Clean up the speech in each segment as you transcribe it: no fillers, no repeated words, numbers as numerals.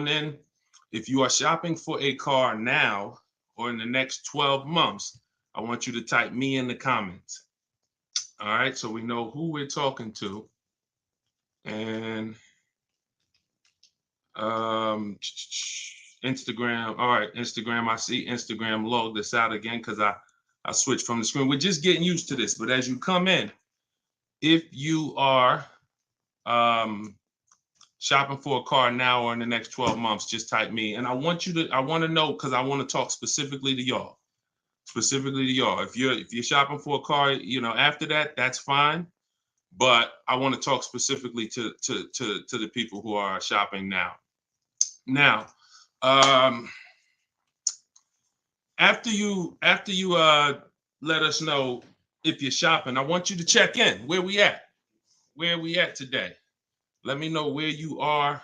on in. If you are shopping for a car now or in the next 12 months, I want you to type me in the comments. All right, so we know who we're talking to. And Instagram. All right, Instagram. I see Instagram log this out again because I switched from the screen. We're just getting used to this. But as you come in, if you are shopping for a car now or in the next 12 months, just type me. And I want to know, because I want to talk specifically to y'all. If you're shopping for a car, after that, that's fine. But I want to talk specifically to the people who are shopping now. Now, after you let us know if you're shopping, I want you to check in. Where we at? Where are we at today? Let me know where you are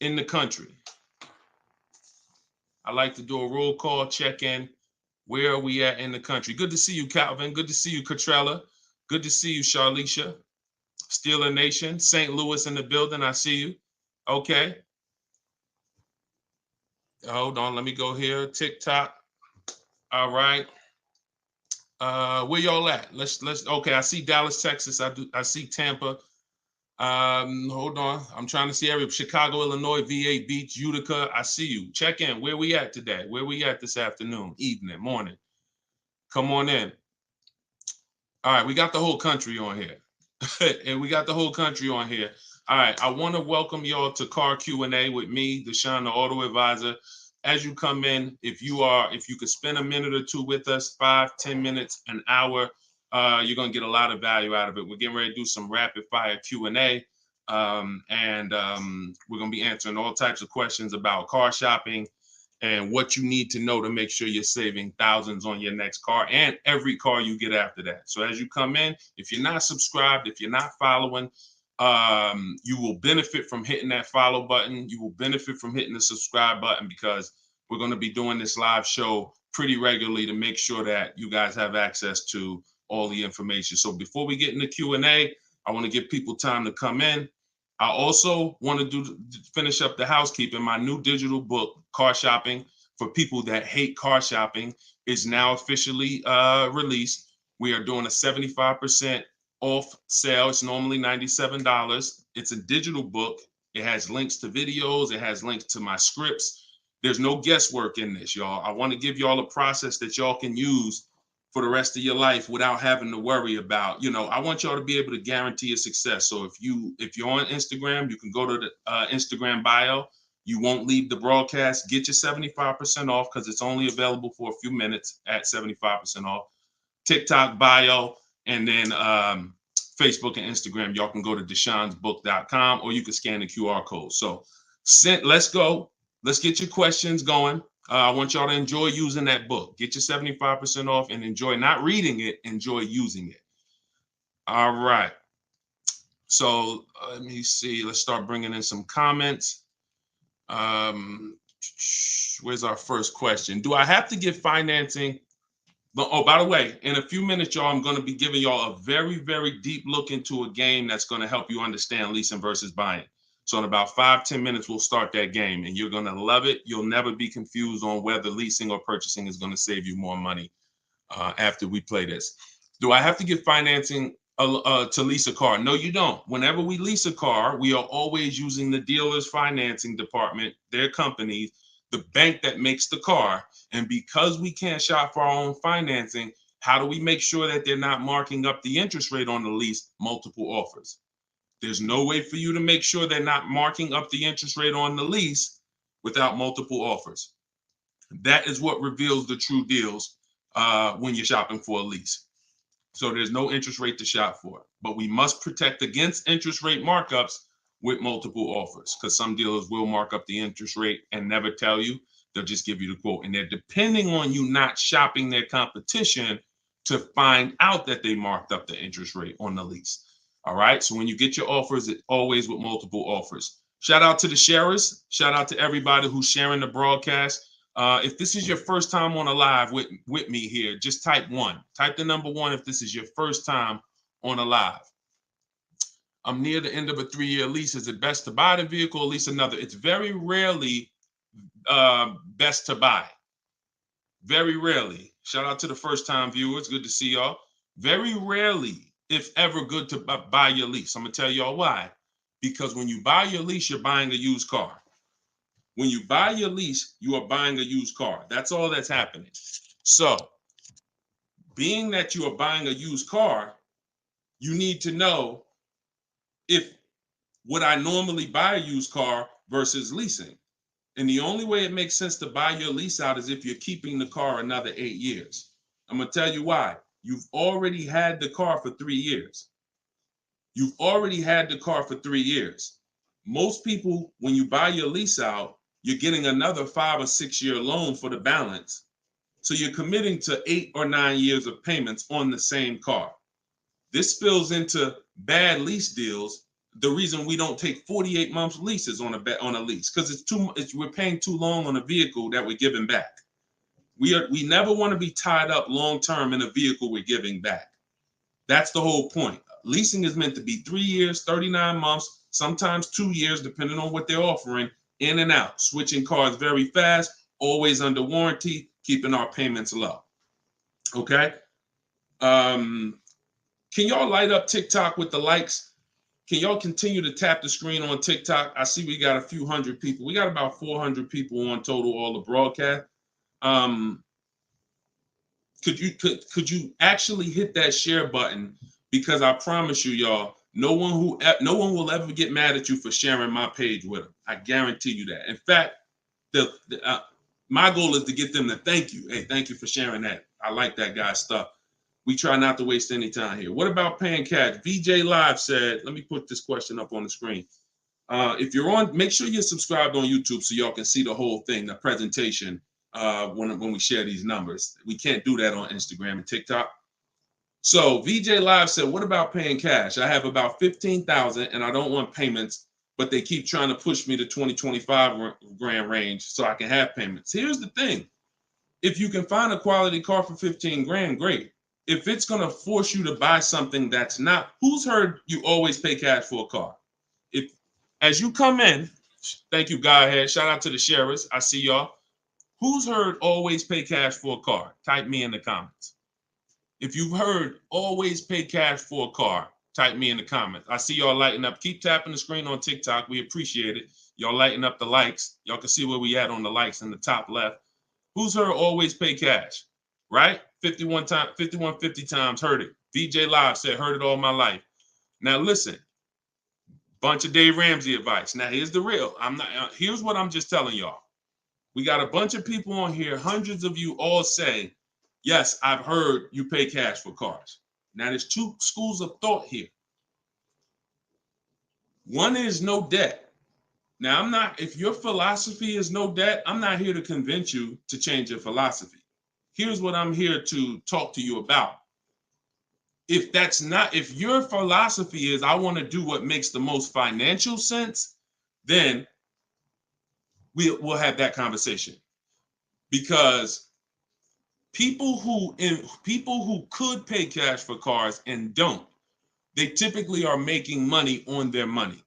in the country. I like to do a roll call, check in. Where are we at in the country? Good to see you, Calvin. Good to see you, Catrella. Good to see you, Charlicia. Steeler Nation, St. Louis in the building. I see you. Okay. Hold on. Let me go here. TikTok. All right. Where y'all at? Let's. Okay. I see Dallas, Texas. I see Tampa. Hold on. I'm trying to see every Chicago, Illinois, VA Beach, Utica. I see you. Check in. Where we at today? Where we at this afternoon, evening, morning? Come on in. All right. We got the whole country on here. And we got the whole country on here. All right, I want to welcome y'all to Car Q&A with me, Deshone the Auto Advisor. As you come in, if you could spend a minute or two with us, 5-10 minutes, an hour, you're gonna get a lot of value out of it. We're getting ready to do some rapid fire Q&A, and we're gonna be answering all types of questions about car shopping and what you need to know to make sure you're saving thousands on your next car and every car you get after that. So as you come in, if you're not subscribed, if you're not following, you will benefit from hitting that follow button. You will benefit from hitting the subscribe button, because we're going to be doing this live show pretty regularly to make sure that you guys have access to all the information. So before we get into Q&A, I want to give people time to come in. I also want to finish up the housekeeping. My new digital book, Car Shopping for People That Hate Car Shopping, is now officially released. We are doing a 75% off sale. It's normally $97. It's a digital book. It has links to videos. It has links to my scripts. There's no guesswork in this, y'all. I want to give y'all a process that y'all can use for the rest of your life without having to worry about, I want y'all to be able to guarantee your success. So if you're on Instagram, you can go to the Instagram bio. You won't leave the broadcast. Get your 75% off, because it's only available for a few minutes at 75% off. TikTok bio, and then Facebook and Instagram. Y'all can go to deshonsbook.com, or you can scan the QR code. So let's go. Let's get your questions going. I want y'all to enjoy using that book. Get your 75% off and enjoy not reading it, enjoy using it. All right. So let me see. Let's start bringing in some comments. Where's our first question? Do I have to get financing? Oh, by the way, in a few minutes, y'all, I'm going to be giving y'all a very, very deep look into a game that's going to help you understand leasing versus buying. So in about 5-10 minutes, we'll start that game, and you're going to love it. You'll never be confused on whether leasing or purchasing is going to save you more money after we play this. Do I have to get financing to lease a car? No, you don't. Whenever we lease a car, we are always using the dealer's financing department, their company, the bank that makes the car. And because we can't shop for our own financing, how do we make sure that they're not marking up the interest rate on the lease? Multiple offers. There's no way for you to make sure they're not marking up the interest rate on the lease without multiple offers. That is what reveals the true deals when you're shopping for a lease. So there's no interest rate to shop for, but we must protect against interest rate markups with multiple offers, because some dealers will mark up the interest rate and never tell you. They'll just give you the quote, and they're depending on you not shopping their competition to find out that they marked up the interest rate on the lease. All right. So when you get your offers, it's always with multiple offers. Shout out to the sharers. Shout out to everybody who's sharing the broadcast. If this is your first time on a live with me here, just type 1. Type the number 1 if this is your first time on a live. I'm near the end of a 3-year lease. Is it best to buy the vehicle or lease another? It's very rarely best to buy. Very rarely. Shout out to the first time viewers. Good to see y'all. Very rarely, if ever, good to buy your lease. I'm going to tell y'all why. Because when you buy your lease, you're buying a used car. When you buy your lease, you are buying a used car. That's all that's happening. So, being that you are buying a used car, you need to know if would I normally buy a used car versus leasing. And the only way it makes sense to buy your lease out is if you're keeping the car another 8 years. I'm going to tell you why. You've already had the car for 3 years. You've already had the car for 3 years. Most people, when you buy your lease out, you're getting another 5 or 6 year loan for the balance. So you're committing to 8 or 9 years of payments on the same car. This spills into bad lease deals. The reason we don't take 48 months leases on a lease, because we're paying too long on a vehicle that we're giving back. We never want to be tied up long term in a vehicle we're giving back. That's the whole point. Leasing is meant to be 3 years, 39 months, sometimes 2 years, depending on what they're offering, in and out, switching cars very fast, always under warranty, keeping our payments low. Okay. Can y'all light up TikTok with the likes? Can y'all continue to tap the screen on TikTok? I see we got a few hundred people. We got about 400 people on total, all the broadcast. Could you actually hit that share button? Because I promise you, y'all, no one will ever get mad at you for sharing my page with them. I guarantee you that. In fact, my goal is to get them to thank you. Hey, thank you for sharing that. I like that guy's stuff. We try not to waste any time here. What about paying cash? VJ Live said, let me put this question up on the screen. If you're on, make sure you're subscribed on YouTube so y'all can see the whole thing, the presentation, when we share these numbers. We can't do that on Instagram and TikTok. So VJ Live said, what about paying cash? I have about 15,000 and I don't want payments, but they keep trying to push me to 25 grand range so I can have payments. Here's the thing. If you can find a quality car for 15 grand, great. If it's going to force you to buy something that's not, who's heard you always pay cash for a car? If, as you come in, thank you, Godhead. Shout out to the sharers. I see y'all. Who's heard always pay cash for a car? Type me in the comments. If you've heard always pay cash for a car, type me in the comments. I see y'all lighting up. Keep tapping the screen on TikTok. We appreciate it. Y'all lighting up the likes. Y'all can see where we at on the likes in the top left. Who's heard always pay cash? Right? 5150 times heard it. VJ Live said, heard it all my life. Now listen, bunch of Dave Ramsey advice. Now here's the real. Here's what I'm just telling y'all. We got a bunch of people on here, hundreds of you all say, yes, I've heard you pay cash for cars. Now there's two schools of thought here. One is no debt. Now if your philosophy is no debt, I'm not here to convince you to change your philosophy. Here's what I'm here to talk to you about. If your philosophy is I want to do what makes the most financial sense, then we'll have that conversation. Because people who could pay cash for cars and don't, they typically are making money on their money.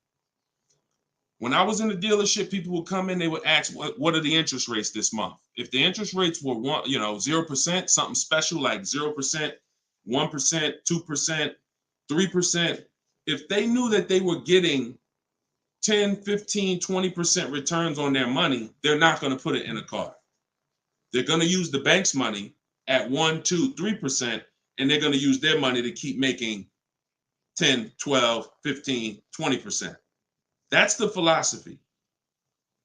When I was in the dealership, people would come in, they would ask, what are the interest rates this month? If the interest rates were 0%, something special like 0%, 1%, 2%, 3%, if they knew that they were getting 10, 15, 20% returns on their money, they're not going to put it in a car. They're going to use the bank's money at 1, 2, 3%, and they're going to use their money to keep making 10, 12, 15, 20%. That's the philosophy.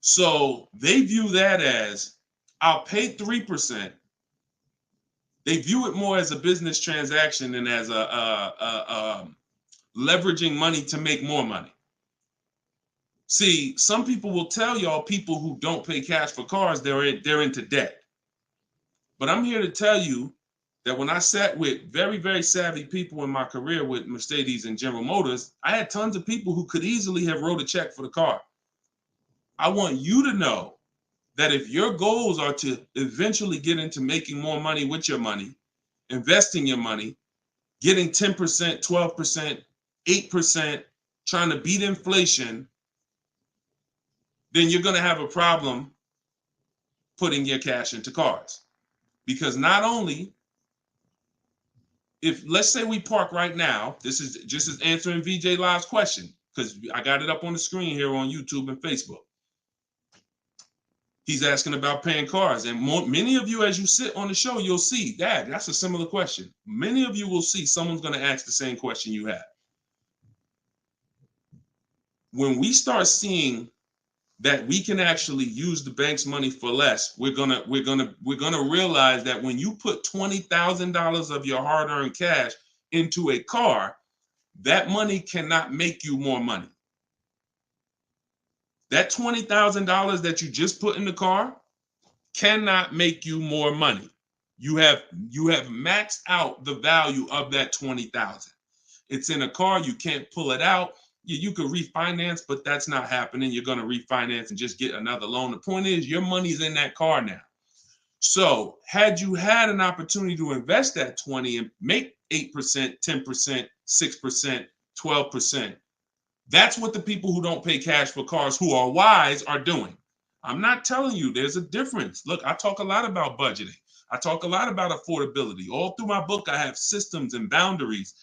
So they view that as, I'll pay 3%. They view it more as a business transaction than as a leveraging money to make more money. See, some people will tell y'all people who don't pay cash for cars, they're into debt. But I'm here to tell you that when I sat with very, very savvy people in my career with Mercedes and General Motors, I had tons of people who could easily have wrote a check for the car. I want you to know that if your goals are to eventually get into making more money with your money, investing your money, getting 10%, 12%, 8%, trying to beat inflation, then you're going to have a problem putting your cash into cars. Because not only, if let's say we park right now, this is just as answering VJ Live's question, because I got it up on the screen here on YouTube and Facebook. He's asking about paying cars. And many of you, as you sit on the show, you'll see, Dad, that's a similar question. Many of you will see someone's going to ask the same question you have. When we start seeing that we can actually use the bank's money for less, we're gonna realize that when you put $20,000 of your hard-earned cash into a car, that money cannot make you more money. That $20,000 that you just put in the car cannot make you more money. You have maxed out the value of that $20,000. It's in a car, you can't pull it out. You could refinance, but that's not happening. You're going to refinance and just get another loan. The point is, your money's in that car now. So had you had an opportunity to invest that 20 and make 8%, 10%, 6%, 12%, that's what the people who don't pay cash for cars, who are wise, are doing. I'm not telling you there's a difference. Look, I talk a lot about budgeting. I talk a lot about affordability. All through my book, I have systems and boundaries.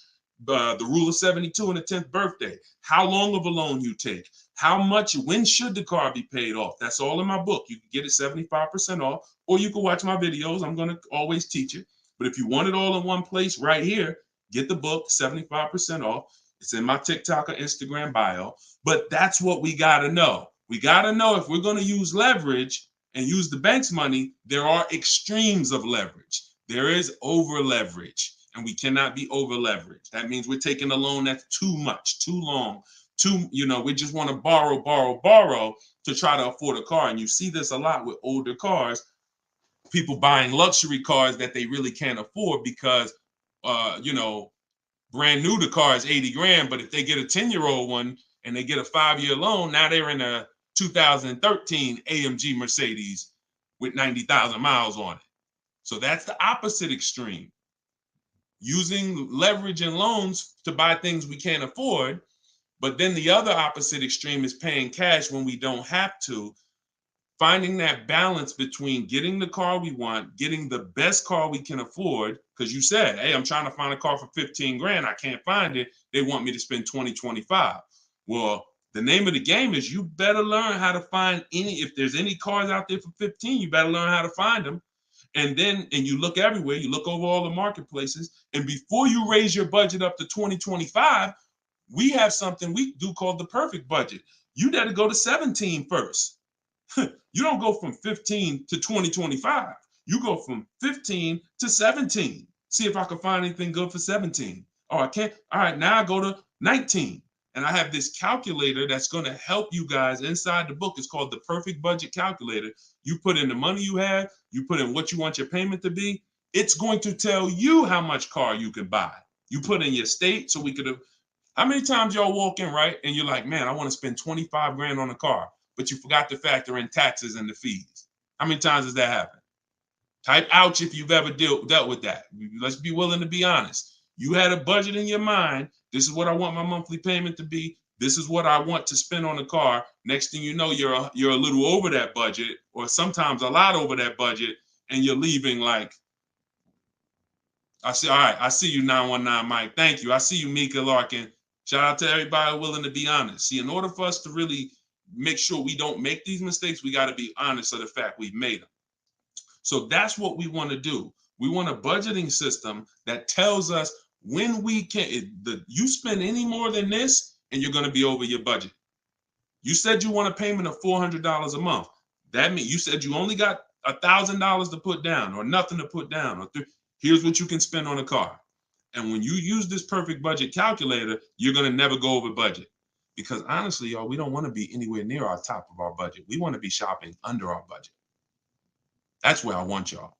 The rule of 72 and the 10th birthday, how long of a loan you take, how much, when should the car be paid off? That's all in my book. You can get it 75% off, or you can watch my videos. I'm going to always teach it. But if you want it all in one place right here, get the book, 75% off. It's in my TikTok or Instagram bio. But that's what we got to know. We got to know if we're going to use leverage and use the bank's money, there are extremes of leverage. There is over leverage. And we cannot be over leveraged. That means we're taking a loan that's too much, too long, we just want to borrow to try to afford a car. And you see this a lot with older cars, people buying luxury cars that they really can't afford because, brand new, the car is 80 grand. But if they get a 10-year-old one and they get a 5-year loan, now they're in a 2013 AMG Mercedes with 90,000 miles on it. So that's the opposite extreme. Using leverage and loans to buy things we can't afford. But then the other opposite extreme is paying cash when we don't have to. Finding that balance between getting the car we want, getting the best car we can afford. Because you said, hey, I'm trying to find a car for 15 grand. I can't find it. They want me to spend 20, 25. Well, the name of the game is you better learn how to find if there's any cars out there for 15, you better learn how to find them. And you look everywhere, you look over all the marketplaces, and before you raise your budget up to 2025, we have something we do called the perfect budget. You got to go to 17 first. You don't go from 15 to 2025. You go from 15 to 17. See if I can find anything good for 17. Oh, I can't. All right, now I go to 19. And I have this calculator that's going to help you guys inside the book. It's called the Perfect Budget Calculator. You put in the money you have, you put in what you want your payment to be. It's going to tell you how much car you can buy. You put in your state, so we could have. How many times y'all walk in, right? And you're like, man, I want to spend 25 grand on a car, but you forgot to factor in taxes and the fees. How many times does that happen? Type ouch if you've ever dealt with that. Let's be willing to be honest. You had a budget in your mind. This is what I want my monthly payment to be. This is what I want to spend on the car. Next thing you know, you're a little over that budget, or sometimes a lot over that budget, and you're leaving like, all right, I see you, 919 Mike. Thank you. I see you, Mika Larkin. Shout out to everybody willing to be honest. See, in order for us to really make sure we don't make these mistakes, we got to be honest of the fact we've made them. So that's what we want to do. We want a budgeting system that tells us when we can. You spend any more than this, and you're going to be over your budget. You said you want a payment of $400 a month. That means you said you only got $1,000 to put down, or nothing to put down. Here's what you can spend on a car. And when you use this perfect budget calculator, you're going to never go over budget. Because honestly, y'all, we don't want to be anywhere near our top of our budget. We want to be shopping under our budget. That's where I want y'all.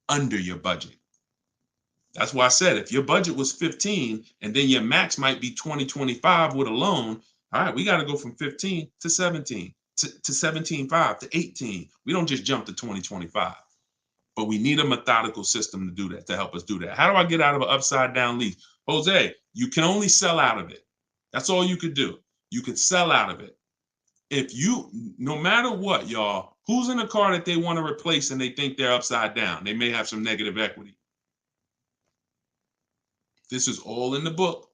Under your budget. That's why I said if your budget was 15 and then your max might be 20, 25 with a loan, all right, we got to go from 15 to 17, to 17.5 to 18. We don't just jump to 20, 25. But we need a methodical system to do that, to help us do that. How do I get out of an upside down lease? Jose, you can only sell out of it. That's all you could do. You could sell out of it. If you, no matter what, y'all, who's in a car that they want to replace and they think they're upside down? They may have some negative equity. This is all in the book.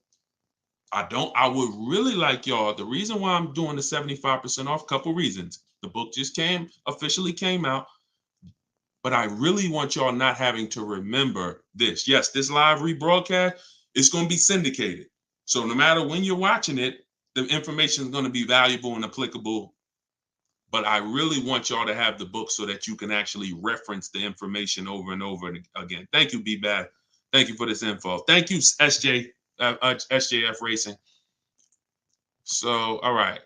I would really like y'all, the reason why I'm doing the 75% off, couple reasons. The book just officially came out, but I really want y'all not having to remember this. Yes, this live rebroadcast is going to be syndicated. So no matter when you're watching it, the information is going to be valuable and applicable. But I really want y'all to have the book so that you can actually reference the information over and over again. Thank you, B-Bad. Thank you for this info. Thank you, SJF Racing. So, all right.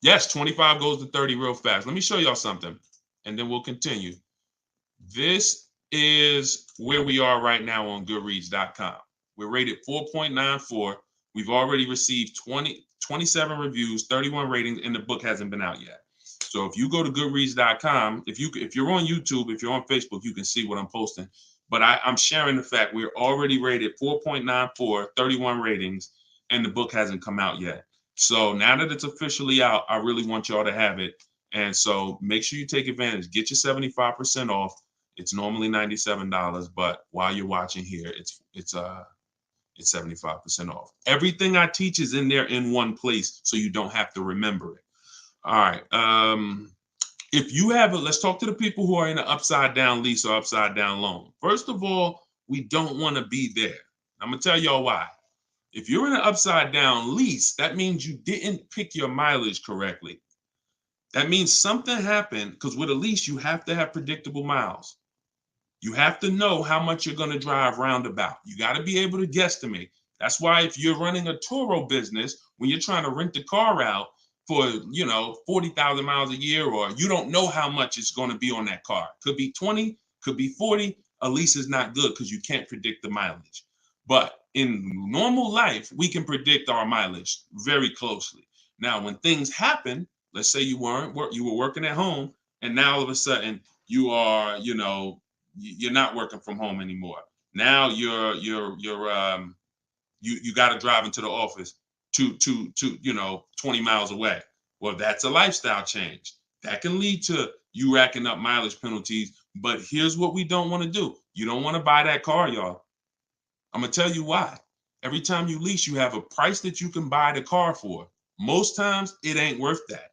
Yes, 25 goes to 30 real fast. Let me show y'all something, and then we'll continue. This is where we are right now on Goodreads.com. We're rated 4.94. We've already received 27 reviews, 31 ratings, and the book hasn't been out yet. So if you go to Goodreads.com, if you're on YouTube, if you're on Facebook, you can see what I'm posting. But I'm sharing the fact we're already rated 4.94, 31 ratings, and the book hasn't come out yet. So now that it's officially out, I really want y'all to have it. And so make sure you take advantage. Get your 75% off. It's normally $97, but while you're watching here, it's 75% off. Everything I teach is in there in one place, so you don't have to remember it. All right. If you have let's talk to the people who are in an upside down lease or upside down loan. First of all, we don't want to be there. I'm gonna tell y'all why. If you're in an upside down lease, that means you didn't pick your mileage correctly. That means something happened, because with a lease, you have to have predictable miles. You have to know how much you're going to drive roundabout. You got to be able to guesstimate. That's why if you're running a Turo business, when you're trying to rent the car out for, 40,000 miles a year, or you don't know how much it's going to be on that car. Could be 20, could be 40. A lease is not good because you can't predict the mileage. But in normal life, we can predict our mileage very closely. Now, when things happen, let's say you were working at home, and now all of a sudden you are, you're not working from home anymore. Now you got to drive into the office to 20 miles away. Well, that's a lifestyle change. That can lead to you racking up mileage penalties. But here's what we don't want to do. You don't want to buy that car, y'all. I'm going to tell you why. Every time you lease, you have a price that you can buy the car for. Most times it ain't worth that.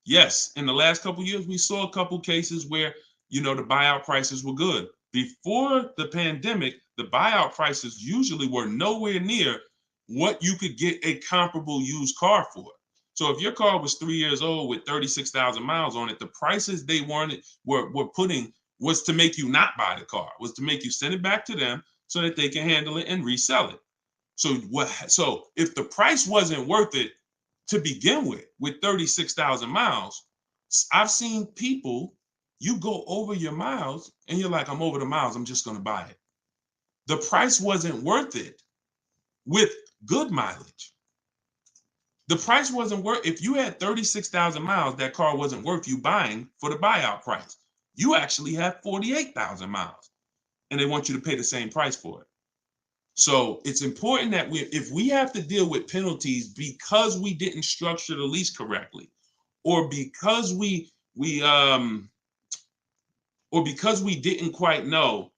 Yes, in the last couple of years, we saw a couple cases where, the buyout prices were good. Before the pandemic, the buyout prices usually were nowhere near what you could get a comparable used car for. So if your car was 3 years old with 36,000 miles on it, the prices they were putting was to make you not buy the car, was to make you send it back to them so that they can handle it and resell it. So if the price wasn't worth it to begin with 36,000 miles, I've seen people, you go over your miles and you're like, I'm over the miles, I'm just going to buy it. The price wasn't worth it with good mileage. The price wasn't worth, if you had 36,000 miles, that car wasn't worth you buying for the buyout price. You actually have 48,000 miles and they want you to pay the same price for it. So it's important that if we have to deal with penalties because we didn't structure the lease correctly, or because we didn't quite know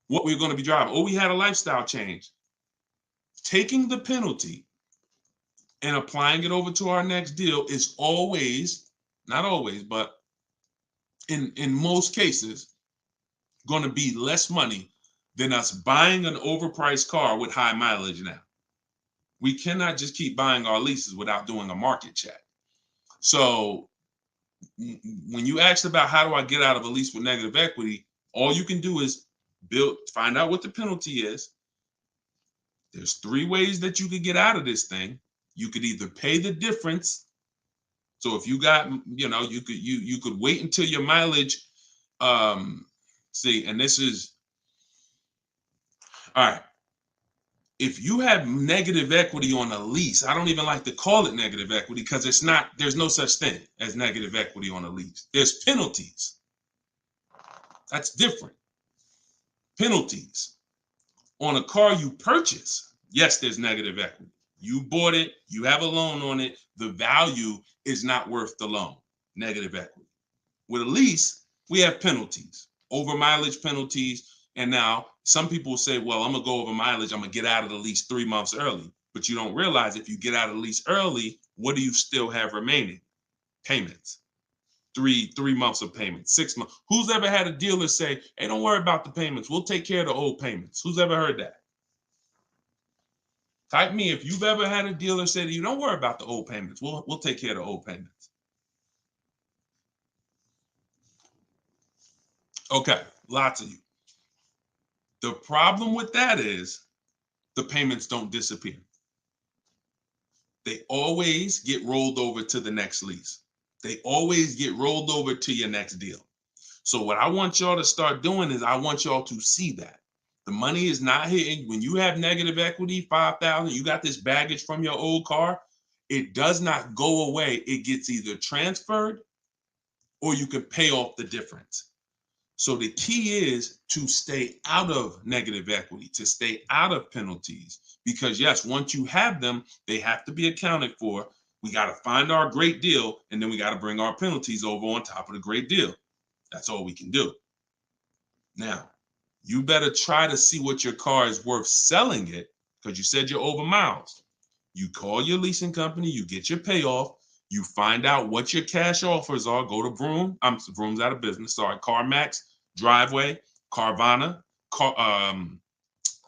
what we were going to be driving, or we had a lifestyle change, taking the penalty and applying it over to our next deal is always, not always, but in most cases, going to be less money than us buying an overpriced car with high mileage now. We cannot just keep buying our leases without doing a market check. So when you asked about how do I get out of a lease with negative equity, all you can do is find out what the penalty is. There's 3 ways that you could get out of this thing. You could either pay the difference. So if you got, you could wait until your mileage, and this is, all right. If you have negative equity on a lease, I don't even like to call it negative equity because there's no such thing as negative equity on a lease. There's penalties. That's different. Penalties on a car you purchase. Yes, there's negative equity. You bought it, you have a loan on it, the value is not worth the loan, negative equity. With a lease, we have penalties, over mileage penalties. And now some people say, well, I'm gonna go over mileage, I'm gonna get out of the lease 3 months early. But you don't realize if you get out of the lease early, what do you still have remaining? Payments. Three months of payments, 6 months. Who's ever had a dealer say, hey, don't worry about the payments, we'll take care of the old payments? Who's ever heard that? Type me if you've ever had a dealer say to you, don't worry about the old payments, we'll take care of the old payments. Okay, lots of you. The problem with that is the payments don't disappear. They always get rolled over to the next lease. They always get rolled over to your next deal. So what I want y'all to start doing is I want y'all to see that the money is not hitting. When you have negative equity, 5,000, you got this baggage from your old car, it does not go away. It gets either transferred or you can pay off the difference. So the key is to stay out of negative equity, to stay out of penalties, because yes, once you have them, they have to be accounted for. We got to find our great deal, and then we got to bring our penalties over on top of the great deal. That's all we can do. Now, you better try to see what your car is worth selling it, because you said you're over miles. You call your leasing company, you get your payoff, you find out what your cash offers are. Go to Vroom. Vroom's out of business. Sorry, CarMax, Driveway, Carvana,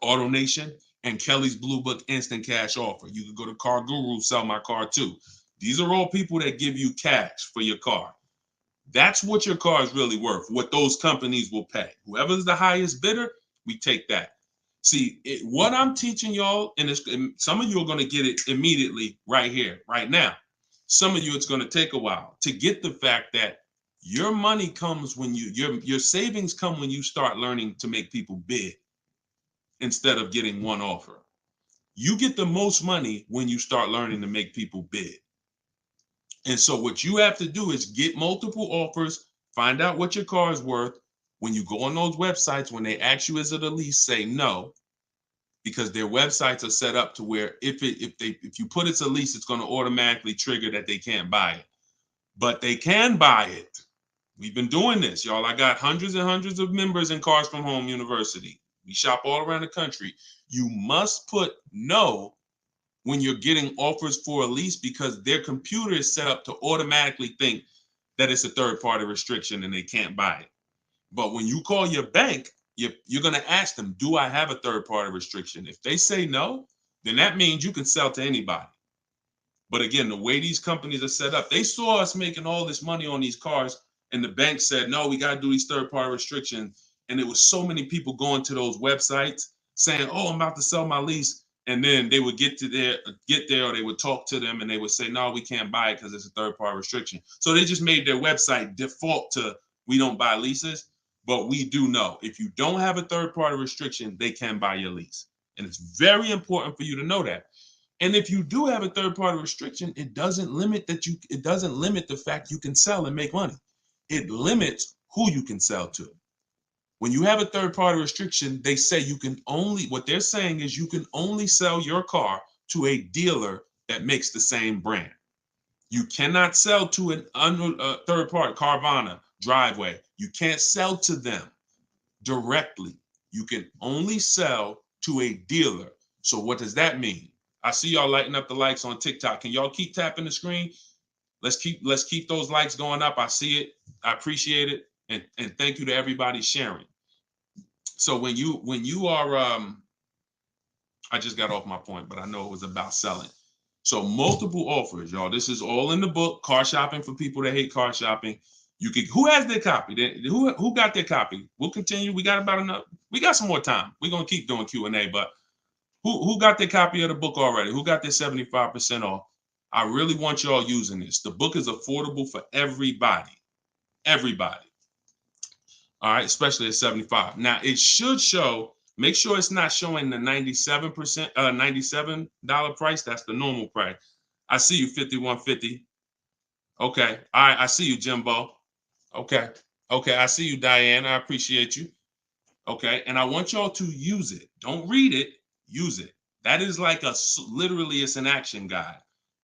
AutoNation, and Kelly's Blue Book Instant Cash Offer. You can go to Car Guru, Sell My Car Too. These are all people that give you cash for your car. That's what your car is really worth, what those companies will pay. Whoever's the highest bidder, we take that. See, what I'm teaching y'all, and some of you are going to get it immediately right here, right now. Some of you, it's going to take a while to get the fact that your money comes when your savings come when you start learning to make people bid instead of getting one offer. You get the most money when you start learning to make people bid. And so what you have to do is get multiple offers, find out what your car is worth. When you go on those websites, when they ask you is it a lease, say no, because their websites are set up to where if you put it's a lease, it's going to automatically trigger that they can't buy it. But they can buy it. We've been doing this, y'all. I got hundreds and hundreds of members in Cars from Home University. We shop all around the country. You must put no when you're getting offers for a lease, because their computer is set up to automatically think that it's a third-party restriction and they can't buy it. But when you call your bank, you're going to ask them, do I have a third-party restriction? If they say no, then that means you can sell to anybody. But again, the way these companies are set up, they saw us making all this money on these cars, and the bank said, no, we got to do these third-party restrictions. And there was so many people going to those websites saying, oh, I'm about to sell my lease. And then they would get there, or they would talk to them and they would say, no, we can't buy it because it's a third-party restriction. So they just made their website default to, we don't buy leases, but we do know if you don't have a third-party restriction, they can buy your lease. And it's very important for you to know that. And if you do have a third-party restriction, it doesn't limit the fact you can sell and make money. It limits who you can sell to. When you have a third-party restriction, they say what they're saying is you can only sell your car to a dealer that makes the same brand. You cannot sell to a third party, Carvana, Driveway. You can't sell to them directly. You can only sell to a dealer. So what does that mean? I see y'all lighting up the likes on TikTok. Can y'all keep tapping the screen? Let's keep those likes going up. I see it. I appreciate it. And thank you to everybody sharing. So when you are, I just got off my point, but I know it was about selling. So multiple offers, y'all. This is all in the book, Car Shopping for People That Hate Car Shopping. Who has their copy? Who got their copy? We'll continue. We got some more time. We're gonna keep doing Q&A, but who got their copy of the book already? Who got their 75% off? I really want y'all using this. The book is affordable for everybody. Everybody. All right, especially at 75. Now it should show, make sure it's not showing the $97 price. That's the normal price. I see you, 5150. Okay. All right, I see you, Jimbo. Okay. Okay, I see you, Diane. I appreciate you. Okay, and I want y'all to use it. Don't read it, use it. That is like literally it's an action guide.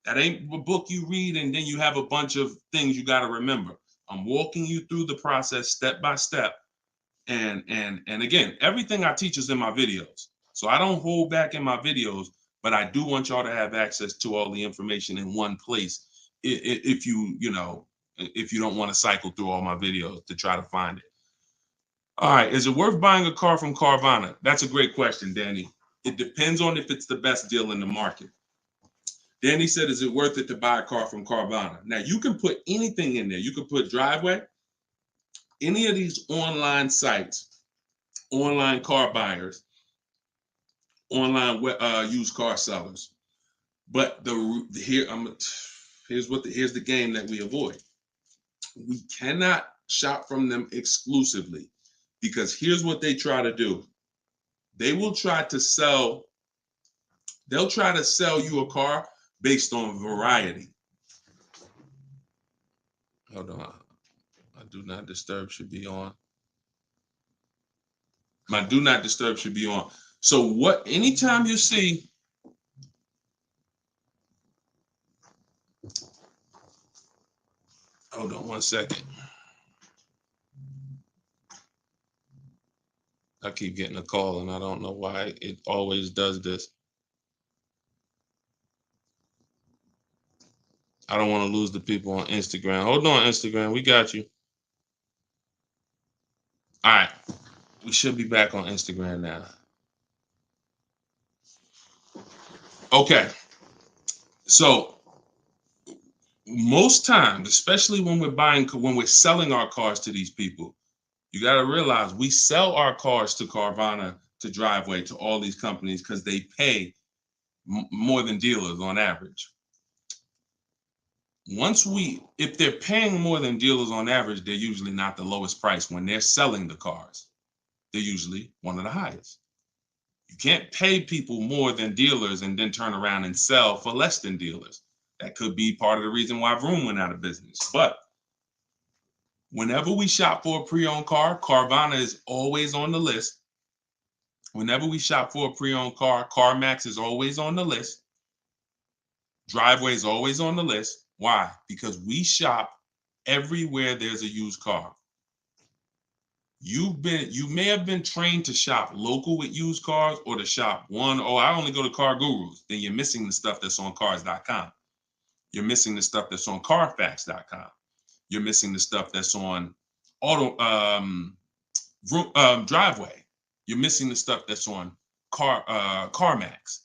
That ain't a book you read and then you have a bunch of things you got to remember. I'm walking you through the process step by step. And again, everything I teach is in my videos. So I don't hold back in my videos, but I do want y'all to have access to all the information in one place. If if you don't want to cycle through all my videos to try to find it. All right, is it worth buying a car from Carvana? That's a great question, Danny. It depends on if it's the best deal in the market. Danny said, is it worth it to buy a car from Carvana? Now, you can put anything in there. You can put Driveway, any of these online sites, online car buyers, online used car sellers. But here's the game that we avoid. We cannot shop from them exclusively because here's what they try to do. They'll try to sell you a car based on variety. Hold on. My do not disturb should be on. My do not disturb should be on. So anytime you see, hold on one second. I keep getting a call and I don't know why it always does this. I don't want to lose the people on Instagram. Hold on, Instagram. We got you. All right. We should be back on Instagram now. Okay. So most times, especially when we're selling our cars to these people, you got to realize we sell our cars to Carvana, to Driveway, to all these companies because they pay more than dealers on average. If they're paying more than dealers on average, they're usually not the lowest price. When they're selling the cars, they're usually one of the highest. You can't pay people more than dealers and then turn around and sell for less than dealers. That could be part of the reason why Vroom went out of business. But whenever we shop for a pre-owned car, Carvana is always on the list. Whenever we shop for a pre-owned car, CarMax is always on the list. Driveway is always on the list. Why? Because we shop everywhere there's a used car. You may have been trained to shop local with used cars or to shop I only go to Car Gurus. Then you're missing the stuff that's on cars.com. You're missing the stuff that's on carfax.com. You're missing the stuff that's on Driveway. You're missing the stuff that's on CarMax.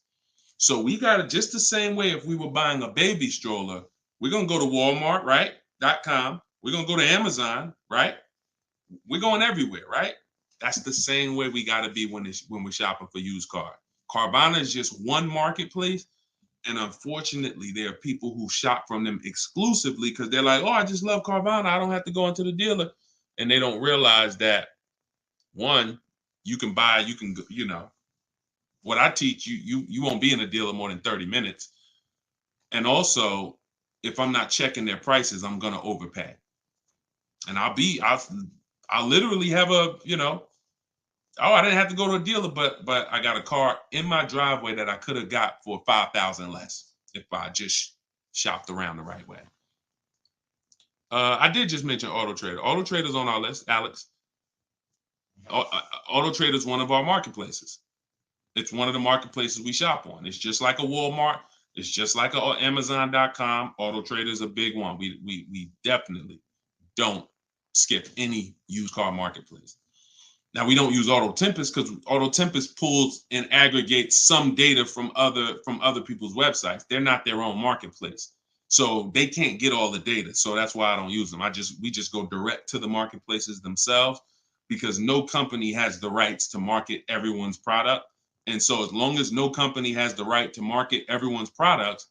So we got it just the same way. If we were buying a baby stroller, we're going to go to Walmart, right? .com. We're going to go to Amazon, right? We're going everywhere, right? That's the same way we got to be when we're shopping for used cars. Carvana is just one marketplace. And unfortunately, there are people who shop from them exclusively because they're like, oh, I just love Carvana. I don't have to go into the dealer. And they don't realize that, one, what I teach you won't be in a dealer more than 30 minutes. And also, if I'm not checking their prices, I'm going to overpay. And I'll literally have I didn't have to go to a dealer, but I got a car in my driveway that I could have got for $5,000 less if I just shopped around the right way. I did just mention Auto Trader. Auto Trader's on our list, Alex. Auto Trader is one of our marketplaces. It's one of the marketplaces we shop on. It's just like a Walmart. It's just like a Amazon.com. Auto Trader is a big one. We definitely don't skip any used car marketplace. Now, we don't use Auto Tempest because Auto Tempest pulls and aggregates some data from other people's websites. They're not their own marketplace, so they can't get all the data. So that's why I don't use them. We just go direct to the marketplaces themselves because no company has the rights to market everyone's product. And so as long as no company has the right to market everyone's products,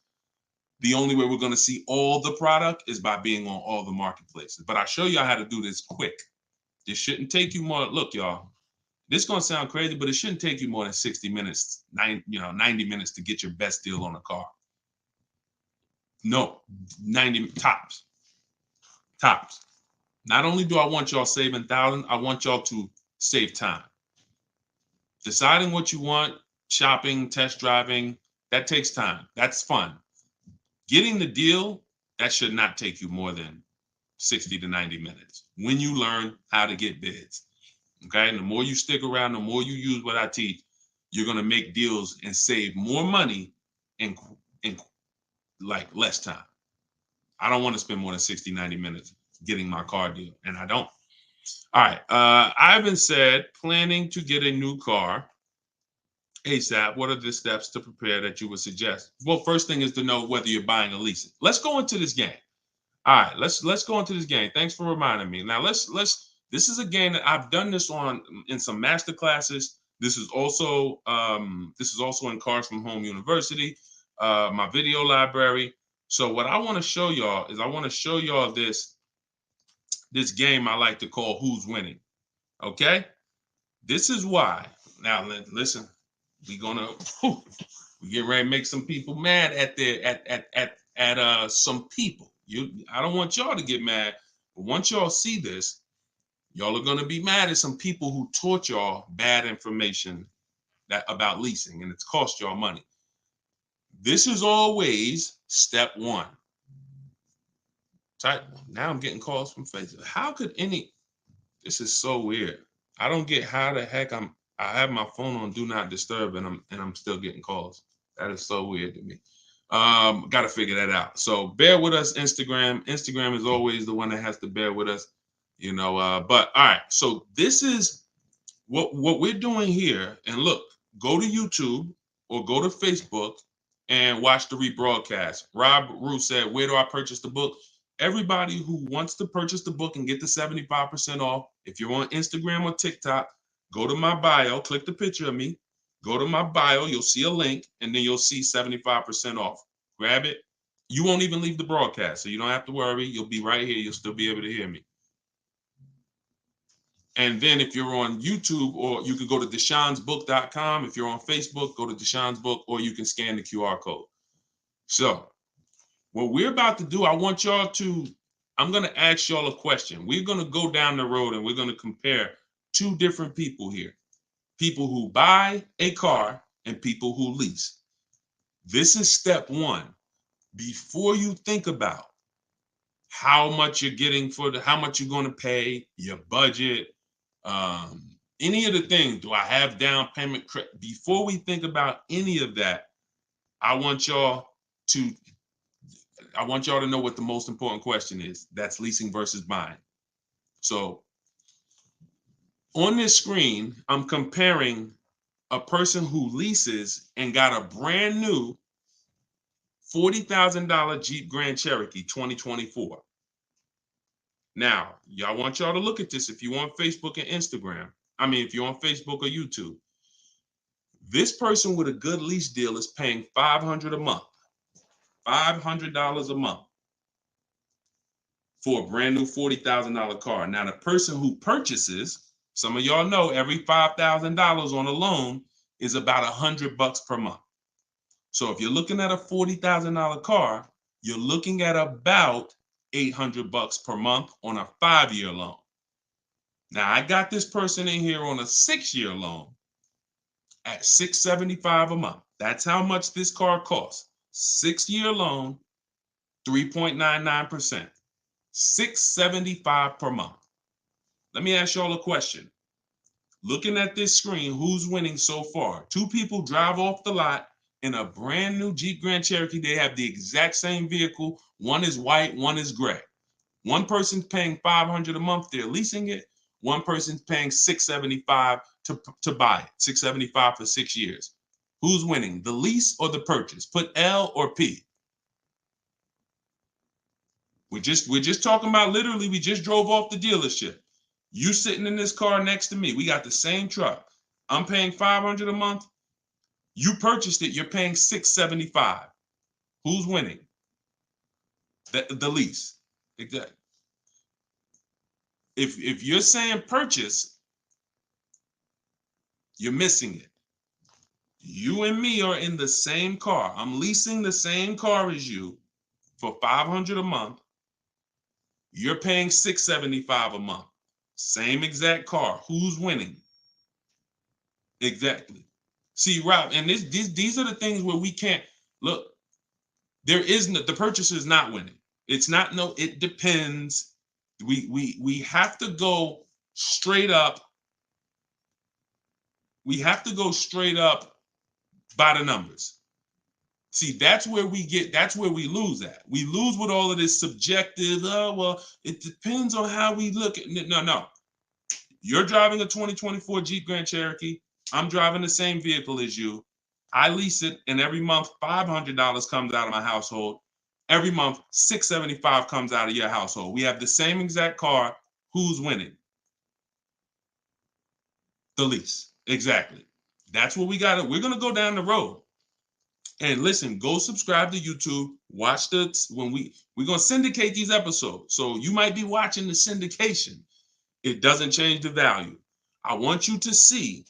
the only way we're going to see all the product is by being on all the marketplaces. But I'll show you how to do this quick. This shouldn't take you more. Look, y'all, this is going to sound crazy, but it shouldn't take you more than 60 minutes, 90 minutes to get your best deal on a car. No, 90 tops. Tops. Not only do I want y'all saving thousands, I want y'all to save time. Deciding what you want, shopping, test driving, that takes time. That's fun. Getting the deal, that should not take you more than 60 to 90 minutes when you learn how to get bids. Okay. And the more you stick around, the more you use what I teach, you're going to make deals and save more money in like less time. I don't want to spend more than 60, 90 minutes getting my car deal, and I don't. All right. Ivan said, planning to get a new car ASAP. What are the steps to prepare that you would suggest? Well, first thing is to know whether you're buying or leasing. Let's go into this game. All right, let's go into this game. Thanks for reminding me. Now let's this is a game that I've done this on in some master classes. This is also in Cars from Home University, my video library. So what I want to show y'all is I want to show y'all this game I like to call Who's Winning. Okay? This is why. Now listen, we get ready to make some people mad at some people. I don't want y'all to get mad, but once y'all see this, y'all are gonna be mad at some people who taught y'all bad information about leasing, and it's cost y'all money. This is always step one. Now I'm getting calls from Facebook. How could this is so weird. I don't get how the heck I have my phone on do not disturb and I'm still getting calls. That is so weird to me. Got to figure that out. So bear with us, Instagram. Instagram is always the one that has to bear with us, you know. But all right, so this is what we're doing here. And look, go to YouTube or go to Facebook and watch the rebroadcast. Rob Rue said, "Where do I purchase the book?" Everybody who wants to purchase the book and get the 75% off, if you're on Instagram or TikTok, go to my bio, click the picture of me, go to my bio, you'll see a link, and then you'll see 75% off. Grab it. You won't even leave the broadcast, so you don't have to worry. You'll be right here. You'll still be able to hear me. And then if you're on YouTube, or you can go to deshonsbook.com. If you're on Facebook, go to Deshon's Book, or you can scan the QR code. So what we're about to do, I'm going to ask y'all a question. We're going to go down the road and we're going to compare two different people here. People who buy a car and people who lease. This is step one. Before you think about how much you're getting how much you're going to pay, your budget, any of the things, do I have down payment? Before we think about any of that, I want y'all to know what the most important question is. That's leasing versus buying. So on this screen, I'm comparing a person who leases and got a brand new $40,000 Jeep Grand Cherokee 2024. Now, I want y'all to look at this if you're on Facebook and Instagram. If you're on Facebook or YouTube. This person with a good lease deal is paying $500 a month. $500 a month for a brand new $40,000 car. Now, the person who purchases, some of y'all know every $5,000 on a loan is about $100 per month. So if you're looking at a $40,000 car, you're looking at about $800 per month on a 5-year loan. Now, I got this person in here on a 6-year loan at $675 a month. That's how much this car costs. 6-year loan, 3.99%. $675 per month. Let me ask y'all a question. Looking at this screen, who's winning so far? Two people drive off the lot in a brand new Jeep Grand Cherokee. They have the exact same vehicle. One is white, one is gray. One person's paying $500 a month. They're leasing it. One person's paying $675 to buy it. $675 for 6 years. Who's winning, the lease or the purchase? Put L or P. We're just talking about, literally, we just drove off the dealership. You sitting in this car next to me. We got the same truck. I'm paying $500 a month. You purchased it. You're paying $675. Who's winning? The lease. Exactly. If you're saying purchase, you're missing it. You and me are in the same car. I'm leasing the same car as you for $500 a month. You're paying $675 a month. Same exact car. Who's winning? Exactly. See, Rob, and these are the things where we can't look. There is no, the purchaser is not winning. It's not no. It depends. We have to go straight up. We have to go straight up by the numbers. See, that's where we lose at. We lose with all of this subjective, oh, well, it depends on how we look at it. No. You're driving a 2024 Jeep Grand Cherokee. I'm driving the same vehicle as you. I lease it, and every month $500 comes out of my household. Every month $675 comes out of your household. We have the same exact car. Who's winning? The lease. Exactly. That's what we got. We're gonna go down the road. And listen, go subscribe to YouTube. Watch we're gonna syndicate these episodes. So you might be watching the syndication. It doesn't change the value. I want you to see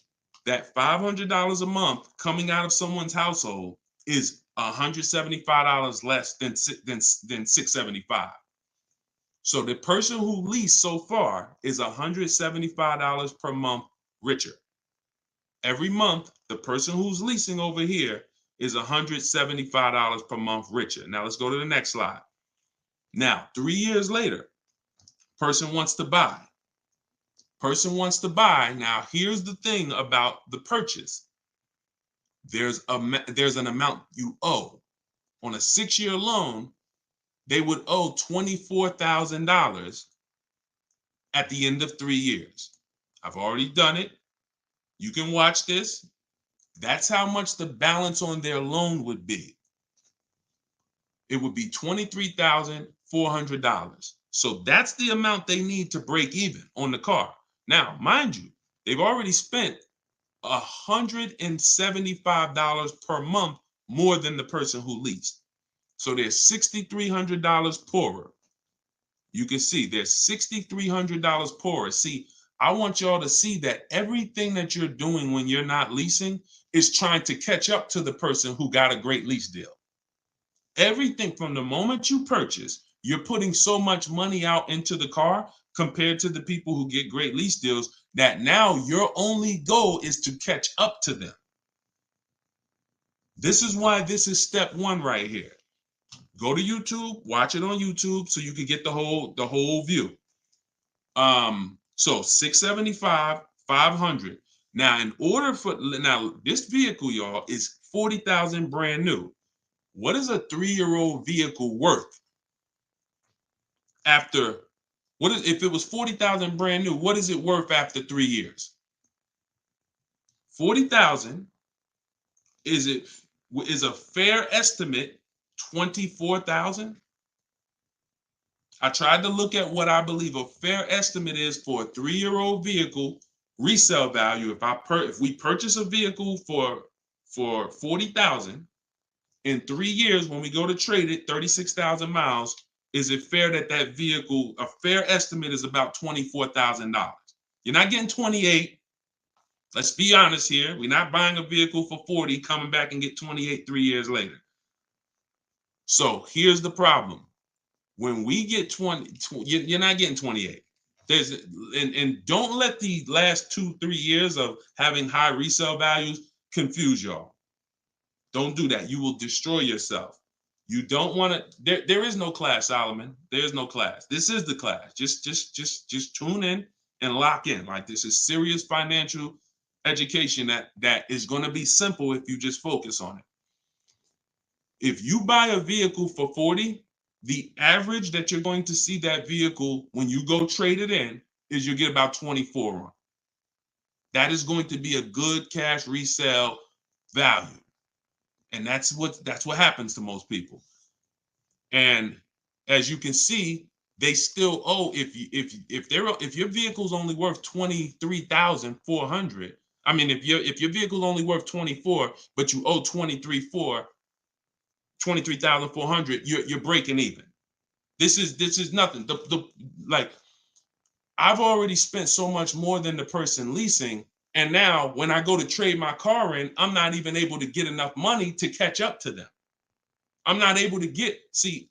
that $500 a month coming out of someone's household is $175 less than $675. So the person who leased so far is $175 per month richer. Every month, the person who's leasing over here is $175 per month richer. Now let's go to the next slide. Now, 3 years later, person wants to buy. Person wants to buy. Now, here's the thing about the purchase. There's an amount you owe. On a 6-year loan, they would owe $24,000 at the end of 3 years. I've already done it. You can watch this. That's how much the balance on their loan would be. It would be $23,400. So that's the amount they need to break even on the car. Now, mind you, they've already spent $175 per month more than the person who leased. So they're $6,300 poorer. You can see they're $6,300 poorer. See, I want y'all to see that everything that you're doing when you're not leasing is trying to catch up to the person who got a great lease deal. Everything from the moment you purchase, you're putting so much money out into the car compared to the people who get great lease deals that now your only goal is to catch up to them. This is why this is step one right here. Go to YouTube, watch it on YouTube so you can get the whole view. So 675, 500. Now, this vehicle, y'all, is 40,000 brand new. What is a 3-year-old vehicle worth? If it was 40,000 brand new, what is it worth after 3 years? 40,000 is a fair estimate 24,000. I tried to look at what I believe a fair estimate is for a 3-year-old vehicle resale value. If we purchase a vehicle for 40,000 in 3 years, when we go to trade it, 36,000 miles, is it fair that vehicle, a fair estimate is about $24,000? You're not getting 28. Let's be honest here. We're not buying a vehicle for 40, coming back and get 28 3 years later. So here's the problem. When we get 20, you're not getting 28. And don't let the last 2-3 years of having high resale values confuse y'all. Don't do that. You will destroy yourself. You don't want to. There is no class, Solomon. There is no class. This is the class. Just tune in and lock in. Like, this is serious financial education that is going to be simple if you just focus on it. If you buy a vehicle for 40, the average that you're going to see that vehicle when you go trade it in is you get about 24 on. That is going to be a good cash resale value. And that's what happens to most people. And as you can see, they still owe, if your vehicle's only worth 23,400. I mean, if your vehicle's only worth 24, but you owe 23,400, you're breaking even. This is nothing. Like, I've already spent so much more than the person leasing. And now when I go to trade my car in, I'm not even able to get enough money to catch up to them. I'm not able to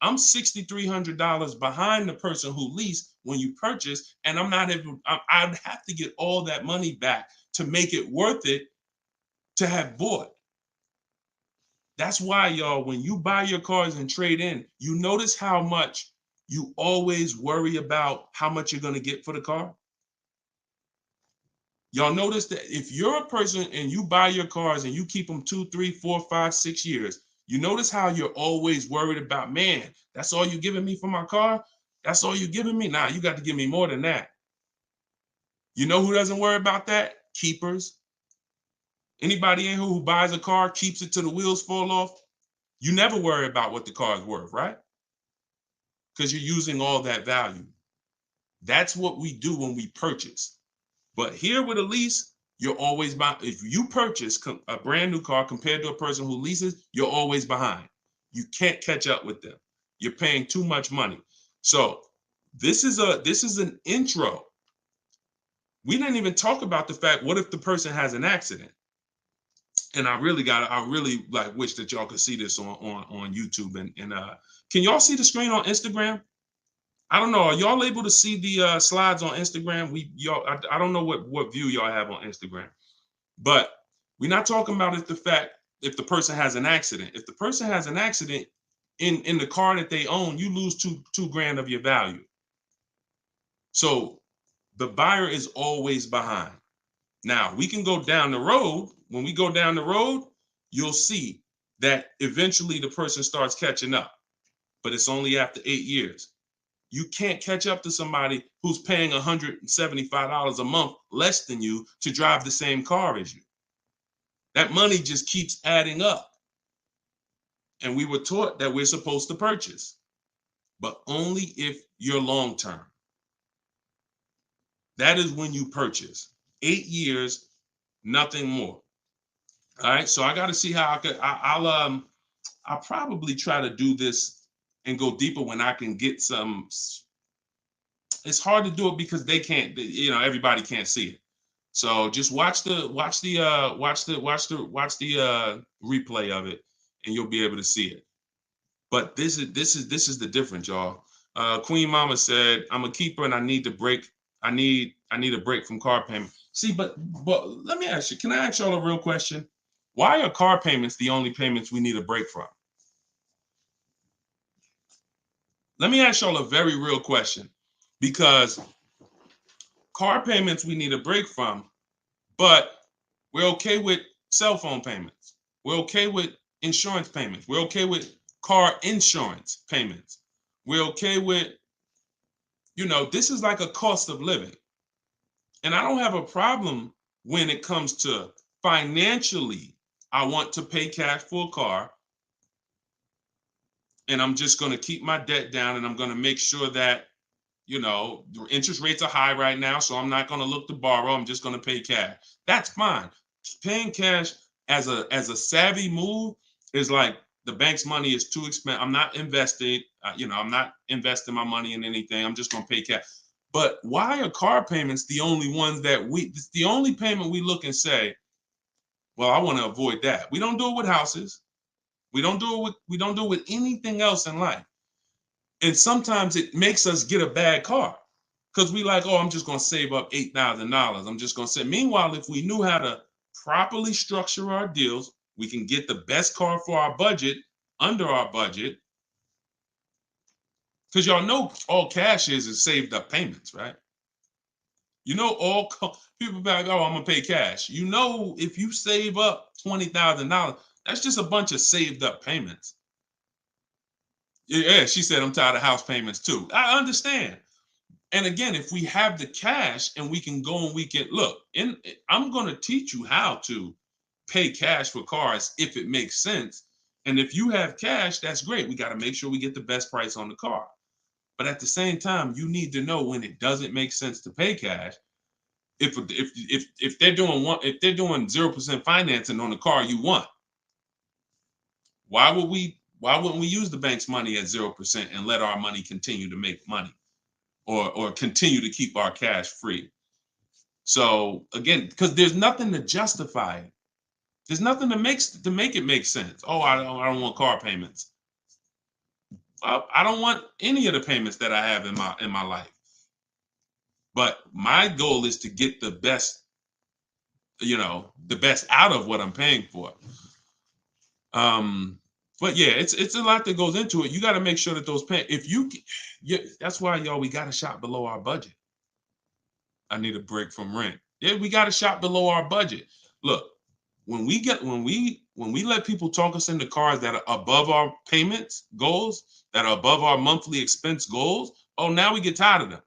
I'm $6,300 behind the person who leased when you purchase, and I'd have to get all that money back to make it worth it to have bought. That's why, y'all, when you buy your cars and trade in, you notice how much you always worry about how much you're going to get for the car. Y'all notice that if you're a person and you buy your cars and you keep them 2, 3, 4, 5, 6 years, you notice how you're always worried about, man, that's all you're giving me for my car? That's all you're giving me? Nah, you got to give me more than that. You know who doesn't worry about that? Keepers. Anybody in here who buys a car, keeps it till the wheels fall off, you never worry about what the car is worth, right? Because you're using all that value. That's what we do when we purchase. But here with a lease, you're always behind. If you purchase a brand new car compared to a person who leases, you're always behind. You can't catch up with them. You're paying too much money. So this is an intro. We didn't even talk about the fact, what if the person has an accident? And I really like wish that y'all could see this on YouTube. And can y'all see the screen on Instagram? I don't know. Are y'all able to see the slides on Instagram? I don't know what view y'all have on Instagram, but we're not talking about if the person has an accident. If the person has an accident in the car that they own, you lose two grand of your value. So the buyer is always behind. Now we can go down the road. When we go down the road, you'll see that eventually the person starts catching up, but it's only after 8 years. You can't catch up to somebody who's paying $175 a month less than you to drive the same car as you. That money just keeps adding up. And we were taught that we're supposed to purchase, but only if you're long term. That is when you purchase. 8 years, nothing more. All right, so I got to see how I'll probably try to do this and go deeper when I can get some. It's hard to do it because they can't, everybody can't see it. So just watch the replay of it, and you'll be able to see it. But this is the difference, y'all. Queen Mama said, "I'm a keeper and I need to break. I need a break from car payment." See, but let me ask you. Can I ask y'all a real question? Why are car payments the only payments we need a break from? Let me ask y'all a very real question, because car payments we need a break from, but we're okay with cell phone payments. We're okay with insurance payments. We're okay with car insurance payments. We're okay with, this is like a cost of living. And I don't have a problem when it comes to financially, I want to pay cash for a car, and I'm just going to keep my debt down, and I'm going to make sure that, the interest rates are high right now, so I'm not going to look to borrow. I'm just going to pay cash. That's fine. Paying cash as a savvy move is like, the bank's money is too expensive. I'm not investing. I'm not investing my money in anything. I'm just going to pay cash. But why are car payments the only ones it's the only payment we look and say, well, I want to avoid that. We don't do it with houses. We don't do it with anything else in life. And sometimes it makes us get a bad car because we like, oh, I'm just going to save up $8,000. I'm just going to say. Meanwhile, if we knew how to properly structure our deals, we can get the best car for our budget, under our budget. Because y'all know all cash is saved up payments, right? All people be like, oh, I'm going to pay cash. If you save up $20,000, that's just a bunch of saved up payments. Yeah, she said, I'm tired of house payments too. I understand. And again, if we have the cash and we can go and we can look, I'm going to teach you how to pay cash for cars if it makes sense. And if you have cash, that's great. We got to make sure we get the best price on the car. But at the same time, you need to know when it doesn't make sense to pay cash. If they're doing 0% financing on the car you want, why wouldn't we use the bank's money at 0% and let our money continue to make money, or continue to keep our cash free? So again, because there's nothing to justify it. There's nothing to make it make sense. Oh, I don't want car payments. I don't want any of the payments that I have in my life. But my goal is to get the best the best out of what I'm paying for. But yeah, it's a lot that goes into it. You got to make sure that those that's why, y'all, we got to shop below our budget. I need a break from rent. Yeah, we got to shop below our budget. Look, when we let people talk us into cars that are above our payments goals, that are above our monthly expense goals, oh, now we get tired of them.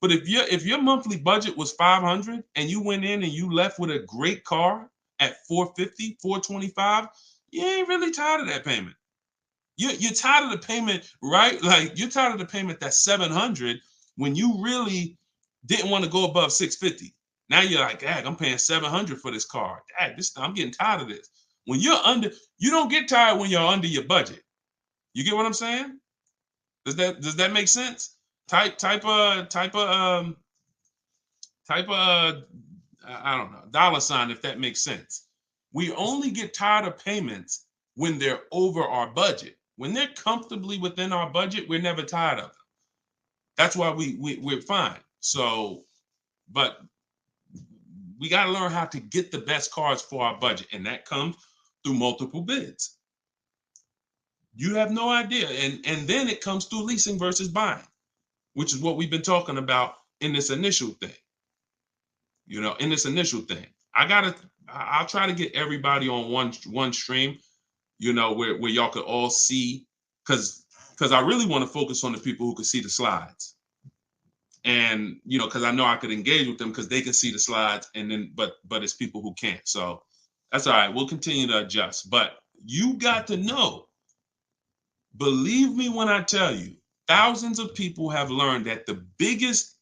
But if your monthly budget was 500 and you went in and you left with a great car at 450, 425, you ain't really tired of that payment. You're tired of the payment, right? Like, you're tired of the payment that's 700 when you really didn't want to go above 650. Now you're like, dang, I'm paying 700 for this car. Dang, I'm getting tired of this. When you're under, you don't get tired when you're under your budget. You get what I'm saying? Does that make sense? Type I don't know, $, if that makes sense. We only get tired of payments when they're over our budget. When they're comfortably within our budget, we're never tired of them. That's why we're fine. So, but we got to learn how to get the best cars for our budget, and that comes through multiple bids. You have no idea. And then it comes through leasing versus buying, which is what we've been talking about in this initial thing. In this initial thing. I'll try to get everybody on one stream, where y'all could all see, because I really want to focus on the people who can see the slides. And because I know I could engage with them because they can see the slides, and then but it's people who can't. So that's all right. We'll continue to adjust. But you got to know, believe me when I tell you, thousands of people have learned that the biggest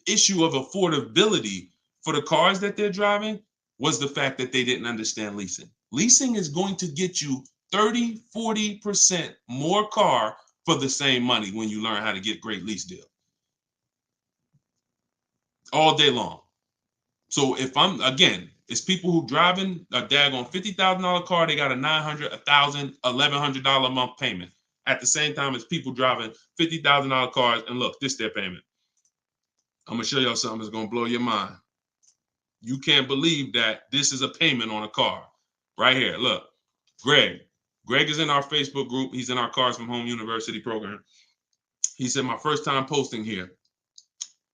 issue of affordability for the cars that they're driving was the fact that they didn't understand leasing. Leasing is going to get you 30, 40% more car for the same money when you learn how to get great lease deals. All day long. So if it's people who driving a daggone $50,000 car, they got a $900, $1,000, $1,100 a month payment. At the same time as people driving $50,000 cars, and look, this is their payment. I'm gonna show y'all something that's gonna blow your mind. You can't believe that this is a payment on a car. Right here, look. Greg is in our Facebook group. He's in our Cars from Home University program. He said, my first time posting here.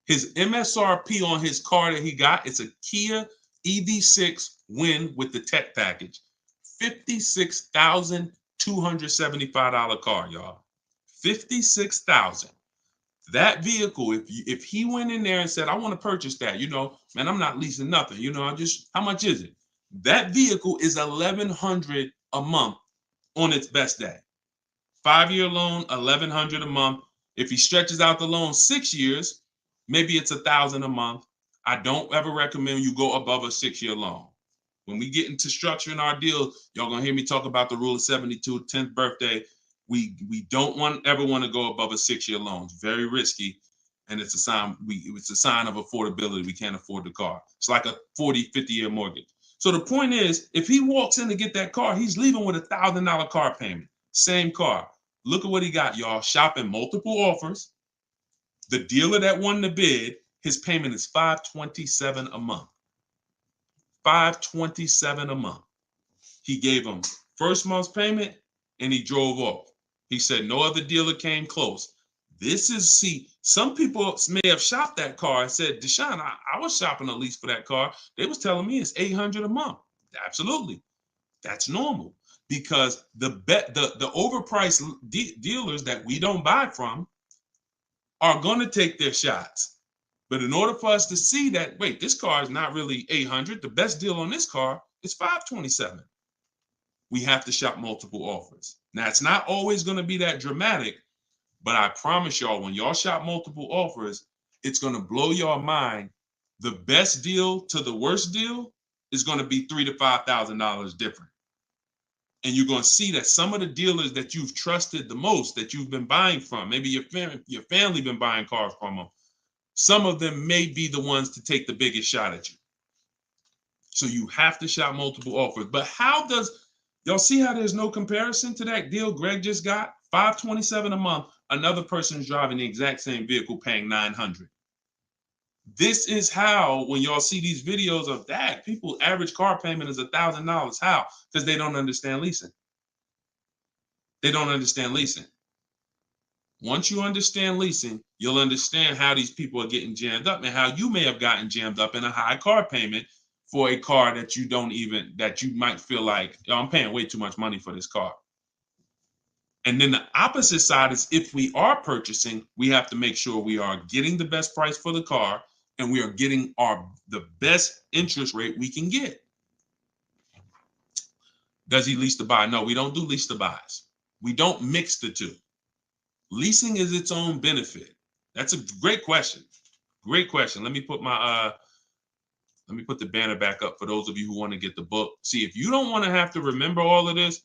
His MSRP on his car that he got, it's a Kia EV6 Win with the tech package. $56,275 car, y'all. $56,000. That vehicle, if he went in there and said, I want to purchase that, man, I'm not leasing nothing. How much is it? That vehicle is $1,100 a month on its best day. 5-year loan, $1,100 a month. If he stretches out the loan 6 years, maybe it's $1,000 a month. I don't ever recommend you go above a 6-year loan. When we get into structuring our deal, y'all gonna hear me talk about the rule of 72, 10th birthday. We don't ever want to go above a 6-year loan. It's very risky, and it's a sign of affordability. We can't afford the car. It's like a 40, 50-year mortgage. So the point is, if he walks in to get that car, he's leaving with a $1,000 car payment. Same car. Look at what he got, y'all. Shopping multiple offers. The dealer that won the bid, his payment is $527 a month. $527 a month. He gave him first month's payment, and he drove off. He said no other dealer came close. Some people may have shopped that car and said, Deshone, I was shopping a lease for that car. They was telling me it's $800 a month. Absolutely. That's normal, because the overpriced dealers that we don't buy from are going to take their shots. But in order for us to see that, wait, this car is not really $800. The best deal on this car is $527. We have to shop multiple offers. Now, it's not always going to be that dramatic, but I promise y'all, when y'all shop multiple offers, it's going to blow your mind. The best deal to the worst deal is going to be $3,000 to $5,000 different. And you're going to see that some of the dealers that you've trusted the most, that you've been buying from, maybe your family been buying cars from them, some of them may be the ones to take the biggest shot at you. So you have to shop multiple offers. But y'all see how there's no comparison to that deal Greg just got? $527 a month. Another person is driving the exact same vehicle paying $900. This is how, when y'all see these videos of that, people average car payment is $1,000. How? Because they don't understand leasing. They don't understand leasing. Once you understand leasing, you'll understand how these people are getting jammed up and how you may have gotten jammed up in a high car payment for a car that you might feel like, oh, I'm paying way too much money for this car. And then the opposite side is, if we are purchasing, we have to make sure we are getting the best price for the car and we are getting the best interest rate we can get. Does he lease to buy? No, we don't do lease to buys. We don't mix the two. Leasing is its own benefit. That's a great question. Great question. Let me put the banner back up for those of you who want to get the book. See, if you don't want to have to remember all of this,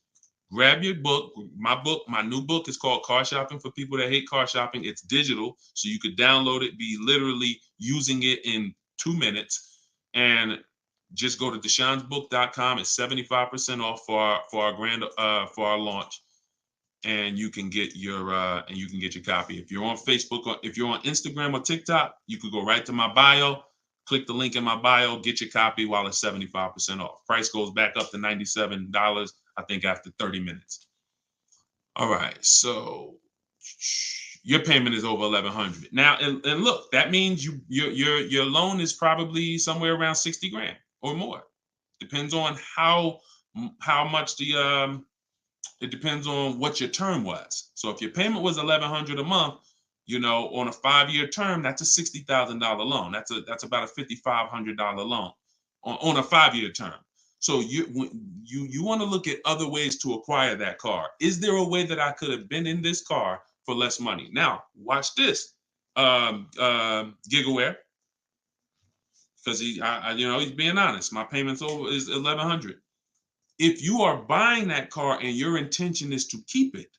grab your book. My new book is called Car Shopping for People That Hate Car Shopping. It's digital, so you could download it, be literally using it in 2 minutes, and just go to deshonsbook.com. It's 75% off for our launch, and you can get your copy. If you're on Facebook or if you're on Instagram or TikTok, you could go right to my bio. Click the link in my bio, get your copy while it's 75% off. Price goes back up to $97, I think, after 30 minutes. All right, so your payment is over $1,100 now, and look, that means your loan is probably somewhere around 60 grand or more. Depends on how much it depends on what your term was. So if your payment was $1,100 a month, on a 5-year term, that's a $60,000 loan. That's about a $5,500 loan on a 5-year term. So you want to look at other ways to acquire that car. Is there a way that I could have been in this car for less money? Now, watch this, Gigaware, because he's being honest. My payments is $1,100. If you are buying that car and your intention is to keep it,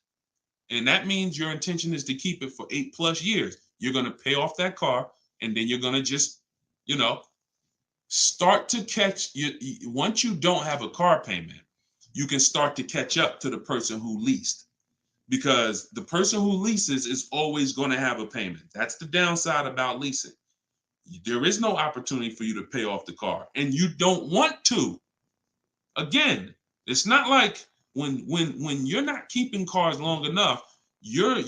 and that means your intention is to keep it for 8+ years, you're going to pay off that car, and then you're going to just, start to catch you. Once you don't have a car payment, you can start to catch up to the person who leased, because the person who leases is always going to have a payment. That's the downside about leasing. There is no opportunity for you to pay off the car, and you don't want to. Again, it's not like when you're not keeping cars long enough, you're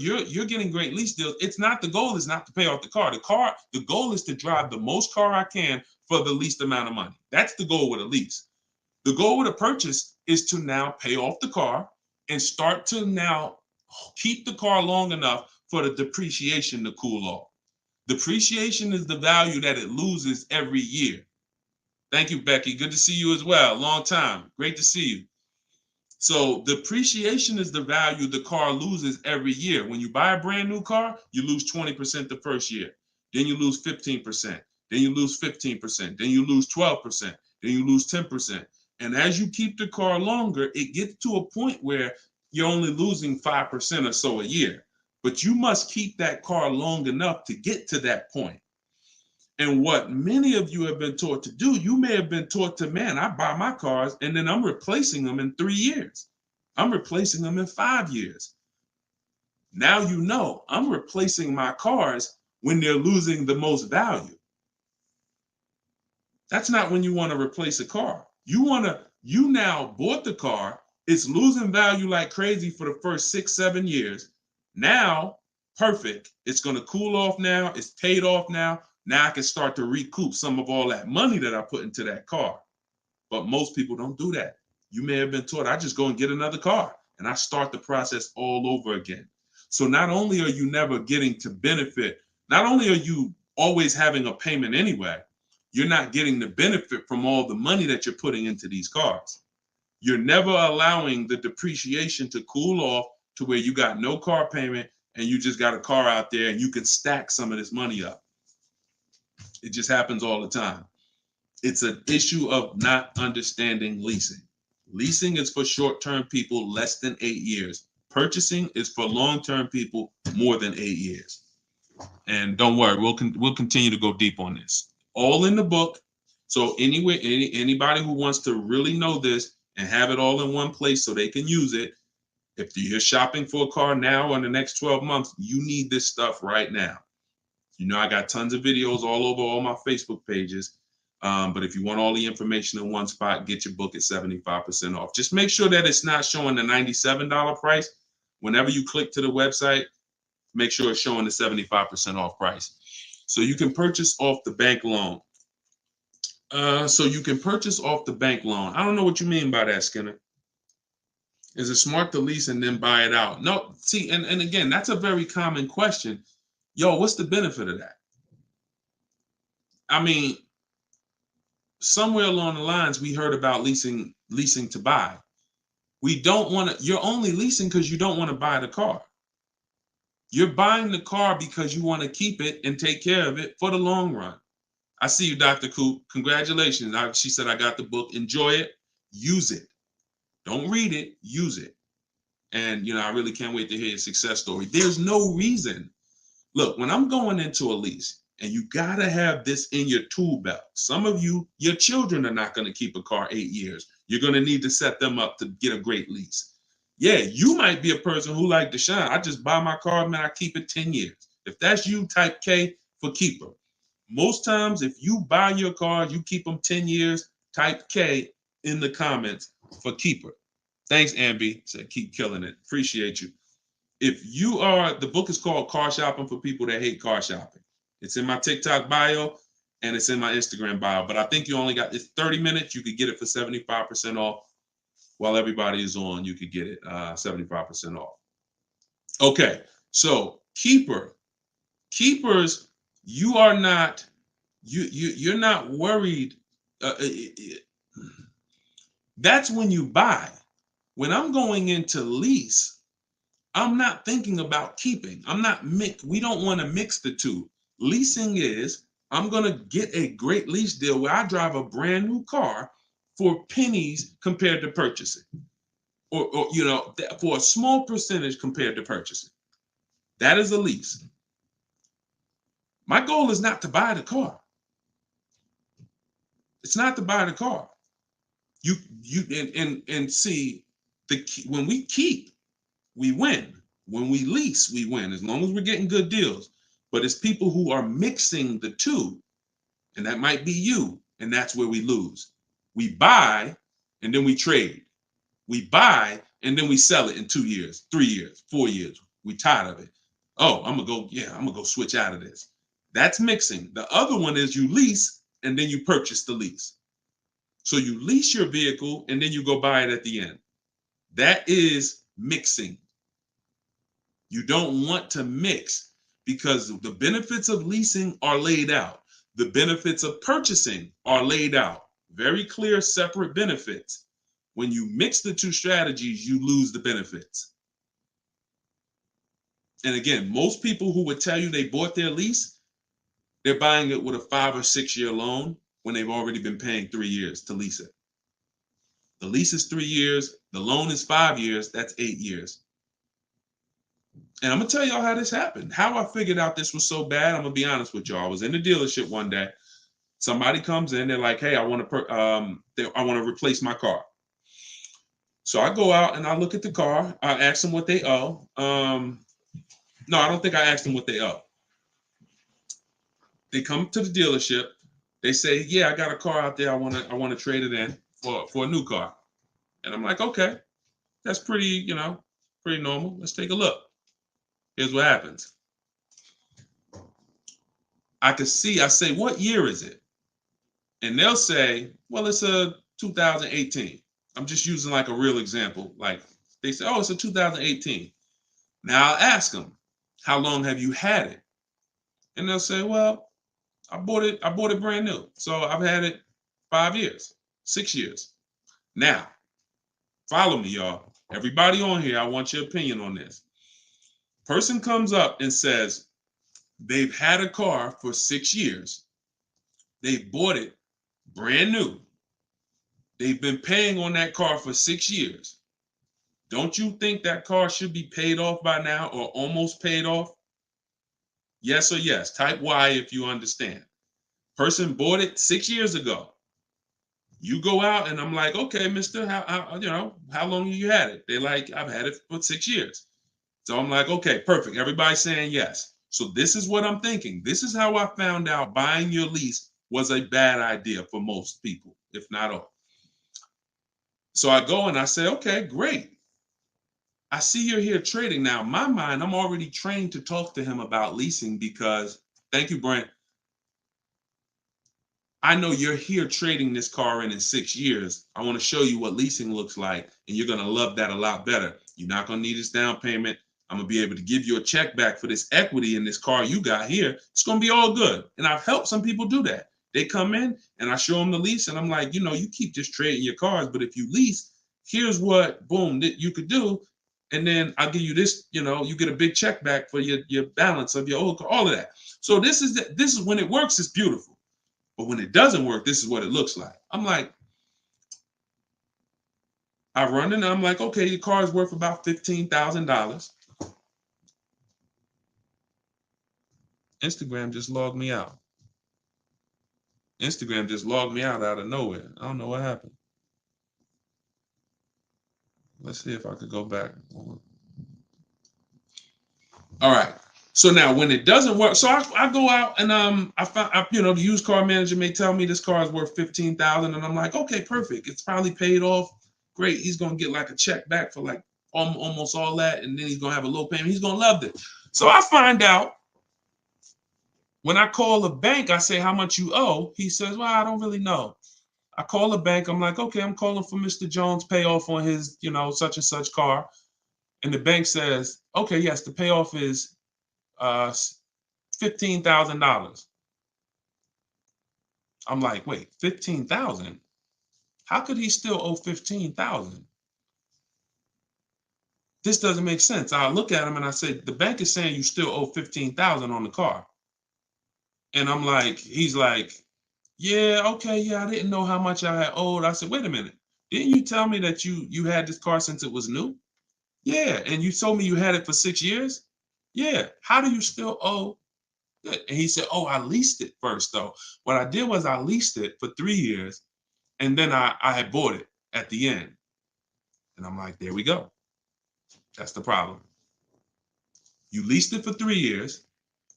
getting great lease deals. The goal is not to pay off the car. The goal is to drive the most car I can for the least amount of money. That's the goal with a lease. The goal with a purchase is to now pay off the car and start to now keep the car long enough for the depreciation to cool off. Depreciation is the value that it loses every year. Thank you, Becky. Good to see you as well. Long time. Great to see you. So depreciation is the value the car loses every year. When you buy a brand new car, you lose 20% the first year. Then you lose 15%. Then you lose 15%. Then you lose 12%. Then you lose 10%. And as you keep the car longer, it gets to a point where you're only losing 5% or so a year. But you must keep that car long enough to get to that point. And what many of you have been taught to do, you may have been taught to, man, I buy my cars and then I'm replacing them in 3 years. I'm replacing them in 5 years. Now I'm replacing my cars when they're losing the most value. That's not when you want to replace a car. You now bought the car, it's losing value like crazy for the first 6-7 years. Now, perfect. It's going to cool off now. It's paid off now. Now I can start to recoup some of all that money that I put into that car. But most people don't do that. You may have been taught, I just go and get another car and I start the process all over again. So not only are you never getting to benefit, not only are you always having a payment anyway, you're not getting the benefit from all the money that you're putting into these cars. You're never allowing the depreciation to cool off to where you got no car payment and you just got a car out there and you can stack some of this money up. It just happens all the time. It's an issue of not understanding leasing. Leasing is for short-term people less than 8 years. Purchasing is for long-term people more than 8 years. And don't worry, we'll continue to go deep on this. All in the book. So anyway, anybody who wants to really know this and have it all in one place so they can use it, if you're shopping for a car now or in the next 12 months, you need this stuff right now. You know, I got tons of videos all over all my Facebook pages. But if you want all the information in one spot, get your book at 75% off. Just make sure that it's not showing the $97 price. Whenever you click to the website, make sure it's showing the 75% off price. So you can purchase off the bank loan. I don't know what you mean by that, Skinner. Is it smart to lease and then buy it out? No, see, and again, that's a very common question. Yo, what's the benefit of that? I mean, somewhere along the lines, we heard about leasing to buy. We don't want to, you're only leasing because you don't want to buy the car. You're buying the car because you want to keep it and take care of it for the long run. I see you, Dr. Coop. Congratulations. She said, I got the book. Enjoy it. Use it. Don't read it. Use it. And, I really can't wait to hear your success story. There's no reason. Look, when I'm going into a lease, and you got to have this in your tool belt. Some of you, your children are not going to keep a car 8 years. You're going to need to set them up to get a great lease. Yeah, you might be a person who like Deshone. I just buy my car, man, I keep it 10 years. If that's you, type K for keeper. Most times, if you buy your car, you keep them 10 years, type K in the comments for keeper. Thanks, Ambi. Said keep killing it. Appreciate you. If you are, the book is called Car Shopping for People That Hate Car Shopping. It's in my TikTok bio and it's in my Instagram bio. But I think you only got, it's 30 minutes. You could get it for 75% off. While everybody is on, you could get it 75% off. Okay, so keepers, you are not, you're not worried. That's when you buy. When I'm going into lease, I'm not thinking about keeping. We don't want to mix the two. Leasing is, I'm going to get a great lease deal where I drive a brand new car for pennies compared to purchasing. Or for a small percentage compared to purchasing. That is a lease. My goal is not to buy the car. It's not to buy the car. You see, when we keep, we win. When we lease, we win, as long as we're getting good deals. But it's people who are mixing the two, and that might be you, and that's where we lose. We buy, and then we trade. We buy, and then we sell it in 2 years, 3 years, 4 years. We tired of it. Oh, I'm gonna go switch out of this. That's mixing. The other one is you lease, and then you purchase the lease. So you lease your vehicle, and then you go buy it at the end. That is mixing. You don't want to mix because the benefits of leasing are laid out. The benefits of purchasing are laid out. Very clear, separate benefits. When you mix the two strategies, you lose the benefits. And again, most people who would tell you they bought their lease, they're buying it with a 5 or 6 year loan when they've already been paying 3 years to lease it. The lease is 3 years. The loan is 5 years. That's 8 years. And I'm going to tell y'all how this happened. How I figured out this was so bad, I'm going to be honest with y'all. I was in the dealership one day. Somebody comes in. They're like, hey, I want to replace my car. So I go out and I look at the car. I ask them what they owe. No, I don't think I asked them what they owe. They come to the dealership. They say, yeah, I got a car out there. I want to trade it in for a new car. And I'm like, okay, that's pretty normal. Let's take a look. Here's what happens. I say, what year is it? And they'll say, well, it's a 2018. I'm just using like a real example. Like they say, oh, it's a 2018. Now I'll ask them, how long have you had it? And they'll say, well, I bought it brand new. So I've had it 5 years, 6 years. Now, follow me, y'all. Everybody on here, I want your opinion on this. Person comes up and says they've had a car for 6 years. They bought it brand new. They've been paying on that car for 6 years. Don't you think that car should be paid off by now or almost paid off? Yes or yes. Type Y if you understand. Person bought it 6 years ago. You go out and I'm like, okay, mister, how long have you had it? They're like, I've had it for 6 years. So I'm like, okay, perfect. Everybody's saying yes. So this is what I'm thinking. This is how I found out buying your lease was a bad idea for most people, if not all. So I go and I say, okay, great. I see you're here trading. Now, in my mind, I'm already trained to talk to him about leasing because, thank you, Brent. I know you're here trading this car in 6 years. I want to show you what leasing looks like, and you're going to love that a lot better. You're not going to need this down payment. I'm going to be able to give you a check back for this equity in this car you got here. It's going to be all good. And I've helped some people do that. They come in and I show them the lease, and I'm like, you know, you keep just trading your cars, but if you lease, here's what, boom, that you could do. And then I'll give you this, you know, you get a big check back for your balance of your old car, all of that. So this is when it works, it's beautiful. But when it doesn't work, this is what it looks like. I'm like, I run in and I'm like, okay, your car is worth about $15,000. Instagram just logged me out. Instagram just logged me out of nowhere. I don't know what happened. Let's see if I could go back. All right. So now when it doesn't work, so I go out and I find, you know, the used car manager may tell me this car is worth 15,000, and I'm like, okay, perfect. It's probably paid off. Great. He's gonna get like a check back for like almost all that, and then he's gonna have a low payment. He's gonna love it. So I find out when I call the bank, I say how much you owe. He says, well, I don't really know. I call the bank. I'm like, okay, I'm calling for Mr. Jones' payoff on his, you know, such and such car. And the bank says, okay, yes, the payoff is $15,000. I'm like, wait, 15,000? How could he still owe 15,000? This doesn't make sense. I look at him and I say, the bank is saying you still owe 15,000 on the car. And I'm like, he's like, yeah, okay, yeah, I didn't know how much I had owed. I said, wait a minute. Didn't you tell me that you had this car since it was new? Yeah, and you told me you had it for 6 years? Yeah. How do you still owe? And he said, oh, I leased it first, though. What I did was I leased it for 3 years, and then I had bought it at the end. And I'm like, there we go. That's the problem. You leased it for 3 years.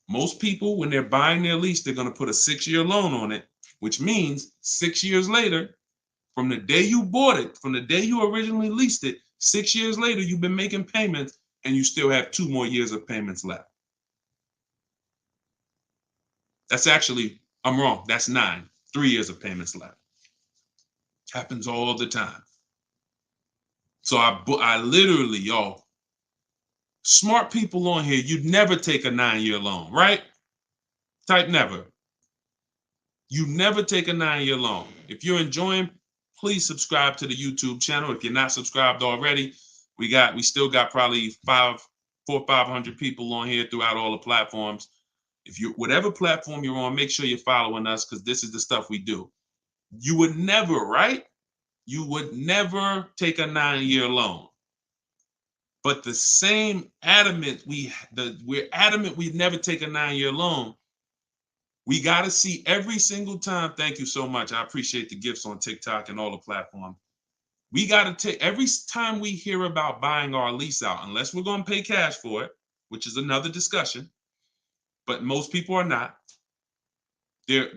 Most people, when they're buying their lease, they're going to put a 6-year loan on it, which means 6 years later, from the day you bought it, from the day you originally leased it, 6 years later, you've been making payments and you still have 2 more years of payments left. That's actually, I'm wrong. That's 9, 3 years of payments left. Happens all the time. So I literally, y'all, smart people on here, you'd never take a 9-year loan, right? Type never. You never take a 9-year loan. If you're enjoying, please subscribe to the YouTube channel. If you're not subscribed already, we still got probably 400 or 500 people on here throughout all the platforms. If you, whatever platform you're on, make sure you're following us, because this is the stuff we do. You would never, right? You would never take a 9-year loan. But the same adamant we're adamant we'd never take a 9-year loan. We got to see every single time. Thank you so much. I appreciate the gifts on TikTok and all the platforms. We got to take every time we hear about buying our lease out, unless we're going to pay cash for it, which is another discussion. But most people are not. They're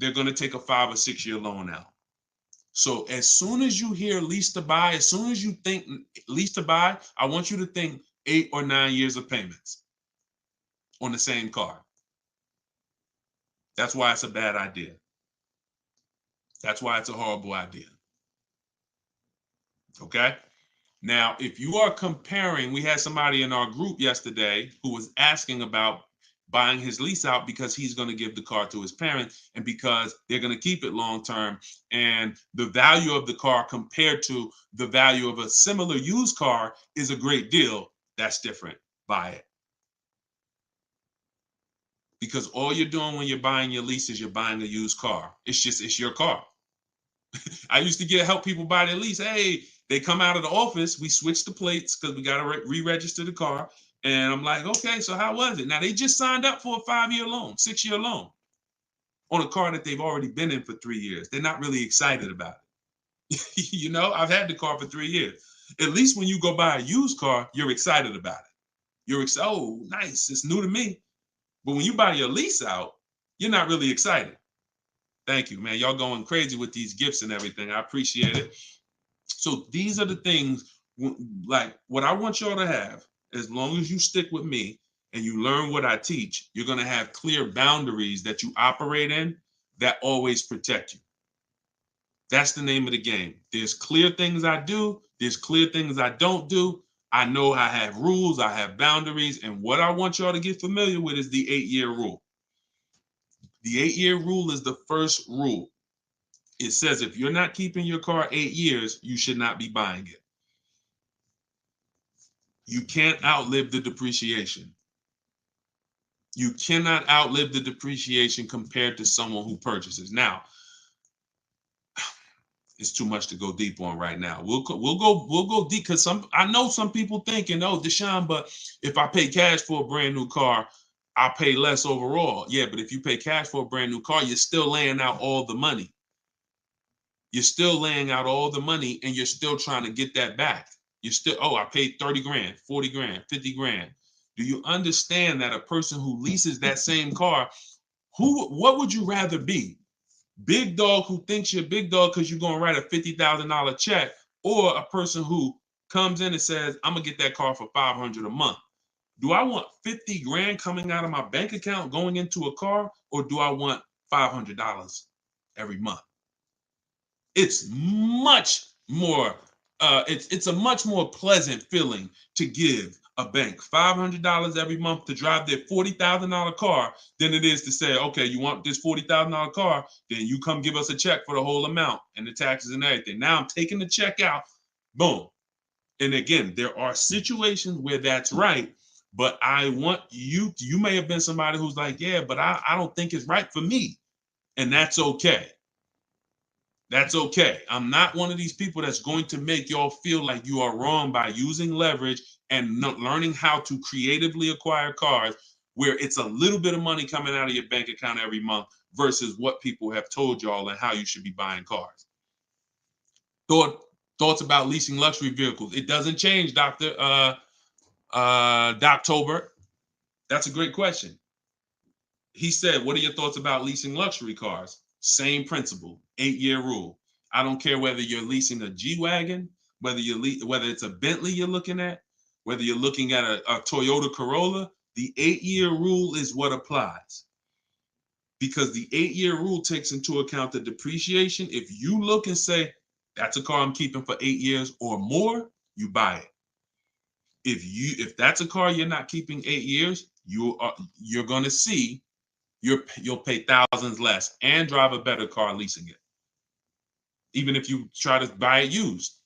going to take a 5 or 6 year loan out. So as soon as you hear lease to buy, as soon as you think lease to buy, I want you to think 8 or 9 years of payments on the same car. That's why it's a bad idea. That's why it's a horrible idea. Okay. Now, if you are comparing, we had somebody in our group yesterday who was asking about buying his lease out because he's going to give the car to his parents and because they're going to keep it long term. And the value of the car compared to the value of a similar used car is a great deal. That's different. Buy it. Because all you're doing when you're buying your lease is you're buying a used car. It's your car. I used to help people buy their lease. Hey, they come out of the office. We switch the plates because we got to re-register the car. And I'm like, okay, so how was it? Now, they just signed up for a 5-year loan, 6-year loan on a car that they've already been in for 3 years. They're not really excited about it. You know, I've had the car for 3 years. At least when you go buy a used car, you're excited about it. You're excited. Oh, nice. It's new to me. But when you buy your lease out, you're not really excited. Thank you, man. Y'all going crazy with these gifts and everything. I appreciate it. So these are the things, like what I want y'all to have, as long as you stick with me and you learn what I teach, you're going to have clear boundaries that you operate in that always protect you. That's the name of the game. There's clear things I do. There's clear things I don't do. I know I have rules. I have boundaries. And what I want y'all to get familiar with is the 8-year rule. The 8-year rule is the first rule. It says if you're not keeping your car 8 years, you should not be buying it. You can't outlive the depreciation. You cannot outlive the depreciation compared to someone who purchases. Now, it's too much to go deep on right now. We'll go deep because I know some people thinking, oh, Deshone, but if I pay cash for a brand new car, I'll pay less overall. Yeah, but if you pay cash for a brand new car, you're still laying out all the money. You're still laying out all the money and you're still trying to get that back. You're still, oh, I paid 30 grand, 40 grand, 50 grand. Do you understand that a person who leases that same car, what would you rather be? Big dog who thinks you're big dog because you're going to write a $50,000 check, or a person who comes in and says, I'm going to get that car for $500 a month. Do I want 50 grand coming out of my bank account going into a car, or do I want $500 every month? It's much more, it's a much more pleasant feeling to give a bank $500 every month to drive their $40,000 car than it is to say, okay, you want this $40,000 car, then you come give us a check for the whole amount and the taxes and everything. Now I'm taking the check out, boom. And again, there are situations where that's right, but I want you may have been somebody who's like, yeah, but I don't think it's right for me. And that's okay. That's okay. I'm not one of these people that's going to make y'all feel like you are wrong by using leverage and learning how to creatively acquire cars where it's a little bit of money coming out of your bank account every month versus what people have told y'all and how you should be buying cars. Thoughts about leasing luxury vehicles. It doesn't change, Dr. Doctober. That's a great question. He said, what are your thoughts about leasing luxury cars? Same principle, 8-year rule. I don't care whether you're leasing a G-Wagon, whether it's a Bentley you're looking at, whether you're looking at a Toyota Corolla, the 8-year rule is what applies. Because the 8-year rule takes into account the depreciation. If you look and say, that's a car I'm keeping for 8 years or more, you buy it. If that's a car you're not keeping 8 years, you're going to see you'll pay thousands less and drive a better car leasing it, even if you try to buy it used.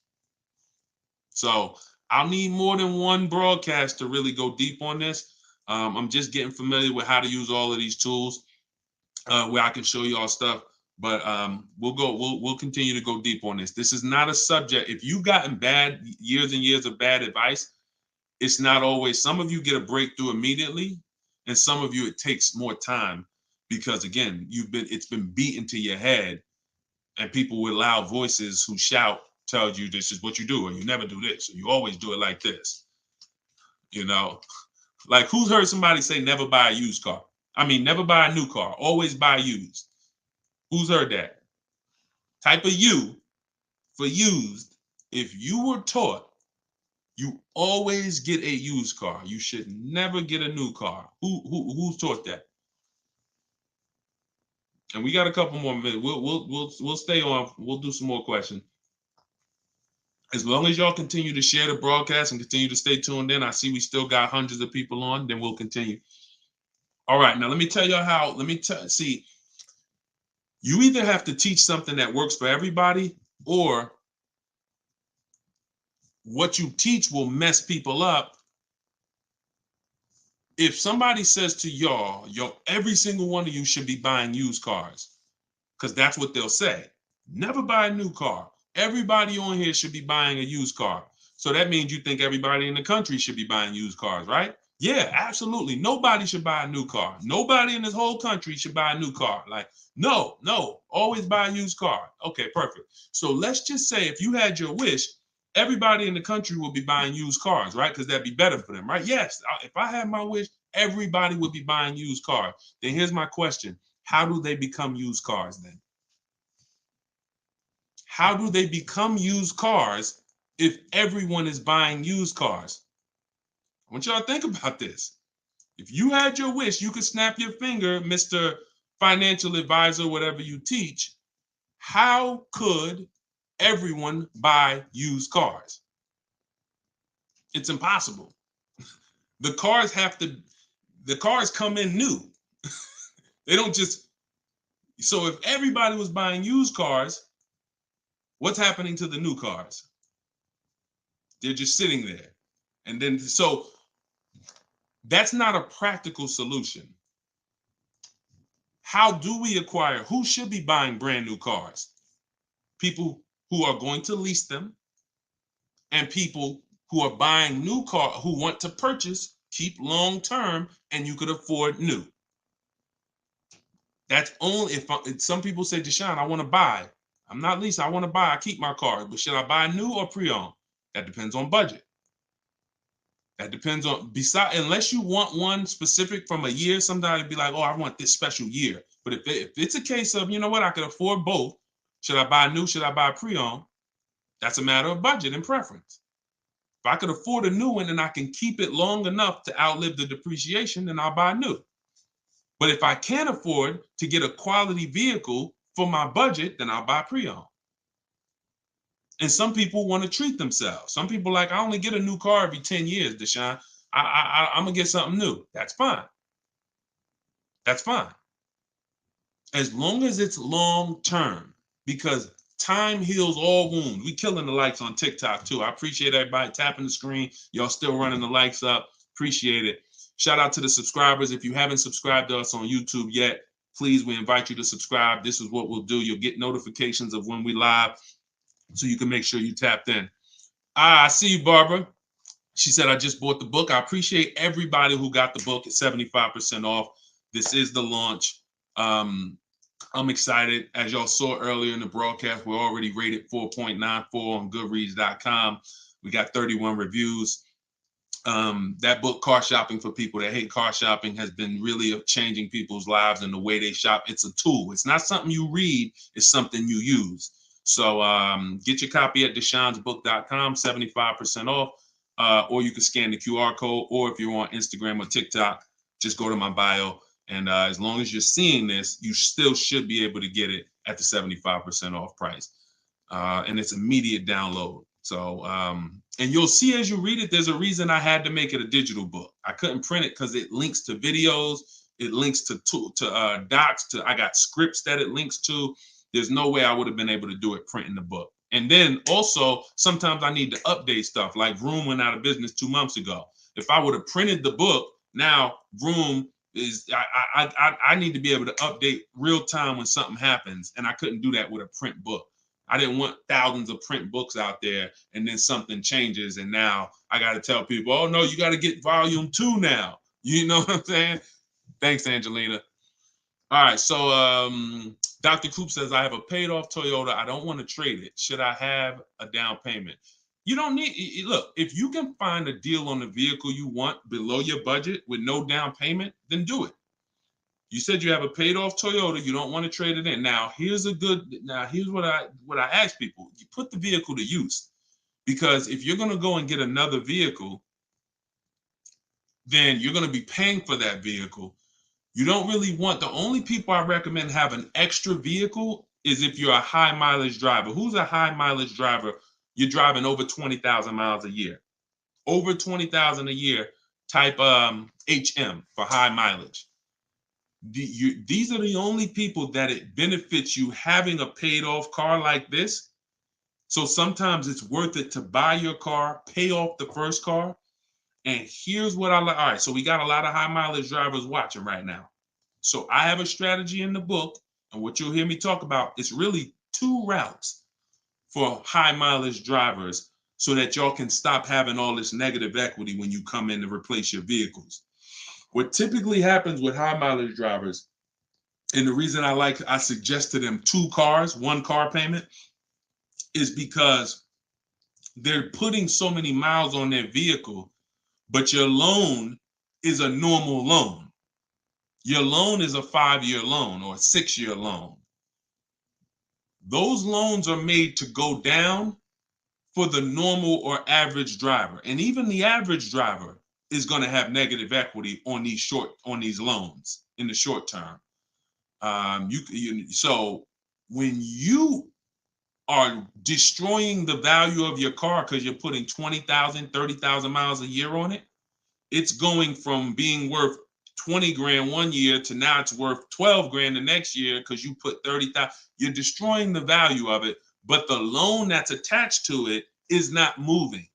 So I'll need more than one broadcast to really go deep on this. I'm just getting familiar with how to use all of these tools where I can show you all stuff. But we'll continue to go deep on this. This is not a subject. If you've gotten years and years of bad advice, it's not always. Some of you get a breakthrough immediately, and some of you it takes more time because again, it's been beaten to your head, and people with loud voices who shout tell you this is what you do, or you never do this, or you always do it like this. You know, like who's heard somebody say never buy a used car? I mean, never buy a new car, always buy used. Who's heard that? Type of U for used. If you were taught you always get a used car, you should never get a new car. Who's taught that? And we got a couple more minutes. We'll stay on. We'll do some more questions. As long as y'all continue to share the broadcast and continue to stay tuned in, I see we still got hundreds of people on. Then we'll continue. All right, now let me tell y'all how. See. You either have to teach something that works for everybody, or what you teach will mess people up. If somebody says to y'all, every single one of you should be buying used cars, because that's what they'll say. Never buy a new car. Everybody on here should be buying a used car. So that means you think everybody in the country should be buying used cars, right? Yeah, absolutely. Nobody should buy a new car. Nobody in this whole country should buy a new car. Like, no, always buy a used car. Okay, perfect. So let's just say if you had your wish, everybody in the country will be buying used cars, right? Because that'd be better for them, right? Yes, if I had my wish, everybody would be buying used cars. Then here's my question. How do they become used cars then? How do they become used cars if everyone is buying used cars? I want y'all to think about this. If you had your wish, you could snap your finger, Mr. Financial Advisor, whatever you teach. How could everyone buy used cars? It's impossible. The cars come in new. They don't just, so if everybody was buying used cars, what's happening to the new cars? They're just sitting there. And then, so that's not a practical solution. How do we acquire? Who should be buying brand new cars? People who are going to lease them, and people who are buying new cars, who want to purchase, keep long term, and you could afford new. That's only if some people say, Deshone, I want to buy. I'm not leasing, I want to buy. I keep my car, but should I buy new or pre-owned? That depends on budget. That depends on, unless you want one specific from a year, sometimes it'd be like, oh, I want this special year. But if it's a case of, you know what, I could afford both. Should I buy new? Should I buy pre-owned? That's a matter of budget and preference. If I could afford a new one and I can keep it long enough to outlive the depreciation, then I'll buy new. But if I can't afford to get a quality vehicle for my budget, then I'll buy pre-owned. And some people want to treat themselves. Some people like, I only get a new car every 10 years, Deshone. I'm going to get something new. That's fine. That's fine. As long as it's long term, because time heals all wounds. We killing the likes on TikTok too. I appreciate everybody tapping the screen. Y'all still running the likes up. Appreciate it. Shout out to the subscribers. If you haven't subscribed to us on YouTube yet, please, we invite you to subscribe. This is what we'll do. You'll get notifications of when we live, so you can make sure you tapped in. I see you, Barbara. She said, I just bought the book. I appreciate everybody who got the book at 75% off. This is the launch. I'm excited. As y'all saw earlier in the broadcast, we're already rated 4.94 on Goodreads.com. We got 31 reviews. That book, Car Shopping for People That Hate Car Shopping, has been really changing people's lives and the way they shop. It's a tool. It's not something you read. It's something you use. So get your copy at deshonesbook.com, 75% off, or you can scan the QR code, or if you're on Instagram or TikTok, just go to my bio. And as long as you're seeing this, you still should be able to get it at the 75% off price. And it's immediate download. So, and you'll see as you read it, there's a reason I had to make it a digital book. I couldn't print it because it links to videos, it links to docs, I got scripts that it links to. There's no way I would have been able to do it printing the book. And then also, sometimes I need to update stuff, like Vroom went out of business 2 months ago. If I would have printed the book, now Vroom is, I need to be able to update real time when something happens, and I couldn't do that with a print book. I didn't want thousands of print books out there, and then something changes, and now I got to tell people, oh no, you got to get volume 2 now. You know what I'm saying? Thanks, Angelina. All right, so Dr. Coop says, I have a paid off Toyota. I don't want to trade it. Should I have a down payment? You don't need, look, if you can find a deal on the vehicle you want below your budget with no down payment, then do it. You said you have a paid off Toyota. You don't want to trade it in. Now, here's what I ask people. You put the vehicle to use, because if you're going to go and get another vehicle, then you're going to be paying for that vehicle. You don't really want, the only people I recommend have an extra vehicle is if you're a high mileage driver. Who's a high mileage driver? You're driving over 20,000 miles a year. Over 20,000 a year, type HM for high mileage. These are the only people that it benefits you having a paid off car like this. So sometimes it's worth it to buy your car, pay off the first car. And here's what I like. All right, so we got a lot of high mileage drivers watching right now. So I have a strategy in the book, and what you'll hear me talk about is really 2 routes for high mileage drivers, so that y'all can stop having all this negative equity when you come in to replace your vehicles. What typically happens with high mileage drivers, and the reason I suggest to them 2 cars, 1 car payment, is because they're putting so many miles on their vehicle, but your loan is a normal loan. Your loan is a 5-year loan or a 6-year loan. Those loans are made to go down for the normal or average driver. And even the average driver is going to have negative equity on these loans in the short term. So when you are destroying the value of your car because you're putting 20,000, 30,000 miles a year on it, it's going from being worth 20 grand one year to now it's worth 12 grand the next year because you put 30,000. You're destroying the value of it, but the loan that's attached to it is not moving.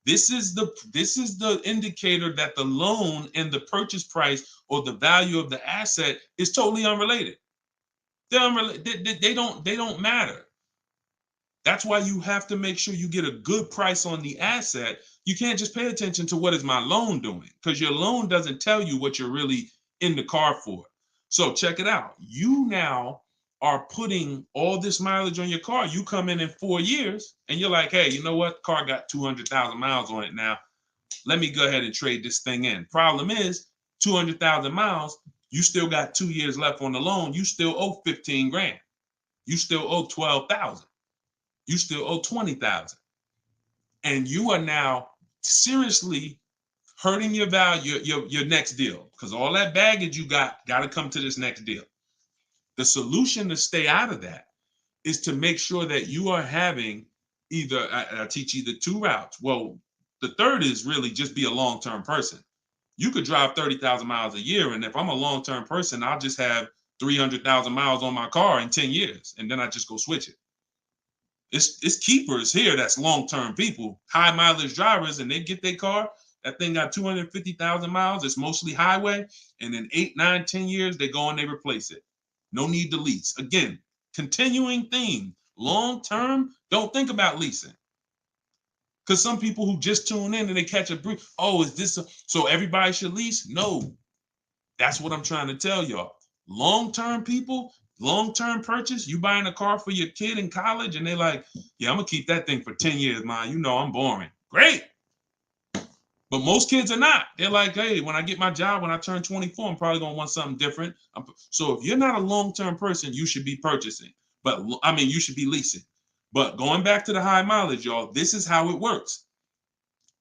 This is the indicator that the loan and the purchase price or the value of the asset is totally unrelated. They're unrelated. They don't matter. That's why you have to make sure you get a good price on the asset. You can't just pay attention to what is my loan doing, because your loan doesn't tell you what you're really in the car for. So check it out. You now are putting all this mileage on your car. You come in 4 years and you're like, hey, you know what? Car got 200,000 miles on it now. Let me go ahead and trade this thing in. Problem is 200,000 miles, you still got 2 years left on the loan. You still owe 15 grand. You still owe 12,000. You still owe 20,000. And you are now seriously hurting your value, your next deal, because all that baggage you got to come to this next deal. The solution to stay out of that is to make sure that you are having either, I teach either 2 routes. Well, the third is really just be a long-term person. You could drive 30,000 miles a year. And if I'm a long-term person, I'll just have 300,000 miles on my car in 10 years. And then I just go switch it. It's keepers here that's long-term people, high mileage drivers, and they get their car. That thing got 250,000 miles. It's mostly highway. And in 8, 9, 10 years, they go and they replace it. No need to lease. Again, continuing theme. Long-term, don't think about leasing. Because some people who just tune in and they catch a brief, oh, is this so everybody should lease? No. That's what I'm trying to tell y'all. Long-term people, long-term purchase, you buying a car for your kid in college and they're like, yeah, I'm going to keep that thing for 10 years, man. You know I'm boring. Great. But most kids are not. They're like, hey, when I get my job, when I turn 24, I'm probably going to want something different. So if you're not a long-term person, you should be purchasing. But I mean, you should be leasing. But going back to the high mileage, y'all, this is how it works.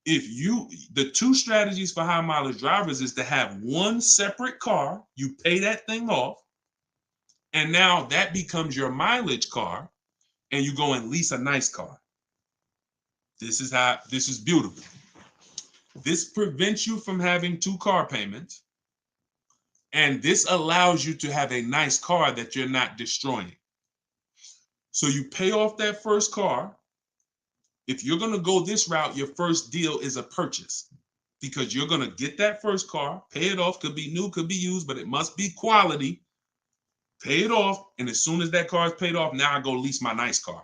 The 2 strategies for high mileage drivers is to have one separate car. You pay that thing off. And now that becomes your mileage car. And you go and lease a nice car. This is beautiful. This prevents you from having 2 car payments. And this allows you to have a nice car that you're not destroying. So you pay off that first car. If you're going to go this route, your first deal is a purchase, because you're going to get that first car, pay it off, could be new, could be used, but it must be quality. Pay it off. And as soon as that car is paid off, now I go lease my nice car.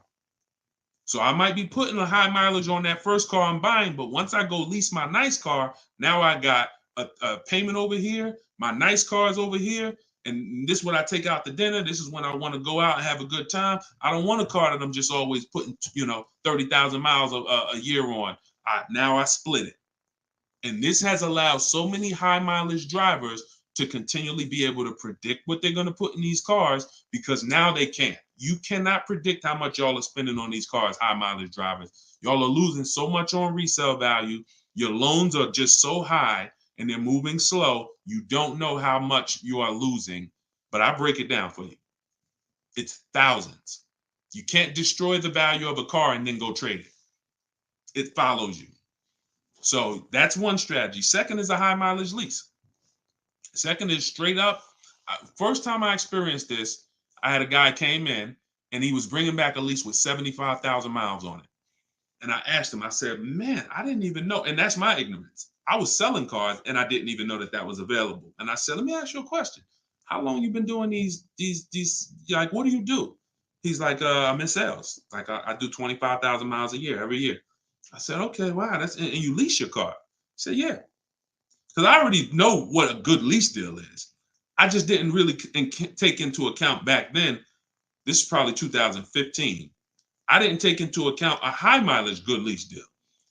So I might be putting a high mileage on that first car I'm buying, but once I go lease my nice car, now I got a payment over here. My nice car is over here. And this is when I take out to dinner. This is when I want to go out and have a good time. I don't want a car that I'm just always putting, 30,000 miles a year on. Now I split it. And this has allowed so many high mileage drivers to continually be able to predict what they're going to put in these cars, because now they can't. You cannot predict how much y'all are spending on these cars, high mileage drivers. Y'all are losing so much on resale value. Your loans are just so high and they're moving slow. You don't know how much you are losing, but I break it down for you. It's thousands. You can't destroy the value of a car and then go trade it. It follows you. So that's one strategy. Second is a high mileage lease. Second is straight up. First time I experienced this, I had a guy came in and he was bringing back a lease with 75,000 miles on it. And I asked him, I said, man, I didn't even know. And that's my ignorance. I was selling cars and I didn't even know that was available. And I said, let me ask you a question. How long you been doing these, like, what do you do? He's like, I'm in sales. Like I do 25,000 miles a year, every year. I said, okay, wow. And you lease your car? He said, yeah. Because I already know what a good lease deal is. I just didn't really take into account back then. This is probably 2015. I didn't take into account a high mileage good lease deal.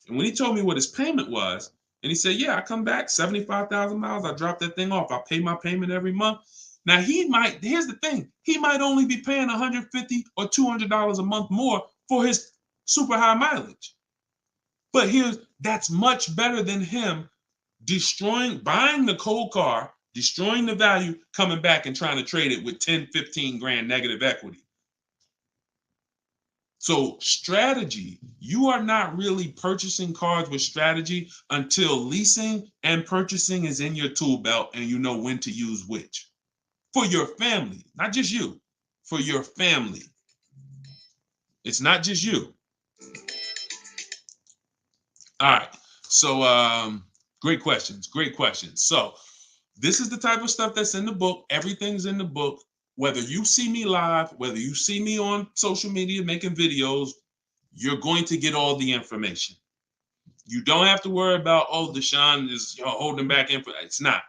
And when he told me what his payment was, And he said, yeah, I come back 75,000 miles. I drop that thing off. I pay my payment every month. Now here's the thing. He might only be paying $150 or $200 a month more for his super high mileage. But that's much better than him buying the cold car, destroying the value, coming back and trying to trade it with 10, 15 grand negative equity. So strategy, you are not really purchasing cars with strategy until leasing and purchasing is in your tool belt and you know when to use which. For your family, not just you, for your family. It's not just you. All right. So great questions. So this is the type of stuff that's in the book. Everything's in the book. Whether you see me live, whether you see me on social media making videos, you're going to get all the information. You don't have to worry about, oh, Deshone is holding back info. It's not.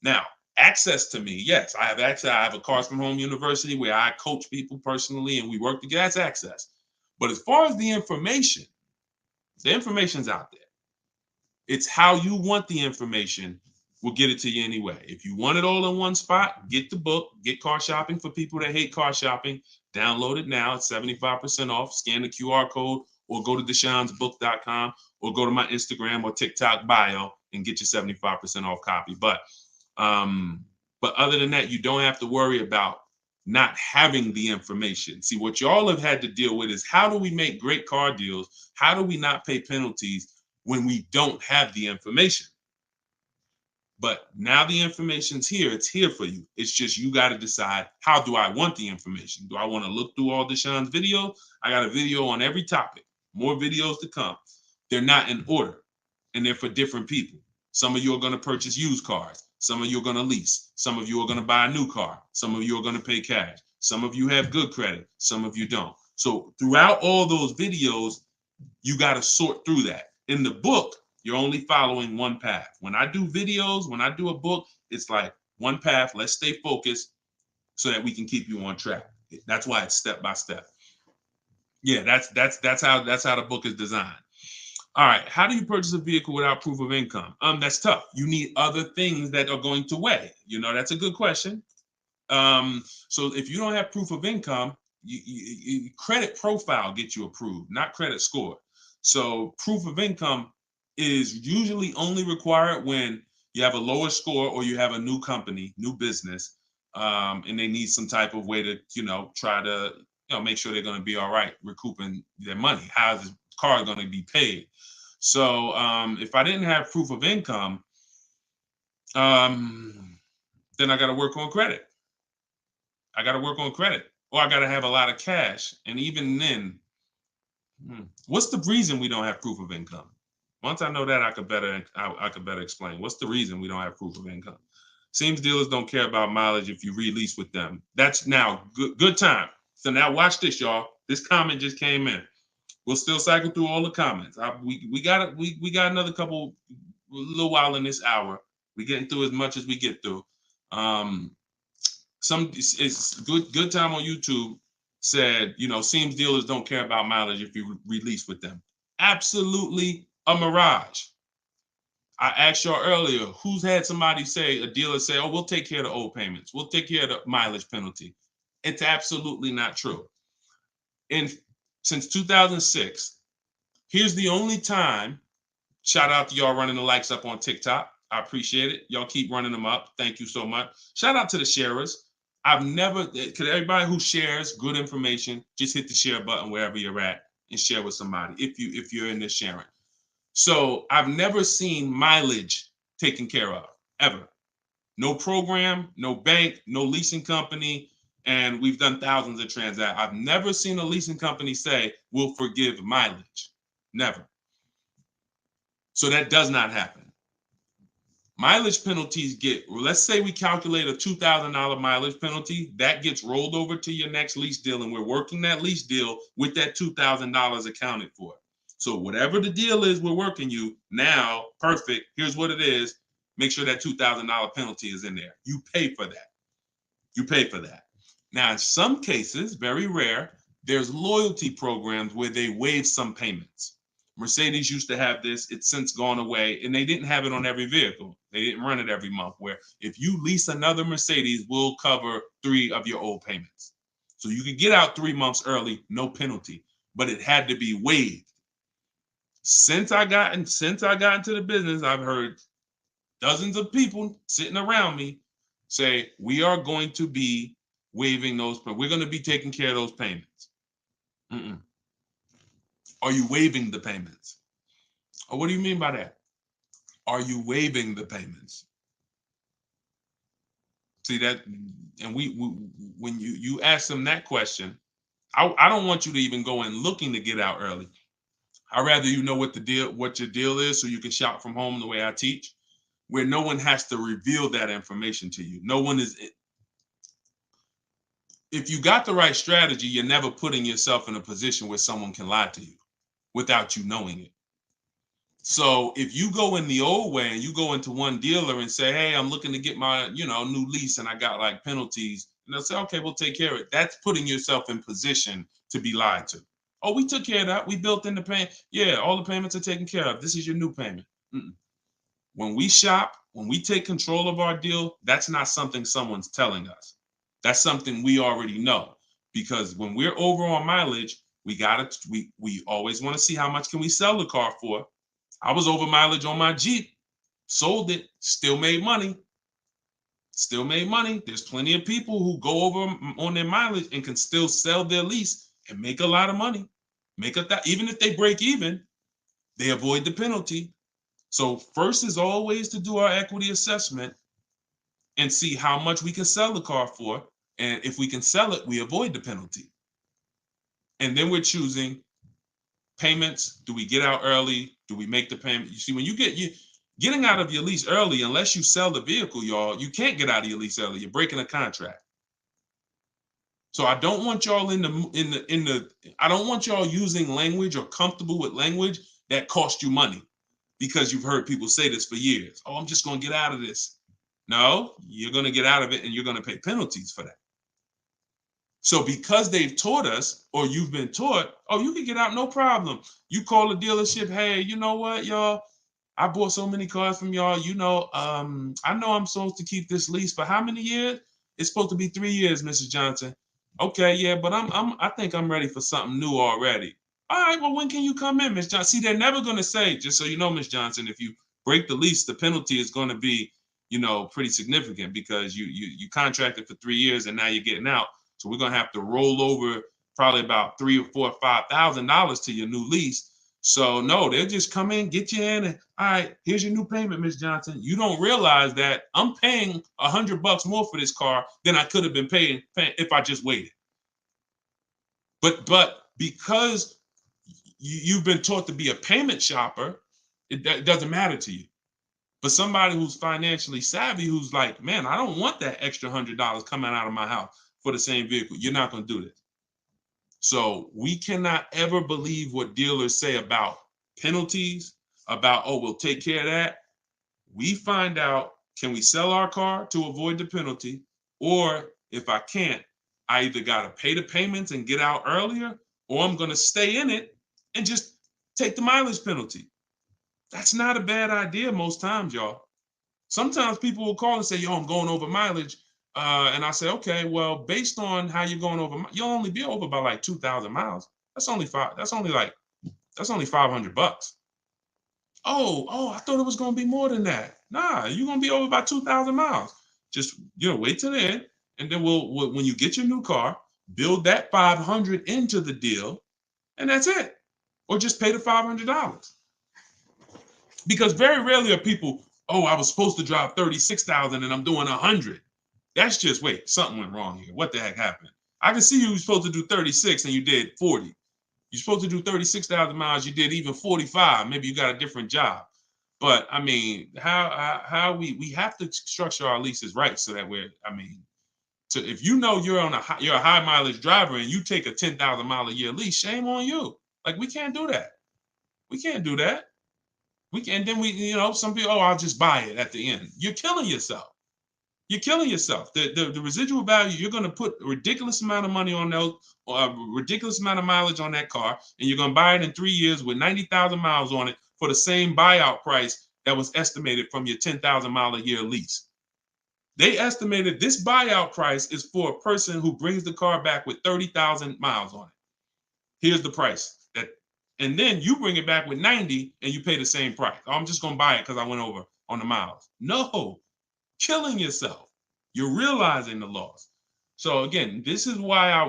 Now, access to me, yes, I have access. I have a Cars from Home University where I coach people personally and we work together. That's access. But as far as the information's out there. It's how you want the information. We'll get it to you anyway. If you want it all in one spot, get the book, get Car Shopping for people that hate car shopping. Download it now. It's 75% off. Scan the QR code or go to deshonesbook.com or go to my Instagram or TikTok bio and get your 75% off copy. But other than that, you don't have to worry about not having the information. See, what y'all have had to deal with is how do we make great car deals? How do we not pay penalties when we don't have the information? But now the information's here. It's here for you. It's just you got to decide, how do I want the information? Do I want to look through all Deshone's videos? I got a video on every topic. More videos to come. They're not in order, and they're for different people. Some of you are going to purchase used cars. Some of you are going to lease. Some of you are going to buy a new car. Some of you are going to pay cash. Some of you have good credit. Some of you don't. So throughout all those videos, you got to sort through that. In the book, you're only following one path. When I do videos, when I do a book, it's like one path. Let's stay focused so that we can keep you on track. That's why it's step by step. Yeah, that's how the book is designed. All right, how do you purchase a vehicle without proof of income? That's tough. You need other things that are going to weigh. That's a good question. So if you don't have proof of income, credit profile gets you approved, not credit score. So proof of income is usually only required when you have a lower score or you have a new company, new business, and they need some type of way to, try to, make sure they're going to be all right recouping their money. How is the car going to be paid? So if I didn't have proof of income, then I got to work on credit. Or I got to have a lot of cash. And even then, what's the reason we don't have proof of income? Once I know that, I could better explain. What's the reason we don't have proof of income? Seems dealers don't care about mileage if you release with them. That's now good time. So now watch this, y'all. This comment just came in. We'll still cycle through all the comments. We got another little while in this hour. We're getting through as much as we get through. It's good time on YouTube said, seems dealers don't care about mileage if you release with them. Absolutely a mirage. I asked y'all earlier, who's had somebody a dealer say, oh, we'll take care of the old payments. We'll take care of the mileage penalty. It's absolutely not true. Since 2006, here's the only time, shout out to y'all running the likes up on TikTok. I appreciate it. Y'all keep running them up. Thank you so much. Shout out to the sharers. Everybody who shares good information, just hit the share button wherever you're at and share with somebody if you're in this sharing. So I've never seen mileage taken care of, ever. No program, no bank, no leasing company, and we've done thousands of transactions. I've never seen a leasing company say, we'll forgive mileage. Never. So that does not happen. Mileage penalties let's say we calculate a $2,000 mileage penalty, that gets rolled over to your next lease deal, and we're working that lease deal with that $2,000 accounted for. So whatever the deal is we're working you now, perfect, here's what it is. Make sure that $2,000 penalty is in there. You pay for that. Now, in some cases, very rare, there's loyalty programs where they waive some payments. Mercedes used to have this. It's since gone away, and they didn't have it on every vehicle. They didn't run it every month, where if you lease another Mercedes, we'll cover 3 of your old payments. So you could get out 3 months early, no penalty, but it had to be waived. Since I got into the business, I've heard dozens of people sitting around me say, we are going to be waiving those, but we're going to be taking care of those payments. Mm-mm. Are you waiving the payments? Oh, what do you mean by that? Are you waiving the payments? See that, and we when you ask them that question, I don't want you to even go in looking to get out early. I'd rather you know what your deal is, so you can shop from home the way I teach, where no one has to reveal that information to you. No one is. If you got the right strategy, you're never putting yourself in a position where someone can lie to you without you knowing it. So if you go in the old way and you go into one dealer and say, hey, I'm looking to get my, new lease and I got like penalties, and they'll say, okay, we'll take care of it. That's putting yourself in position to be lied to. Oh, we took care of that. We built in the payment. Yeah, all the payments are taken care of. This is your new payment. Mm-mm. When we shop, when we take control of our deal, that's not something someone's telling us. That's something we already know. Because when we're over on mileage, we always want to see how much can we sell the car for. I was over mileage on my Jeep, sold it, still made money. Still made money. There's plenty of people who go over on their mileage and can still sell their lease and make a lot of money. Even if they break even, they avoid the penalty. So first is always to do our equity assessment and see how much we can sell the car for. And if we can sell it, we avoid the penalty. And then we're choosing payments. Do we get out early? Do we make the payment? You see, when getting out of your lease early, unless you sell the vehicle, y'all, you can't get out of your lease early. You're breaking a contract. So I don't want y'all I don't want y'all using language or comfortable with language that cost you money, because you've heard people say this for years. Oh, I'm just going to get out of this. No, you're going to get out of it and you're going to pay penalties for that. So because they've taught us, or you've been taught, oh, you can get out, no problem. You call the dealership, hey, you know what, y'all? I bought so many cars from y'all. I know I'm supposed to keep this lease for how many years? It's supposed to be 3 years, Mrs. Johnson. Okay, yeah, but I think I'm ready for something new already. All right, well, when can you come in, Miss Johnson? See, they're never going to say, just so you know, Miss Johnson, if you break the lease, the penalty is going to be, pretty significant, because you contracted for 3 years and now you're getting out. So we're going to have to roll over probably about $3,000 or $4,000 or $5,000 to your new lease. So no, they'll just come in, get you in, and all right, here's your new payment, Miss Johnson. You don't realize that I'm paying $100 more for this car than I could have been paying if I just waited. But because you've been taught to be a payment shopper, it doesn't matter to you. But somebody who's financially savvy, who's like, man, I don't want that extra $100 coming out of my house for the same vehicle. You're not going to do this. So we cannot ever believe what dealers say about penalties, about, oh, we'll take care of that. We find out, can we sell our car to avoid the penalty? Or if I can't, I either got to pay the payments and get out earlier, or I'm going to stay in it and just take the mileage penalty. That's not a bad idea most times, y'all. Sometimes people will call and say, yo, I'm going over mileage. And I say, okay, well, based on how you're going over, you'll only be over by like 2,000 miles. That's only $500. Oh, I thought it was going to be more than that. Nah, you're going to be over by 2,000 miles. Just, wait till the end. And then when you get your new car, build that 500 into the deal, and that's it. Or just pay the $500. Because very rarely are people, oh, I was supposed to drive 36,000 and I'm doing 100. That's just, wait, something went wrong here. What the heck happened? I can see you were supposed to do 36 and you did 40. You're supposed to do 36,000 miles, you did even 45. Maybe you got a different job. But I mean, how we have to structure our leases right, so that if you know you're a high mileage driver and you take a 10,000 mile a year lease, shame on you. Like, we can't do that. We can't do that. We can, and then some people, oh, I'll just buy it at the end. You're killing yourself. You're killing yourself. The residual value, you're going to put a ridiculous amount of money on those, or a ridiculous amount of mileage on that car, and you're going to buy it in 3 years with 90,000 miles on it for the same buyout price that was estimated from your 10,000 mile a year lease. They estimated this buyout price is for a person who brings the car back with 30,000 miles on it. Here's the price. And then you bring it back with 90 and you pay the same price. Oh, I'm just going to buy it because I went over on the miles. No, killing yourself. You're realizing the loss. So again, this is why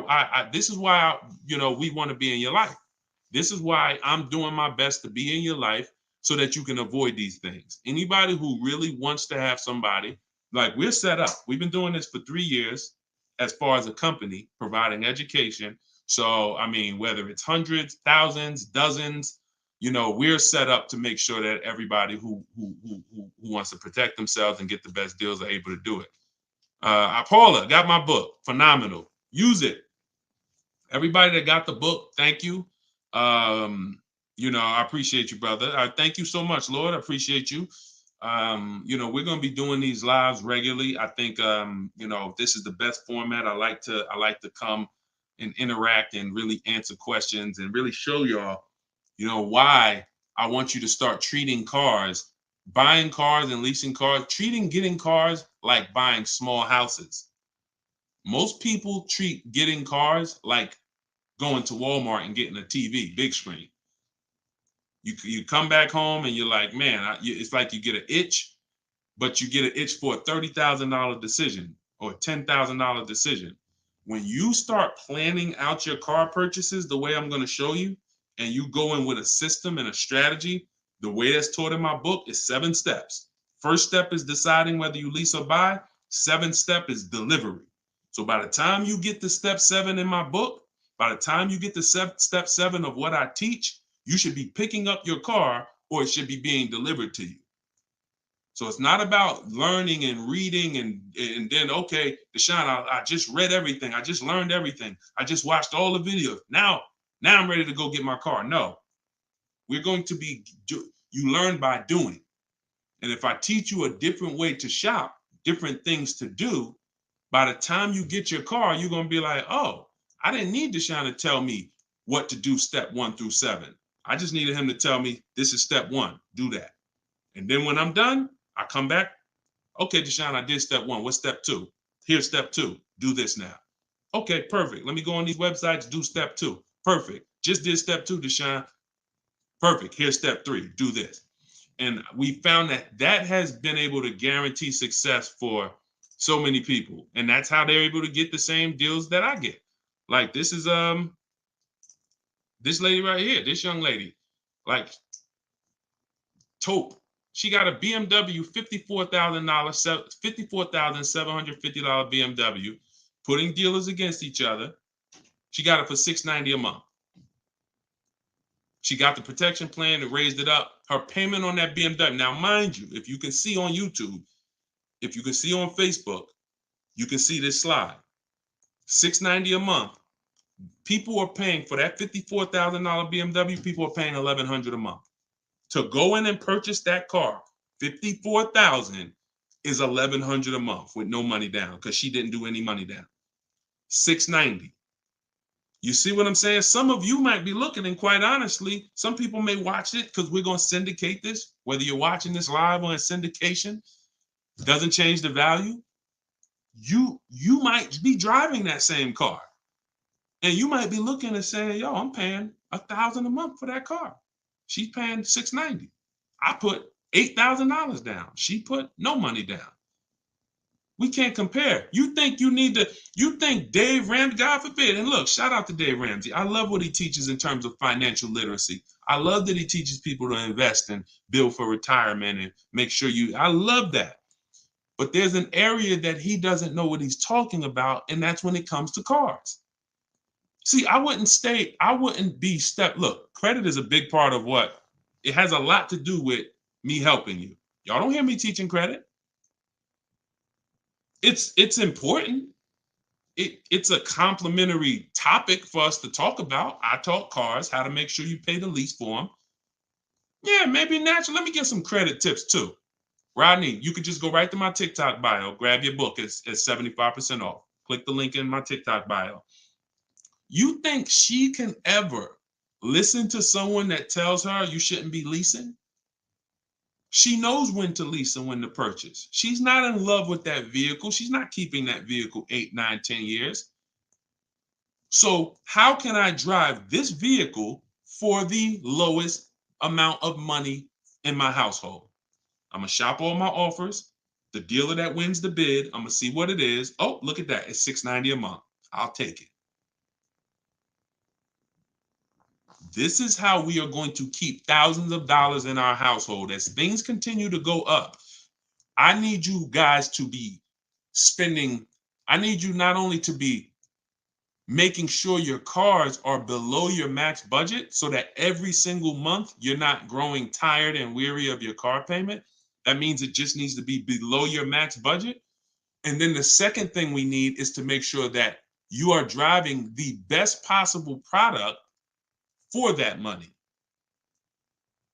we want to be in your life. This is why I'm doing my best to be in your life so that you can avoid these things. Anybody who really wants to have somebody, like we're set up. We've been doing this for 3 years as far as a company, providing education. So, I mean, whether it's hundreds, thousands, dozens, we're set up to make sure that everybody who wants to protect themselves and get the best deals are able to do it. Paula, got my book. Phenomenal. Use it. Everybody that got the book, thank you. I appreciate you, brother. I thank you so much, Lord. I appreciate you. We're going to be doing these lives regularly. I think, this is the best format. I like to come and interact and really answer questions and really show y'all, why I want you to start treating cars, buying cars and leasing cars, getting cars like buying small houses. Most people treat getting cars like going to Walmart and getting a TV, big screen. You come back home and you're like, man, it's like you get an itch, but you get an itch for a $30,000 decision or a $10,000 decision. When you start planning out your car purchases the way I'm going to show you, and you go in with a system and a strategy, the way that's taught in my book is 7 steps. First step is deciding whether you lease or buy. 7th step is delivery. So by the time you get to step 7 in my book, by the time you get to step 7 of what I teach, you should be picking up your car or it should be being delivered to you. So it's not about learning and reading and then, okay, Deshone, I just read everything. I just learned everything. I just watched all the videos. Now I'm ready to go get my car. No, we're going to you learn by doing. And if I teach you a different way to shop, different things to do, by the time you get your car, you're going to be like, oh, I didn't need Deshone to tell me what to do step 1 through 7. I just needed him to tell me this is step 1, do that. And then when I'm done, I come back. Okay, Deshone, I did step 1. What's step 2? Here's step 2. Do this now. Okay, perfect. Let me go on these websites, do step 2. Perfect. Just did step 2, Deshone. Perfect. Here's step 3. Do this. And we found that has been able to guarantee success for so many people. And that's how they're able to get the same deals that I get. Like this is this lady right here, this young lady, like Taupe. She got a BMW $54,750 BMW, putting dealers against each other. She got it for $690 a month. She got the protection plan and raised it up. Her payment on that BMW. Now, mind you, if you can see on YouTube, if you can see on Facebook, you can see this slide. $690 a month. People are paying for that $54,000 BMW. People are paying $1,100 a month. To go in and purchase that car, $54,000 is $1,100 a month with no money down because she didn't do any money down. $690. You see what I'm saying? Some of you might be looking, and quite honestly, some people may watch it because we're going to syndicate this. Whether you're watching this live or in syndication, doesn't change the value. You might be driving that same car, and you might be looking and saying, "Yo, I'm paying $1,000 a month for that car. She's paying $690. I put $8,000 down. She put no money down. We can't compare. You think Dave Ramsey, God forbid, and look, shout out to Dave Ramsey. I love what he teaches in terms of financial literacy. I love that he teaches people to invest and build for retirement and make sure I love that. But there's an area that he doesn't know what he's talking about, and that's when it comes to cars. See, look, credit is a big part of it has a lot to do with me helping you. Y'all don't hear me teaching credit. It's important. It's a complimentary topic for us to talk about. I talk cars, how to make sure you pay the lease for them. Yeah, maybe naturally. Let me get some credit tips too. Rodney, you could just go right to my TikTok bio, grab your book. It's 75% off. Click the link in my TikTok bio. You think she can ever listen to someone that tells her you shouldn't be leasing? She knows when to lease and when to purchase. She's not in love with that vehicle. She's not keeping that vehicle 8, 9, 10 years. So how can I drive this vehicle for the lowest amount of money in my household? I'm gonna shop all my offers. The dealer that wins the bid, I'm gonna see what it is. Oh, look at that. It's $690 a month. I'll take it. This is how we are going to keep thousands of dollars in our household. As things continue to go up, I need you guys to be spending, I need you not only to be making sure your cars are below your max budget so that every single month you're not growing tired and weary of your car payment. That means it just needs to be below your max budget. And then the second thing we need is to make sure that you are driving the best possible product for that money.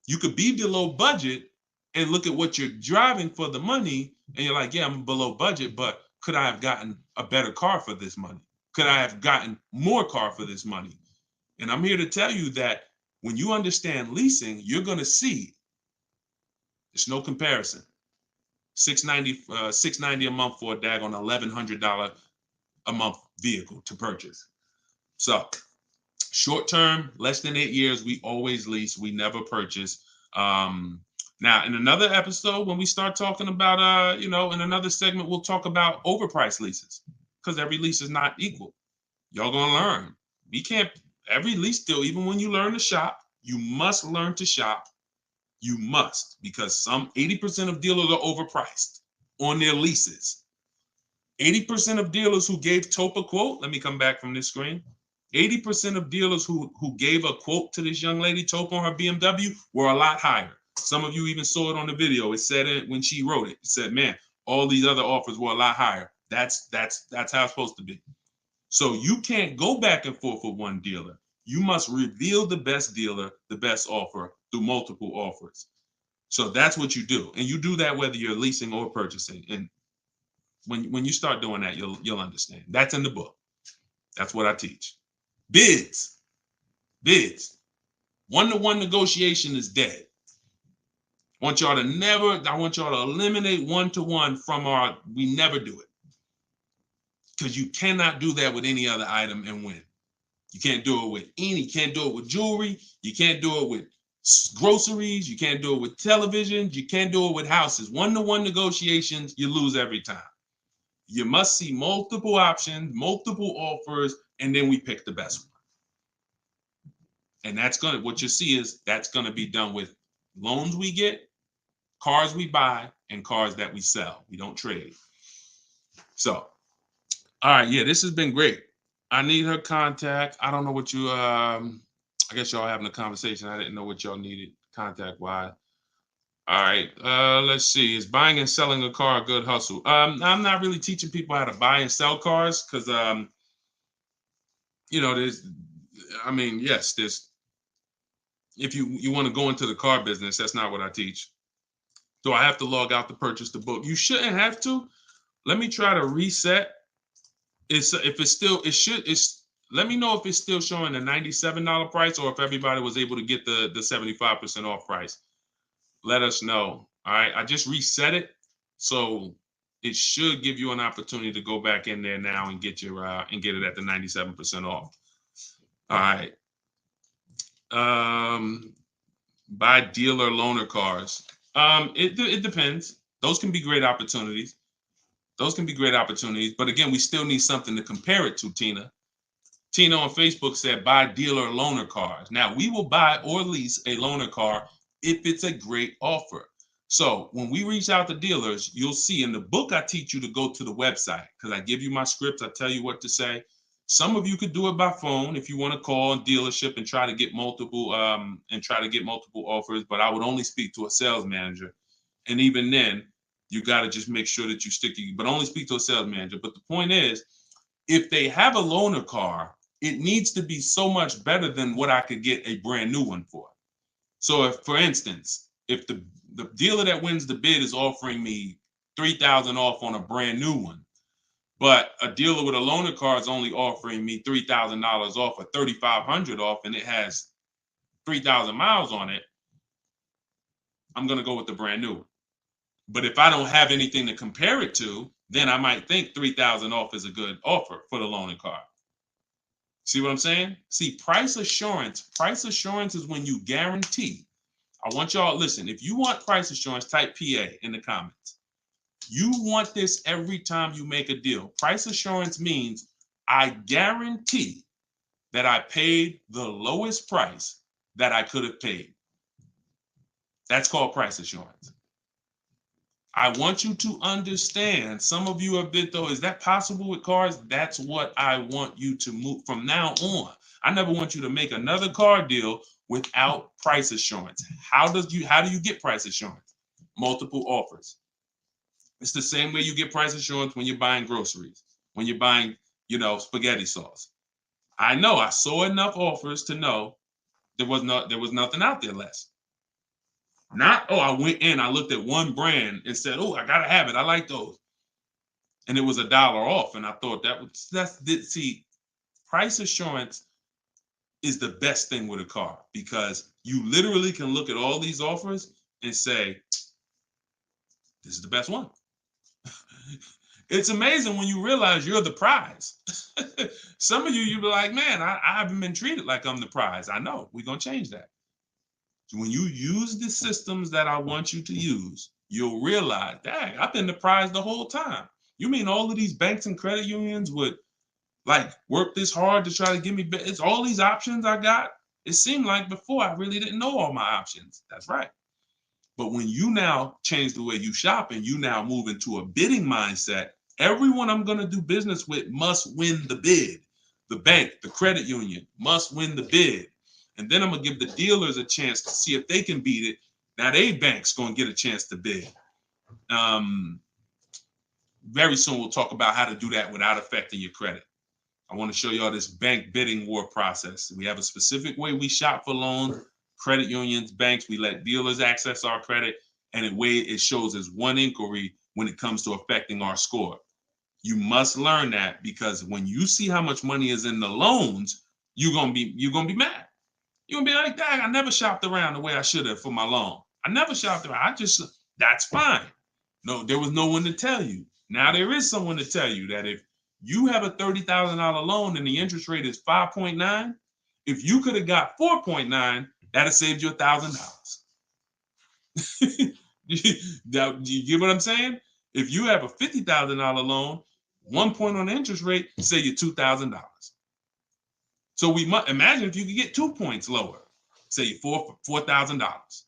You could be below budget and look at what you're driving for the money, and you're like, yeah, I'm below budget, but could I have gotten a better car for this money? Could I have gotten more car for this money? And I'm here to tell you that when you understand leasing, you're going to see there's no comparison. $690 a month for a daggone $1,100 a month vehicle to purchase. So short term, less than 8 years, we always lease. We never purchase. Now, in another episode, when we start talking about, in another segment, we'll talk about overpriced leases because every lease is not equal. Y'all gonna learn. We can't, every lease deal, even when you learn to shop, you must learn to shop. You must, because some 80% of dealers are overpriced on their leases. 80% of dealers who gave Tope a quote, let me come back from this screen. 80% of dealers who gave a quote to this young lady, Tope, on her BMW, were a lot higher. Some of you even saw it on the video. It said it when she wrote it. It said, man, all these other offers were a lot higher. That's how it's supposed to be. So you can't go back and forth with one dealer. You must reveal the best dealer, the best offer through multiple offers. So that's what you do. And you do that whether you're leasing or purchasing. And when you start doing that, you'll understand. That's in the book. That's what I teach. Bids. One-to-one negotiation is dead. I want y'all to eliminate one-to-one from we never do it. Because you cannot do that with any other item and win. You can't do it with jewelry. You can't do it with groceries. You can't do it with televisions. You can't do it with houses. One-to-one negotiations, you lose every time. You must see multiple options, multiple offers, and then we pick the best one. And what you see is that's gonna be done with loans we get, cars we buy, and cars that we sell. We don't trade. So, all right, yeah, this has been great. I need her contact. I don't know what you, I guess y'all having a conversation. I didn't know what y'all needed contact-wise. All right, let's see. Is buying and selling a car a good hustle? I'm not really teaching people how to buy and sell cars because, if you want to go into the car business, that's not what I teach. Do I have to log out to purchase the book? You shouldn't have to. Let me try to reset. Let me know if it's still showing a $97 price or if everybody was able to get the 75% off price. Let us know. All right, I just reset it, so it should give you an opportunity to go back in there now and get it at the 97% off. All right. Buy dealer loaner cars. It depends. Those can be great opportunities. But again, we still need something to compare it to, Tina. Tina on Facebook said, buy dealer loaner cars. Now, we will buy or lease a loaner car if it's a great offer. So when we reach out to dealers, you'll see in the book, I teach you to go to the website because I give you my scripts. I tell you what to say. Some of you could do it by phone if you want to call a dealership and try to get multiple offers, but I would only speak to a sales manager. And even then, you got to just make sure that you but only speak to a sales manager. But the point is, if they have a loaner car, it needs to be so much better than what I could get a brand new one for. So if, for instance, if the dealer that wins the bid is offering me $3,000 off on a brand new one, but a dealer with a loaner car is only offering me $3,000 off or $3,500 off, and it has 3,000 miles on it, I'm going to go with the brand new. But if I don't have anything to compare it to, then I might think 3,000 off is a good offer for the loaner car. See what I'm saying? See, price assurance is when you guarantee. I want y'all, listen, if you want price assurance, type PA in the comments. You want this every time you make a deal. Price assurance means I guarantee that I paid the lowest price that I could have paid. That's called price assurance. I want you to understand, some of you have been, though, is that possible with cars? That's what I want you to move from now on. I never want you to make another car deal without price assurance. How do you get price assurance? Multiple offers. It's the same way you get price assurance when you're buying groceries, when you're buying, spaghetti sauce. I saw enough offers to know there was nothing out there less. Not, I went in, I looked at one brand and said, I gotta have it. I like those. And it was $1 off. And I thought see, price assurance is the best thing with a car, because you literally can look at all these offers and say, this is the best one. It's amazing when you realize you're the prize. Some of you be like, man, I haven't been treated like I'm the prize. I know, we're gonna change that. When you use the systems that I want you to use, you'll realize, dang, I've been the prize the whole time. You mean all of these banks and credit unions would work this hard to try to give me, it's all these options I got? It seemed like before I really didn't know all my options. That's right. But when you now change the way you shop and you now move into a bidding mindset, everyone I'm going to do business with must win the bid. The bank, the credit union must win the bid. And then I'm going to give the dealers a chance to see if they can beat it. Now they bank's going to get a chance to bid. Very soon we'll talk about how to do that without affecting your credit. I want to show y'all this bank bidding war process. We have a specific way we shop for loans, credit unions, banks. We let dealers access our credit, and the way it shows as one inquiry when it comes to affecting our score. You must learn that, because when you see how much money is in the loans, you're gonna be mad. You're gonna be like, dang, I never shopped around the way I should have for my loan. I never shopped around. That's fine. No, there was no one to tell you. Now there is someone to tell you that if you have a $30,000 loan and the interest rate is 5.9, if you could have got 4.9, that'd have saved you $1,000. You get what I'm saying? If you have a $50,000 loan, 1 point on the interest rate, save you $2,000. So we must imagine if you could get 2 points lower, say $4,000.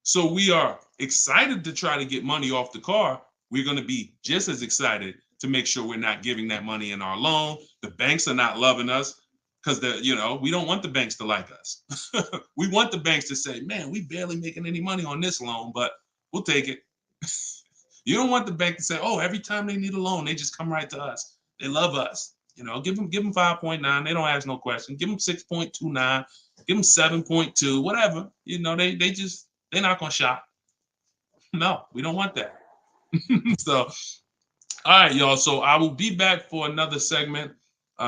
So we are excited to try to get money off the car. We're going to be just as excited to make sure we're not giving that money in our loan. The banks are not loving us because we don't want the banks to like us. We want the banks to say, man, we barely making any money on this loan, but we'll take it. You don't want the bank to say, oh, every time they need a loan, they just come right to us. They love us. Give them 5.9. They don't ask no question. Give them 6.29. Give them 7.2. Whatever. They're not gonna shop. No, we don't want that. So, all right, y'all. So I will be back for another segment. These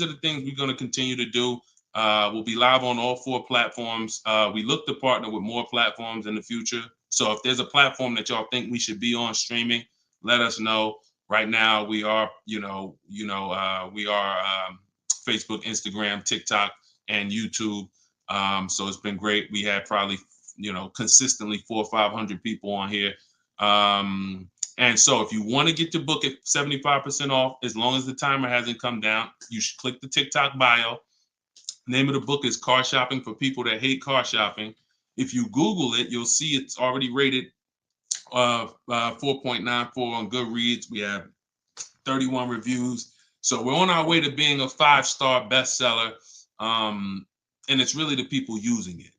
are the things we're gonna continue to do. We'll be live on all 4 platforms. We look to partner with more platforms in the future. So if there's a platform that y'all think we should be on streaming, let us know. Right now, we are, Facebook, Instagram, TikTok, and YouTube. So it's been great. We had probably, consistently 400 or 500 people on here. And so if you want to get your book at 75% off, as long as the timer hasn't come down, you should click the TikTok bio. Name of the book is Car Shopping for People That Hate Car Shopping. If you Google it, you'll see it's already rated 4.94 on Goodreads. We have 31 reviews. So we're on our way to being a 5-star bestseller. And it's really the people using it.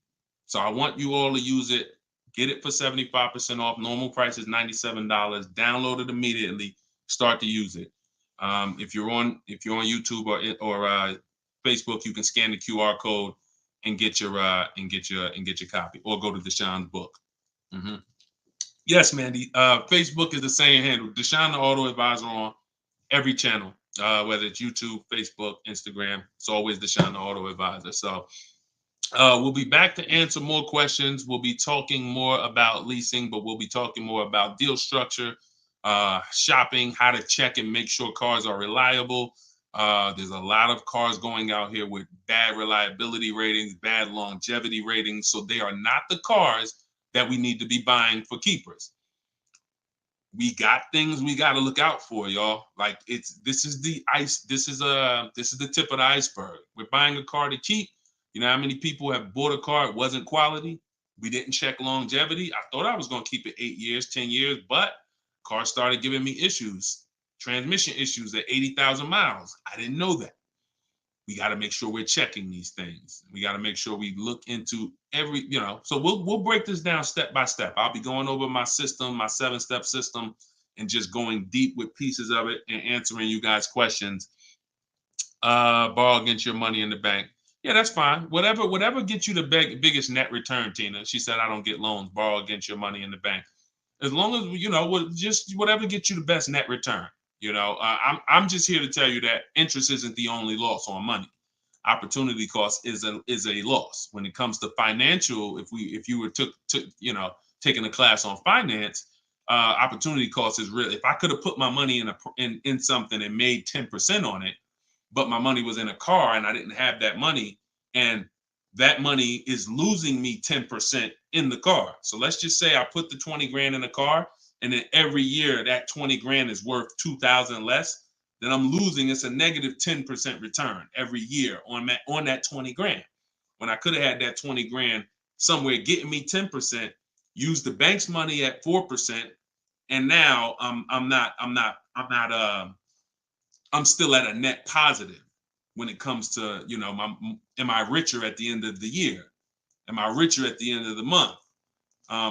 So I want you all to use it. Get it for 75% off. Normal price is $97. Download it immediately. Start to use it. If you're on YouTube or Facebook, you can scan the QR code and get your copy, or go to Deshone's book. Mm-hmm. Yes, Mandy. Facebook is the same handle, Deshone the Auto Advisor, on every channel, whether it's YouTube, Facebook, Instagram. It's always Deshone the Auto Advisor. So we'll be back to answer more questions. We'll be talking more about leasing, but we'll be talking more about deal structure, shopping, how to check and make sure cars are reliable. There's a lot of cars going out here with bad reliability ratings, bad longevity ratings. So they are not the cars that we need to be buying for keepers. We got things we got to look out for, y'all. Like, this is the tip of the iceberg. We're buying a car to keep. You know how many people have bought a car, it wasn't quality, we didn't check longevity. I thought I was going to keep it 8 years, 10 years, but car started giving me issues, transmission issues at 80,000 miles. I didn't know that. We got to make sure we're checking these things. We got to make sure we look into every, so we'll break this down step by step. I'll be going over my system, my 7-step system, and just going deep with pieces of it and answering you guys' questions. Borrow against your money in the bank. Yeah, that's fine. Whatever gets you the biggest net return, Tina. She said, I don't get loans. Borrow against your money in the bank. As long as, just whatever gets you the best net return. I'm just here to tell you that interest isn't the only loss on money. Opportunity cost is a loss when it comes to financial. If you were taking a class on finance, opportunity cost is real. If I could have put my money in something and made 10% on it, but my money was in a car and I didn't have that money, and that money is losing me 10% in the car. So let's just say I put the 20 grand in the car, and then every year that 20 grand is worth 2,000 less, then I'm losing. It's a negative 10% return every year on that 20 grand. When I could have had that 20 grand somewhere getting me 10%, use the bank's money at 4%, and now I'm still at a net positive when it comes to, am I richer at the end of the year? Am I richer at the end of the month?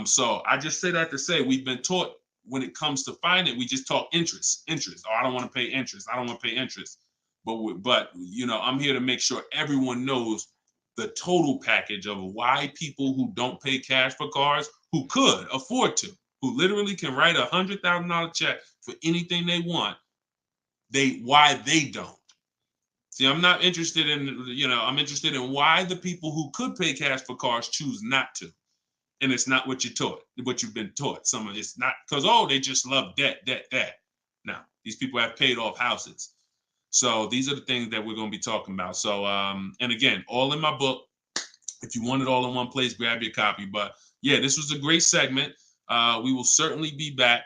So I just say that to say we've been taught when it comes to finance, we just talk interest. Oh, I don't want to pay interest. I don't want to pay interest. But I'm here to make sure everyone knows the total package of why people who don't pay cash for cars, who could afford to, who literally can write $100,000 check for anything they want, why they don't. See, I'm not interested in, I'm interested in why the people who could pay cash for cars choose not to. And it's not what you've been taught. Some of it's not because, they just love debt. Now, these people have paid off houses. So these are the things that we're going to be talking about. So, and again, all in my book. If you want it all in one place, grab your copy. But yeah, this was a great segment. We will certainly be back.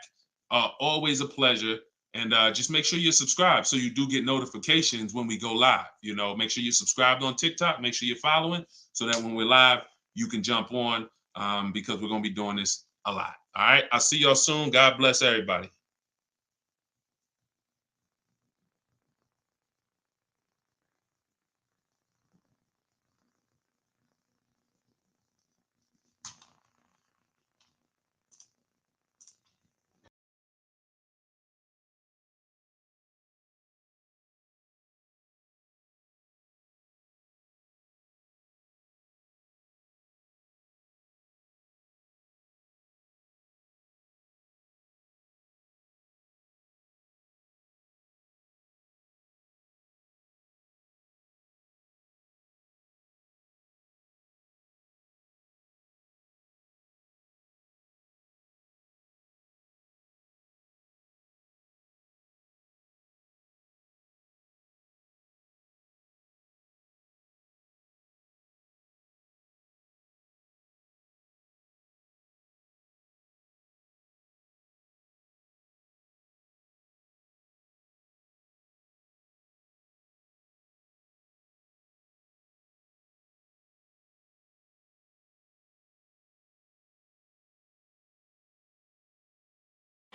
Always a pleasure. And just make sure you're subscribed so you do get notifications when we go live. Make sure you're subscribed on TikTok. Make sure you're following so that when we're live, you can jump on because we're going to be doing this a lot. All right. I'll see y'all soon. God bless everybody.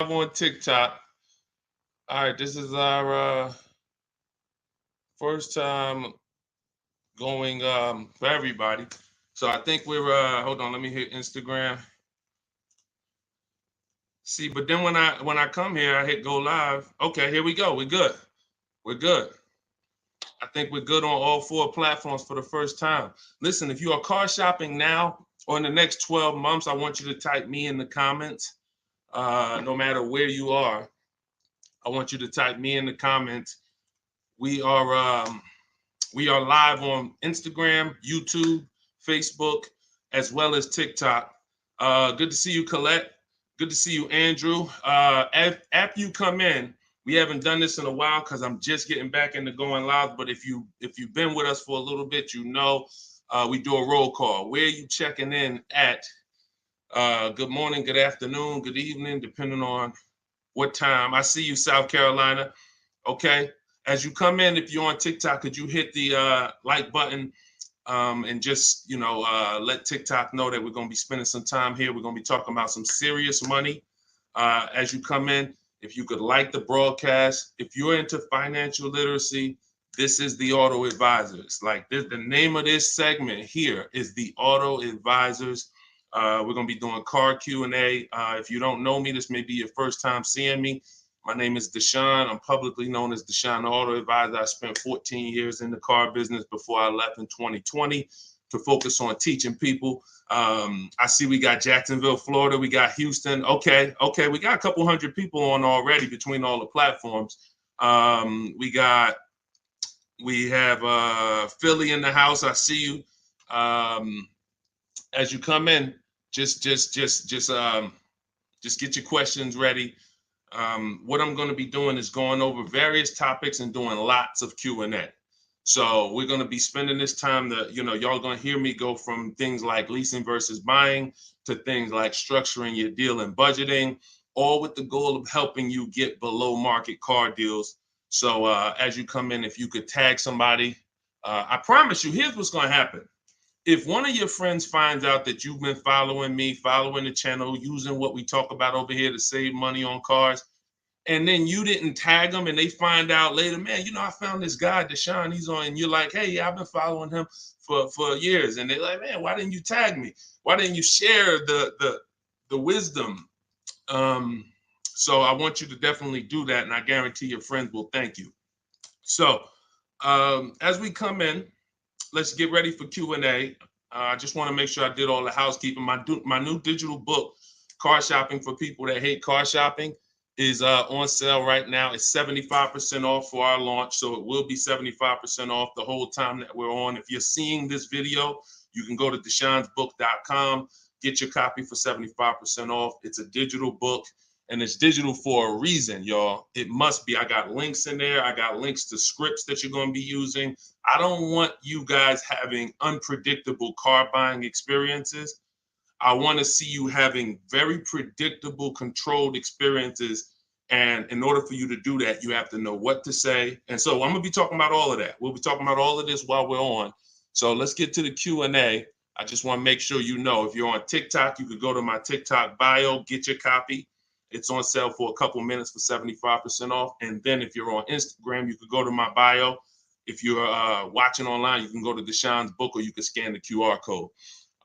I'm on TikTok. All right. This is our first time going for everybody. So I think we're hold on, let me hit Instagram. See, but then when I come here, I hit go live. Okay, here we go. We're good. We're good. I think we're good on all 4 platforms for the first time. Listen, if you are car shopping now or in the next 12 months, I want you to type me in the comments. No matter where you are, I want you to type me in the comments. We are live on Instagram, YouTube, Facebook, as well as TikTok. Good to see you, Colette. Good to see you, Andrew. After you come in, we haven't done this in a while because I'm just getting back into going live. But if you've been with us for a little bit, you know we do a roll call. Where are you checking in at? Good morning, good afternoon, good evening, depending on what time. I see you, South Carolina. Okay. As you come in, if you're on TikTok, could you hit the like button and just, let TikTok know that we're going to be spending some time here. We're going to be talking about some serious money as you come in. If you could like the broadcast, if you're into financial literacy, this is the Auto Advisors. Like this, the name of this segment here is the Auto Advisors. We're going to be doing car Q&A. If you don't know me, this may be your first time seeing me. My name is Deshone. I'm publicly known as Deshone the Auto Advisor. I spent 14 years in the car business before I left in 2020 to focus on teaching people. I see we got Jacksonville, Florida. We got Houston. Okay. We got a couple hundred people on already between all the platforms. We have Philly in the house. I see you. As you come in, just get your questions ready. What I'm going to be doing is going over various topics and doing lots of Q&A. So we're going to be spending this time that, y'all going to hear me go from things like leasing versus buying to things like structuring your deal and budgeting, all with the goal of helping you get below market car deals. So as you come in, if you could tag somebody, I promise you, here's what's going to happen. If one of your friends finds out that you've been following me, following the channel, using what we talk about over here to save money on cars, and then you didn't tag them and they find out later, man, I found this guy, Deshone, he's on, and you're like, hey, yeah, I've been following him for years. And they're like, man, why didn't you tag me? Why didn't you share the wisdom? So I want you to definitely do that. And I guarantee your friends will thank you. So as we come in, let's get ready for Q&A. I just want to make sure I did all the housekeeping. My new digital book, Car Shopping for People That Hate Car Shopping, is on sale right now. It's 75% off for our launch, so it will be 75% off the whole time that we're on. If you're seeing this video, you can go to deshonsbook.com, get your copy for 75% off. It's a digital book, and it's digital for a reason, y'all. It must be. I got links in there. I got links to scripts that you're going to be using. I don't want you guys having unpredictable car buying experiences. I want to see you having very predictable, controlled experiences. And in order for you to do that, you have to know what to say. And so I'm going to be talking about all of that. We'll be talking about all of this while we're on. So let's get to the Q&A. I just want to make sure you know, if you're on TikTok, you could go to my TikTok bio, get your copy. It's on sale for a couple minutes for 75% off. And then if you're on Instagram, you could go to my bio. If you're watching online, you can go to Deshone's book, or you can scan the QR code.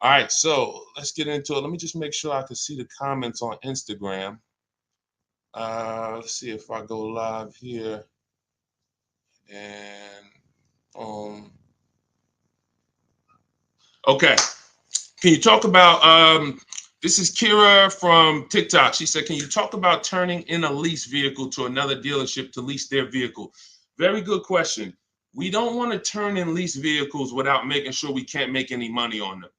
All right, so let's get into it. Let me just make sure I can see the comments on Instagram. Let's see if I go live here. And okay. Can you talk about, this is Kira from TikTok. She said, can you talk about turning in a lease vehicle to another dealership to lease their vehicle? Very good question. We don't want to turn in lease vehicles without making sure we can't make any money on them.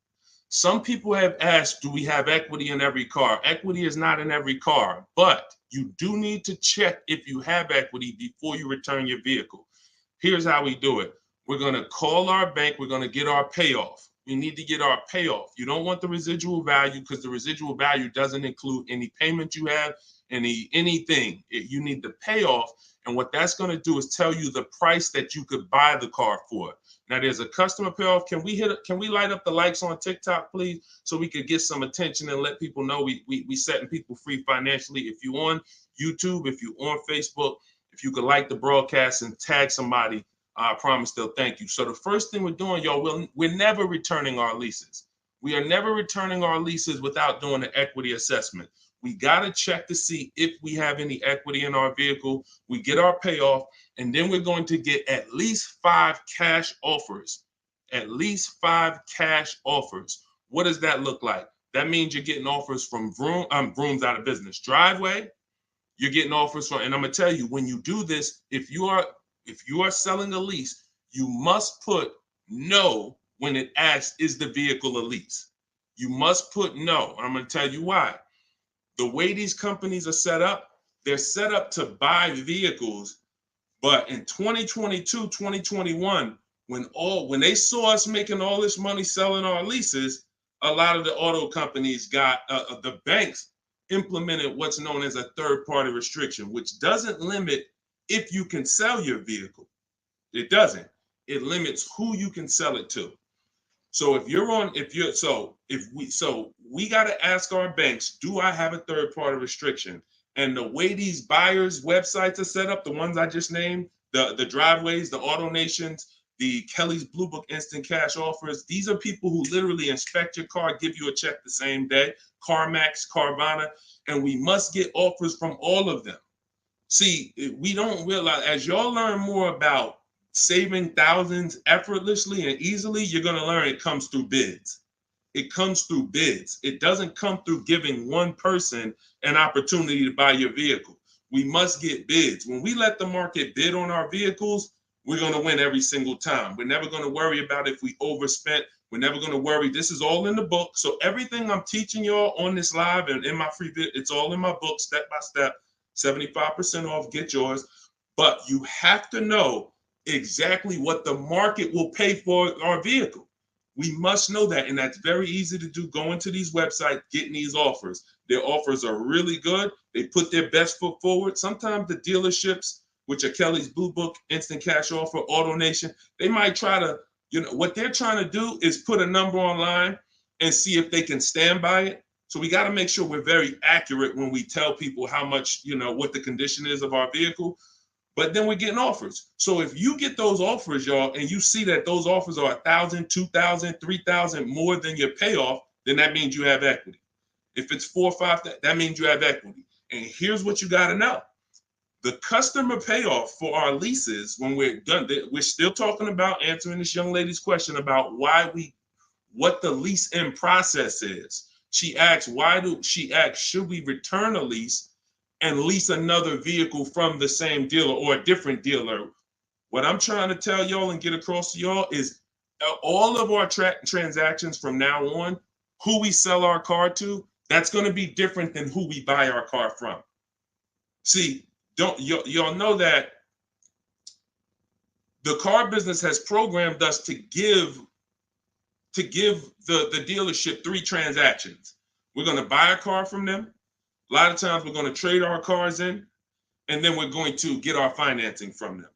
Some people have asked, do we have equity in every car? Equity is not in every car, but you do need to check if you have equity before you return your vehicle. Here's how we do it. We're going to call our bank. We're going to get our payoff. We need to get our payoff. You don't want the residual value, because the residual value doesn't include any payment you have, anything. You need the payoff. And what that's going to do is tell you the price that you could buy the car for. Now, there's a customer payoff. Can we light up the likes on TikTok, please, so we could get some attention and let people know we setting people free financially. If you're on YouTube, if you're on Facebook, if you could like the broadcast and tag somebody, I promise they'll thank you. So the first thing we're doing, y'all, we're never returning our leases. We are never returning our leases without doing an equity assessment. We got to check to see if we have any equity in our vehicle. We get our payoff. And then we're going to get at least 5 cash offers. At least 5 cash offers. What does that look like? That means you're getting offers from Vroom's out of business. Driveway, you're getting offers from, and I'm gonna tell you, when you do this, if you are selling a lease, you must put no when it asks, is the vehicle a lease? You must put no. I'm gonna tell you why. The way these companies are set up, they're set up to buy vehicles. But in 2022, 2021, when they saw us making all this money selling our leases, a lot of the auto companies got the banks implemented what's known as a third-party restriction, which doesn't limit if you can sell your vehicle. It doesn't. It limits who you can sell it to. So we got to ask our banks, do I have a third-party restriction? And the way these buyers' websites are set up, the ones I just named, the Driveways, the AutoNations, the Kelly's Blue Book Instant Cash Offers, these are people who literally inspect your car, give you a check the same day, CarMax, Carvana, and we must get offers from all of them. See, we don't realize, as y'all learn more about saving thousands effortlessly and easily, you're going to learn it comes through bids. It comes through bids. It doesn't come through giving one person an opportunity to buy your vehicle. We must get bids. When we let the market bid on our vehicles, we're going to win every single time. We're never going to worry about if we overspent. We're never going to worry. This is all in the book. So everything I'm teaching y'all on this live and in my free vid, it's all in my book, step by step, 75% off, get yours. But you have to know exactly what the market will pay for our vehicle. We must know that, and that's very easy to do. Going to these websites, getting these offers. Their offers are really good. They put their best foot forward. Sometimes the dealerships, which are Kelly's Blue Book, Instant Cash Offer, AutoNation, they might try to, what they're trying to do is put a number online and see if they can stand by it. So we got to make sure we're very accurate when we tell people how much, what the condition is of our vehicle. But then we're getting offers. So if you get those offers, y'all, and you see that those offers are $1,000, $2,000, $3,000 more than your payoff, then that means you have equity. If it's $4,000 or $5,000, that means you have equity. And here's what you got to know. The customer payoff for our leases, when we're done, we're still talking about answering this young lady's question about what the lease in process is. She asks, should we return a lease and lease another vehicle from the same dealer or a different dealer? What I'm trying to tell y'all and get across to y'all is all of our transactions from now on, who we sell our car to, that's going to be different than who we buy our car from. See, y'all know that the car business has programmed us to give the dealership 3 transactions. We're going to buy a car from them. A lot of times we're going to trade our cars in, and then we're going to get our financing from them.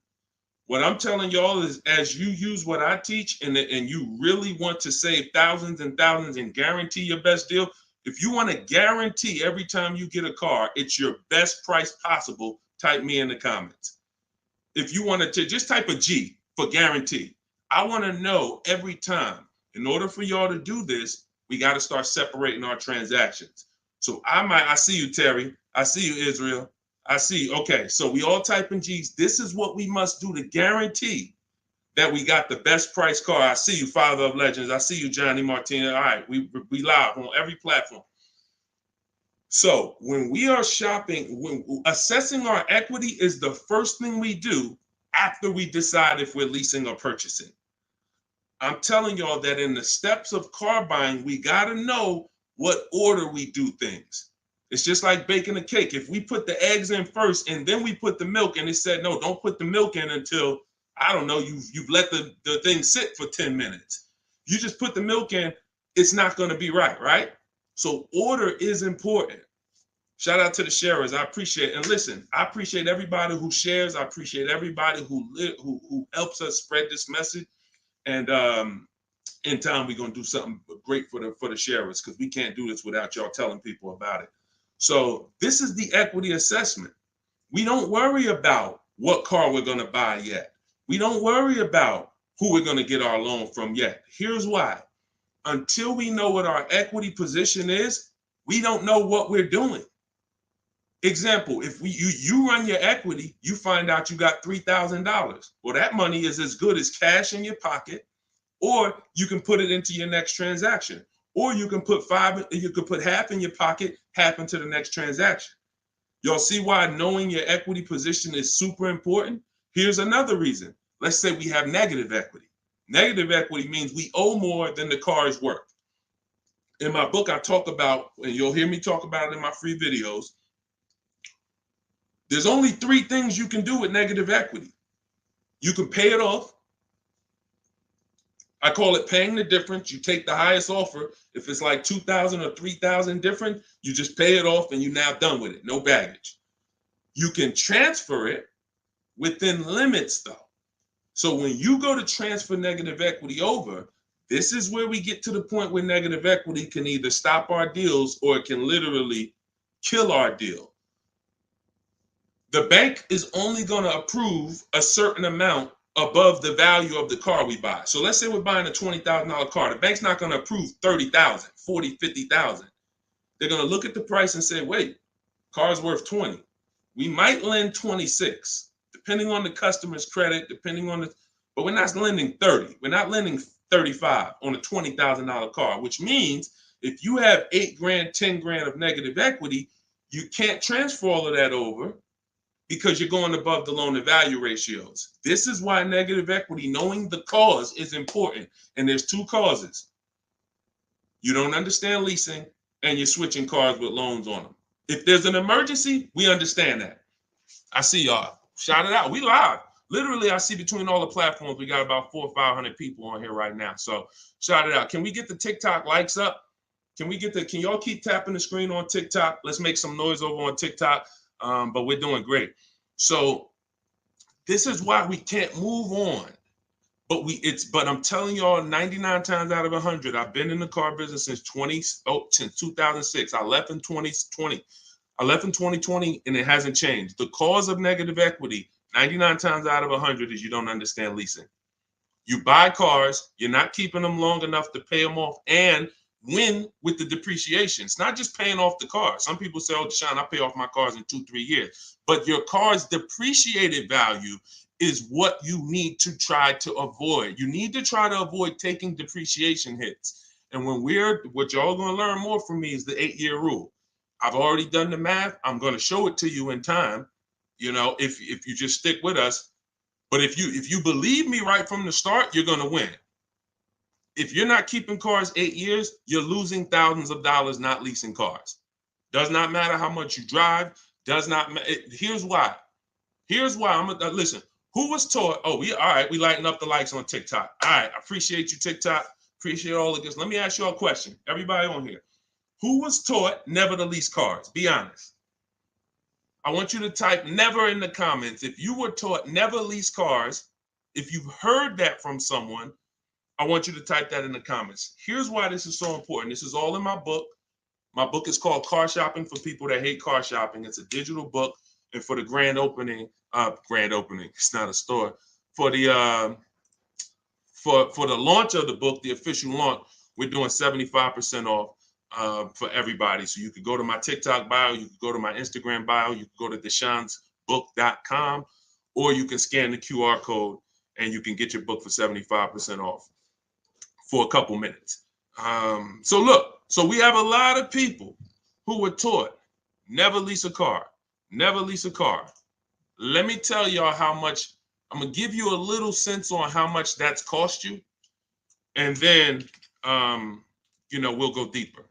What I'm telling y'all is, as you use what I teach and you really want to save thousands and thousands and guarantee your best deal, if you want to guarantee every time you get a car, it's your best price possible, type me in the comments. If you want to just type a G for guarantee. I want to know every time. In order for y'all to do this, we got to start separating our transactions. So I see you, Terry. I see you, Israel. I see you. Okay, so we all type in G's. This is what we must do to guarantee that we got the best price car. I see you, Father of Legends. I see you, Johnny Martinez. All right, we live on every platform. So when we are shopping, when assessing our equity is the first thing we do after we decide if we're leasing or purchasing. I'm telling y'all that in the steps of car buying, we got to know what order we do things. It's just like baking a cake. If we put the eggs in first and then we put the milk, and it said, no, don't put the milk in until, I don't know, you've let the thing sit for 10 minutes. You just put the milk in, it's not going to be right? So order is important. Shout out to the sharers. I appreciate it. And listen, I appreciate everybody who shares. I appreciate everybody who helps us spread this message. And in time, we're going to do something great for the sharers, because we can't do this without y'all telling people about it. So this is the equity assessment. We don't worry about what car we're going to buy yet. We don't worry about who we're going to get our loan from yet. Here's why. Until we know what our equity position is, we don't know what we're doing. Example, if you run your equity, you find out you got $3,000. Well, that money is as good as cash in your pocket, or you can put it into your next transaction, or you can put half in your pocket, half into the next transaction. Y'all see why knowing your equity position is super important? Here's another reason. Let's say we have negative equity. Negative equity means we owe more than the car is worth. In my book, I talk about, and you'll hear me talk about it in my free videos, there's only 3 things you can do with negative equity. You can pay it off. I call it paying the difference. You take the highest offer. If it's like 2,000 or 3,000 different, you just pay it off and you're now done with it. No baggage. You can transfer it within limits though. So when you go to transfer negative equity over, this is where we get to the point where negative equity can either stop our deals or it can literally kill our deal. The bank is only going to approve a certain amount above the value of the car we buy. So let's say we're buying a $20,000 car. The bank's not going to approve 30,000, 40, 50,000. They're going to look at the price and say, wait, car's worth 20. We might lend 26, depending on the customer's credit, but we're not lending 30. We're not lending 35 on a $20,000 car, which means if you have 8 grand, 10 grand of negative equity, you can't transfer all of that over because you're going above the loan to value ratios. This is why negative equity, knowing the cause, is important. And there's 2 causes. You don't understand leasing and you're switching cars with loans on them. If there's an emergency, we understand that. I see y'all. Shout it out. We live. Literally, I see between all the platforms, we got about 400 or 500 people on here right now. So shout it out. Can we get the TikTok likes up? Can y'all keep tapping the screen on TikTok? Let's make some noise over on TikTok. But we're doing great. So this is why we can't move on. But I'm telling y'all, 99 times out of 100, I've been in the car business since 2006. I left in 2020. I left in 2020 and it hasn't changed. The cause of negative equity, 99 times out of 100, is you don't understand leasing. You buy cars, you're not keeping them long enough to pay them off and win with the depreciation. It's not just paying off the car. Some people say, oh, Deshone, I pay off my cars in 2-3 years. But your car's depreciated value is what you need to try to avoid. You need to try to avoid taking depreciation hits. And what y'all going to learn more from me is the 8-year rule. I've already done the math. I'm going to show it to you in time, if you just stick with us. But if you believe me right from the start, you're going to win. If you're not keeping cars 8 years, you're losing thousands of dollars not leasing cars. Does not matter how much you drive. Does not matter. Here's why. Listen. Who was taught? Oh, we lighten up the likes on TikTok. All right, I appreciate you, TikTok. Appreciate all of this. Let me ask you a question. Everybody on here. Who was taught never to lease cars? Be honest. I want you to type never in the comments. If you were taught never lease cars, if you've heard that from someone, I want you to type that in the comments. Here's why this is so important. This is all in my book. My book is called Car Shopping for People That Hate Car Shopping. It's a digital book. And for the grand opening, it's not a store. For the launch of the book, the official launch, we're doing 75% off for everybody. So you could go to my TikTok bio, you could go to my Instagram bio, you could go to deshonsbook.com, or you can scan the QR code and you can get your book for 75% off for a couple minutes. So we have a lot of people who were taught never lease a car. Never lease a car. Let me tell y'all how much. I'm going to give you a little sense on how much that's cost you. And then, we'll go deeper.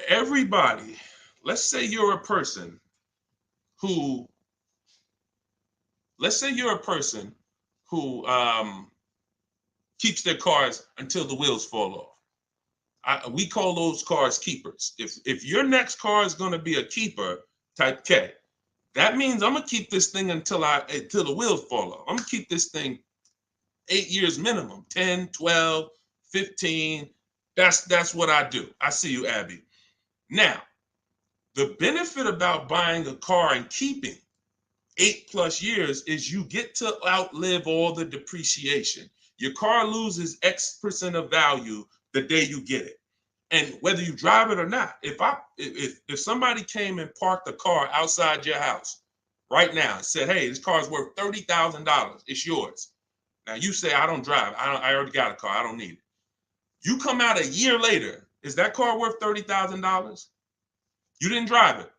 Everybody, let's say you're a person who keeps their cars until the wheels fall off. We call those cars keepers. If your next car is going to be a keeper, type K. That means I'm going to keep this thing until the wheels fall off. I'm going to keep this thing 8 years minimum, 10, 12, 15. That's what I do. I see you, Abby. Now, the benefit about buying a car and keeping 8+ years is you get to outlive all the depreciation. Your car loses X% of value the day you get it. And whether you drive it or not, if somebody came and parked a car outside your house right now and said, "Hey, this car is worth $30,000. It's yours." Now you say, "I don't drive. I already got a car. I don't need it." You come out a year later, is that car worth $30,000? You didn't drive it.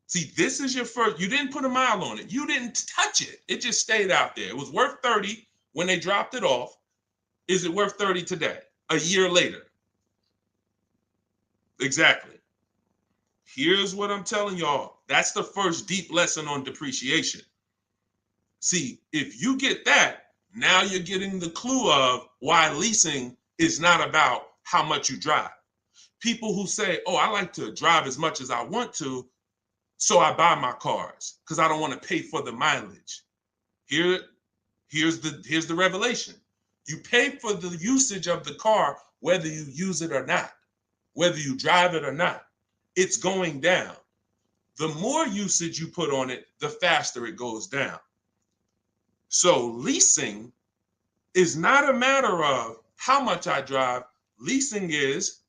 See, this is your first. You didn't put a mile on it. You didn't touch it. It just stayed out there. It was worth 30 when they dropped it off. Is it worth 30 today? A year later? Exactly. Here's what I'm telling y'all. That's the first deep lesson on depreciation. See, if you get that, now you're getting the clue of why leasing is not about how much you drive. People who say, "Oh, I like to drive as much as I want to, so I buy my cars because I don't want to pay for the mileage." Here's the revelation. You pay for the usage of the car whether you use it or not, whether you drive it or not. It's going down. The more usage you put on it, the faster it goes down. So leasing is not a matter of how much I drive. Leasing is,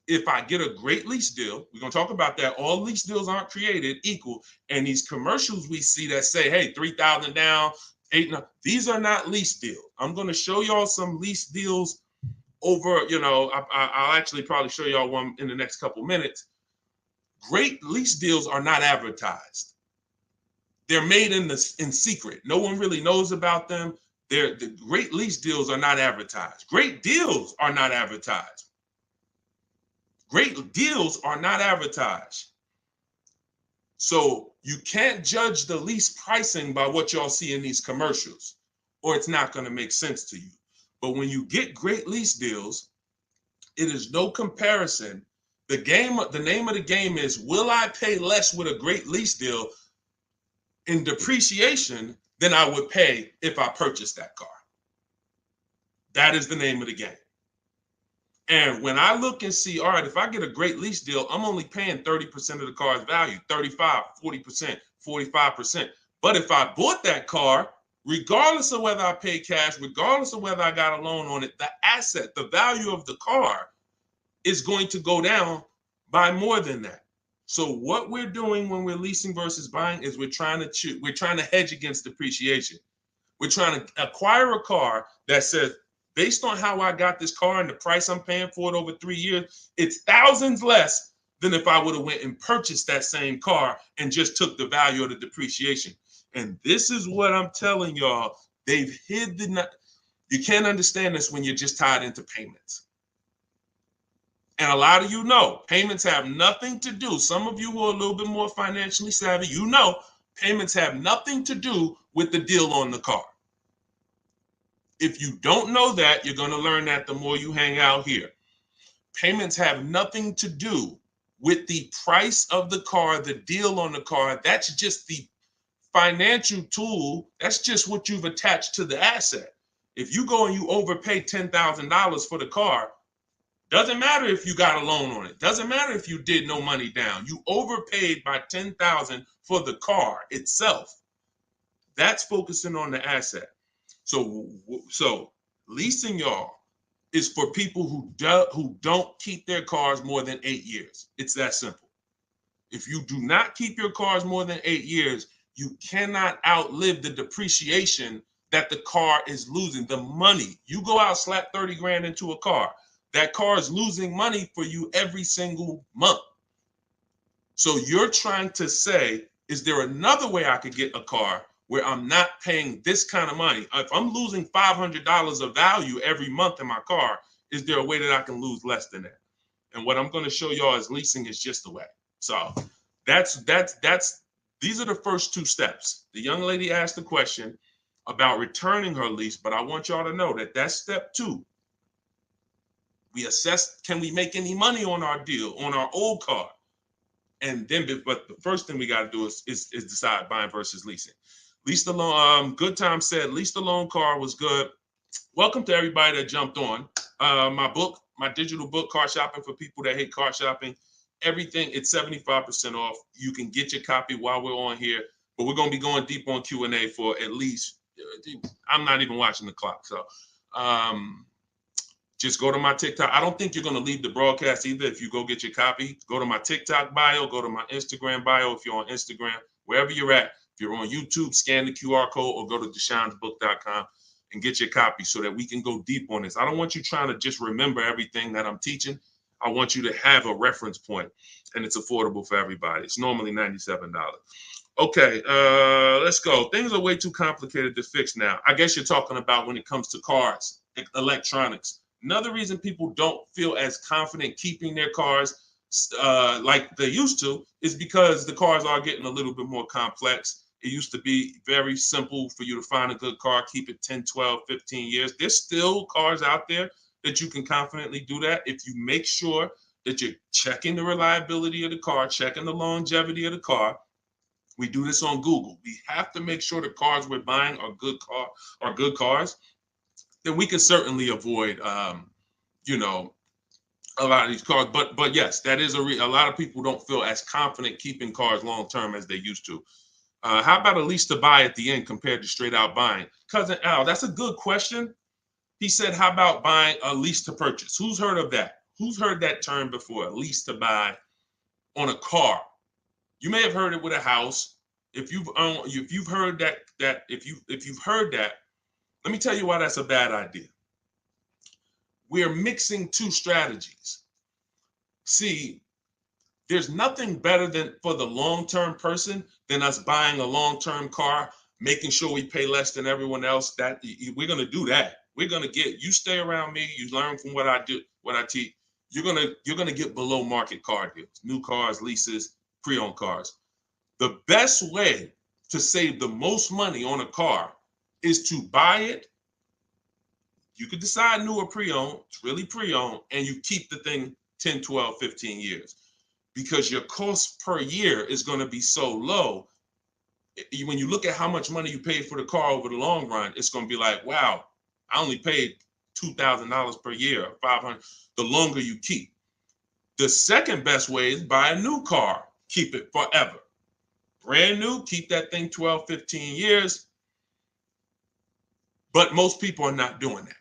if I get a great lease deal, we're going to talk about that. All lease deals aren't created equal. And these commercials we see that say, "Hey, 3,000 down, 8," these are not lease deals. I'm going to show y'all some lease deals over, I'll actually probably show y'all one in the next couple minutes. Great lease deals are not advertised. They're made in secret. No one really knows about them. The great lease deals are not advertised. Great deals are not advertised. Great deals are not advertised. So you can't judge the lease pricing by what y'all see in these commercials, or it's not going to make sense to you. But when you get great lease deals, it is no comparison. The name of the game is, will I pay less with a great lease deal in depreciation than I would pay if I purchased that car? That is the name of the game. And when I look and see, all right, if I get a great lease deal, I'm only paying 30% of the car's value, 35, 40%, 45%. But if I bought that car, regardless of whether I pay cash, regardless of whether I got a loan on it, the asset, the value of the car is going to go down by more than that. So what we're doing when we're leasing versus buying is we're trying to hedge against depreciation. We're trying to acquire a car that says, based on how I got this car and the price I'm paying for it over 3 years, it's thousands less than if I would have went and purchased that same car and just took the value of the depreciation. And this is what I'm telling y'all. They've hid you can't understand this when you're just tied into payments. And a lot of you know, payments have nothing to do. Some of you who are a little bit more financially savvy, payments have nothing to do with the deal on the car. If you don't know that, you're going to learn that the more you hang out here. Payments have nothing to do with the price of the car, the deal on the car. That's just the financial tool. That's just what you've attached to the asset. If you go and you overpay $10,000 for the car, doesn't matter if you got a loan on it. Doesn't matter if you did no money down. You overpaid by $10,000 for the car itself. That's focusing on the asset. So leasing, y'all, is for people who don't keep their cars more than 8 years. It's that simple. If you do not keep your cars more than 8 years, you cannot outlive the depreciation that the car is losing. The money. You go out, slap 30 grand into a car. That car is losing money for you every single month. So you're trying to say, is there another way I could get a car where I'm not paying this kind of money? If I'm losing $500 of value every month in my car, is there a way that I can lose less than that? And what I'm going to show y'all is leasing is just the way. So these are the first two steps. The young lady asked the question about returning her lease, but I want y'all to know that that's step 2. We assess, can we make any money on our deal, on our old car? And then, but the first thing we got to do is decide buying versus leasing. Leased alone, Good Time said, leased alone car was good. Welcome to everybody that jumped on. My digital book, Car Shopping for People That Hate Car Shopping. Everything, it's 75% off. You can get your copy while we're on here, but we're going to be going deep on Q&A for at least, I'm not even watching the clock. So just go to my TikTok. I don't think you're going to leave the broadcast either. If you go get your copy, go to my TikTok bio, go to my Instagram bio. If you're on Instagram, wherever you're at, if you're on YouTube, scan the QR code or go to Deshone'sBook.com and get your copy so that we can go deep on this. I don't want you trying to just remember everything that I'm teaching. I want you to have a reference point, and it's affordable for everybody. It's normally $97. Okay, let's go. Things are way too complicated to fix now. I guess you're talking about when it comes to cars, electronics. Another reason people don't feel as confident keeping their cars like they used to is because the cars are getting a little bit more complex. It used to be very simple for you to find a good car, keep it 10, 12, 15 years. There's still cars out there that you can confidently do that if you make sure that you're checking the reliability of the car, checking the longevity of the car. We do this on Google. We have to make sure the cars we're buying are good cars. Then we can certainly avoid, you know, a lot of these cars. But yes, that is a lot of people don't feel as confident keeping cars long term as they used to. How about a lease to buy at the end compared to straight out buying? Cousin Al, that's a good question. He said, how about buying a lease to purchase? Who's heard of that? Who's heard that term before? A lease to buy on a car. You may have heard it with a house. If you've heard that, if you've heard that, let me tell you why that's a bad idea. We're mixing two strategies. See, there's nothing better than for the long-term person than us buying a long-term car, making sure we pay less than everyone else. That we're gonna do that. We're gonna get you stay around me. You learn from what I do, what I teach. You're gonna get below market car deals, new cars, leases, pre-owned cars. The best way to save the most money on a car is to buy it. You could decide new or pre-owned. It's really pre-owned, and you keep the thing 10, 12, 15 years because your cost per year is going to be so low. When you look at how much money you paid for the car over the long run, it's going to be like, wow, I only paid $2,000 per year, $500. The longer you keep. The second best way is buy a new car. Keep it forever. Brand new, keep that thing 12, 15 years. But most people are not doing that.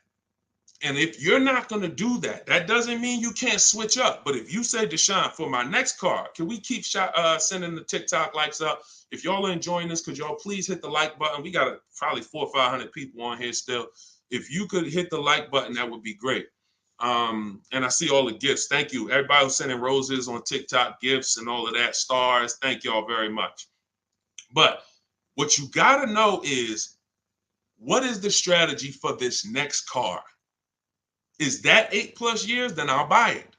And if you're not going to do that, that doesn't mean you can't switch up. But if you say, Deshone, for my next car, can we keep sending the TikTok likes up? If y'all are enjoying this, could y'all please hit the like button? We got probably 400 or 500 people on here still. If you could hit the like button, that would be great. And I see all the gifts. Thank you. Everybody who's sending roses on TikTok, gifts and all of that, stars. Thank y'all very much. But what you got to know is, what is the strategy for this next car? Is that 8+ years? Then I'll buy it.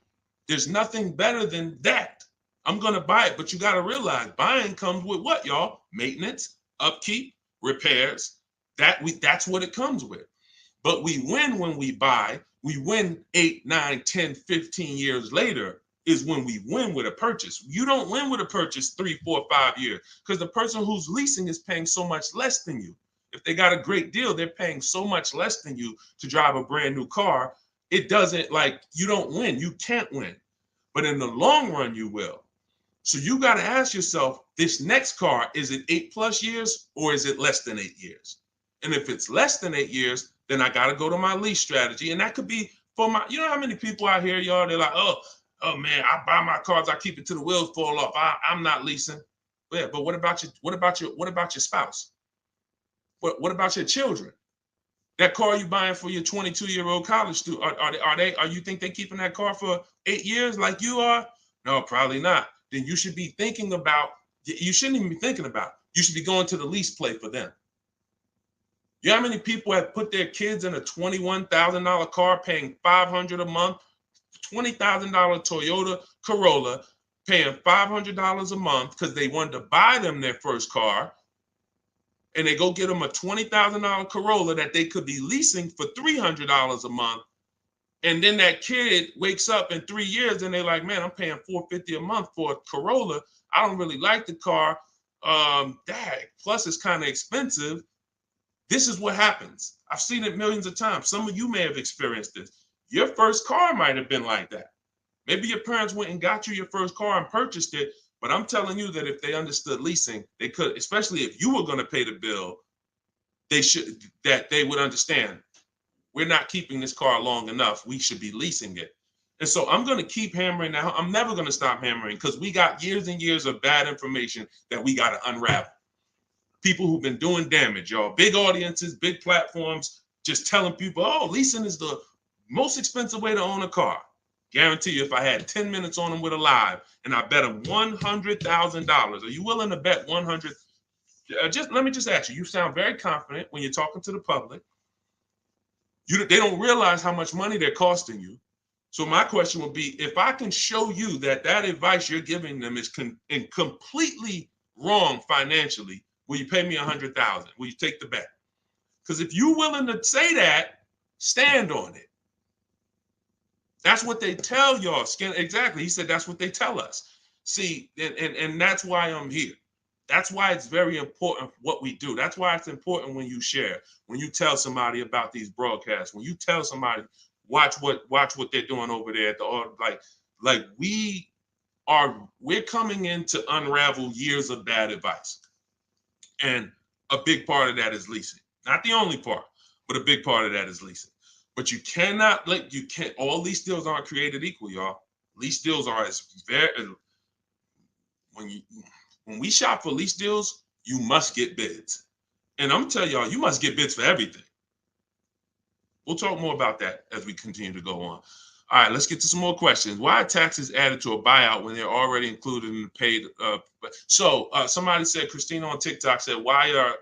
There's nothing better than that. I'm going to buy it. But you got to realize buying comes with what, y'all? Maintenance, upkeep, repairs. That's what it comes with. But we win when we buy. We win 8, 9, 10, 15 years later is when we win with a purchase. You don't win with a purchase 3, 4, 5 years because the person who's leasing is paying so much less than you. If they got a great deal, they're paying so much less than you to drive a brand new car. It doesn't, like, you don't win. You can't win. But in the long run, you will. So you got to ask yourself, this next car, is it 8+ years or is it less than 8 years? And if it's less than 8 years, then I got to go to my lease strategy. And that could be for my, you know how many people out here, y'all, they're like, oh man, I buy my cars, I keep it till the wheels fall off. I'm not leasing. Yeah, but what about your spouse? What about your children? That car you buying for your 22-year-old college student, are you think they keeping that car for 8 years like you are? No, probably not. Then you should be thinking about, you shouldn't even be thinking about, you should be going to the lease play for them. You know how many people have put their kids in a $21,000 car paying $500 a month, $20,000 Toyota Corolla, paying $500 a month because they wanted to buy them their first car, and they go get them a $20,000 Corolla that they could be leasing for $300 a month. And then that kid wakes up in 3 years and they're like, man, I'm paying $450 a month for a Corolla. I don't really like the car. Plus it's kind of expensive. This is what happens. I've seen it millions of times. Some of you may have experienced this. Your first car might have been like that. Maybe your parents went and got you your first car and purchased it. But I'm telling you that if they understood leasing, they could, especially if you were going to pay the bill, they would understand. we're not keeping this car long enough. We should be leasing it. And so I'm going to keep hammering now. I'm never going to stop hammering because we got years and years of bad information that we got to unravel. People who've been doing damage, y'all. Big audiences, big platforms, just telling people, oh, leasing is the most expensive way to own a car. Guarantee you, if I had 10 minutes on them with a live and I bet them $100,000, are you willing to bet 100? Just let me just ask you. You sound very confident when you're talking to the public. They don't realize how much money they're costing you. So my question would be, if I can show you that advice you're giving them is completely wrong financially, will you pay me $100,000? Will you take the bet? Because if you're willing to say that, stand on it. That's what they tell y'all. Exactly. He said that's what they tell us. See, and that's why I'm here. That's why it's very important what we do. That's why it's important when you share, when you tell somebody about these broadcasts, when you tell somebody, watch what they're doing over there at the like we're coming in to unravel years of bad advice. And a big part of that is leasing. Not the only part, but a big part of that is leasing. But you cannot all lease deals aren't created equal, y'all. Lease deals are when we shop for lease deals, you must get bids. And I'm telling y'all, you must get bids for everything. We'll talk more about that as we continue to go on. All right, let's get to some more questions. Why are taxes added to a buyout when they're already included in the paid? Somebody said, Christina on TikTok said, why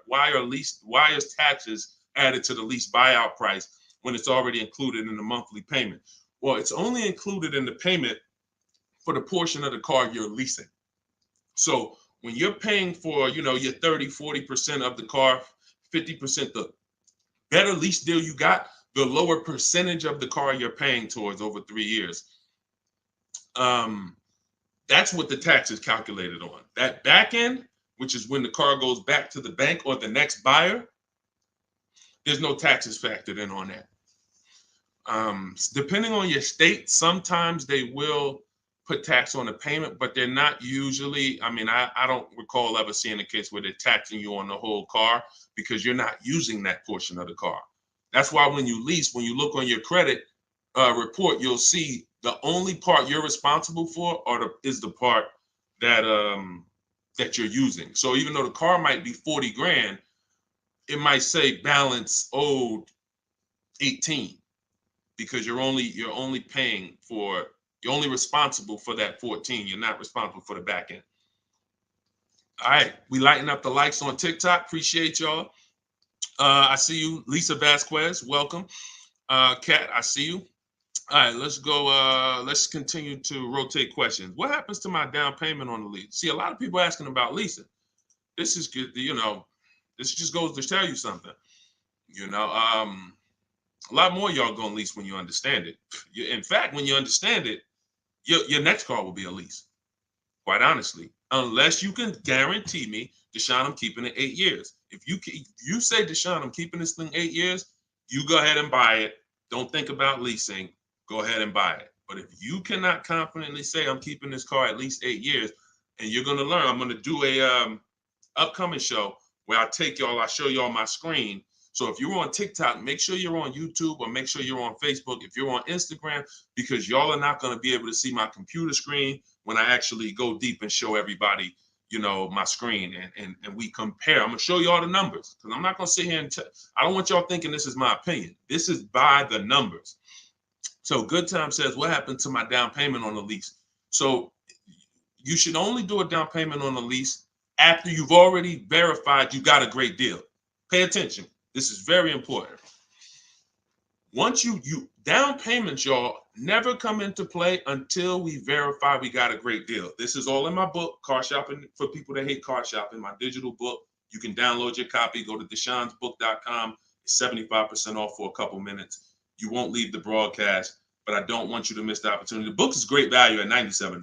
is taxes added to the lease buyout price when it's already included in the monthly payment? Well, it's only included in the payment for the portion of the car you're leasing. So when you're paying for, your 30-40% of the car, 50%, the better lease deal you got, the lower percentage of the car you're paying towards over 3 years. That's what the tax is calculated on. That back end, which is when the car goes back to the bank or the next buyer, there's no taxes factored in on that. Depending on your state, sometimes they will put tax on the payment, but they're not usually. I don't recall ever seeing a case where they're taxing you on the whole car because you're not using that portion of the car. That's why when you lease, when you look on your credit report, you'll see the only part you're responsible for is the part that you're using. So even though the car might be 40 grand, it might say balance owed 18 because you're only responsible for that 14. You're not responsible for the back end. All right, we lighten up the likes on TikTok. Appreciate y'all. I see you, Lisa Vasquez. Welcome. Kat, I see you. All right, let's go. Let's continue to rotate questions. What happens to my down payment on the lease? See, a lot of people asking about leasing. This is good. This just goes to tell you something. A lot more y'all gonna lease when you understand it. In fact, when you understand it, your next car will be a lease. Quite honestly, unless you can guarantee me, Deshone, I'm keeping it 8 years. If you say, Deshone, I'm keeping this thing 8 years, you go ahead and buy it. Don't think about leasing. Go ahead and buy it. But if you cannot confidently say I'm keeping this car at least 8 years, and you're gonna learn, I'm gonna do a upcoming show where I show y'all my screen. So if you're on TikTok, make sure you're on YouTube or make sure you're on Facebook. If you're on Instagram, because y'all are not going to be able to see my computer screen when I actually go deep and show everybody, my screen and we compare. I'm going to show you all the numbers because I'm not going to sit here and I don't want y'all thinking this is my opinion. This is by the numbers. So Good Time says, what happened to my down payment on the lease? So you should only do a down payment on the lease after you've already verified you got a great deal. Pay attention. This is very important. Once you down payments, y'all, never come into play until we verify we got a great deal. This is all in my book, Car Shopping for People That Hate Car Shopping, my digital book. You can download your copy. Go to deshonsbook.com. It's 75% off for a couple minutes. You won't leave the broadcast, but I don't want you to miss the opportunity. The book is great value at $97,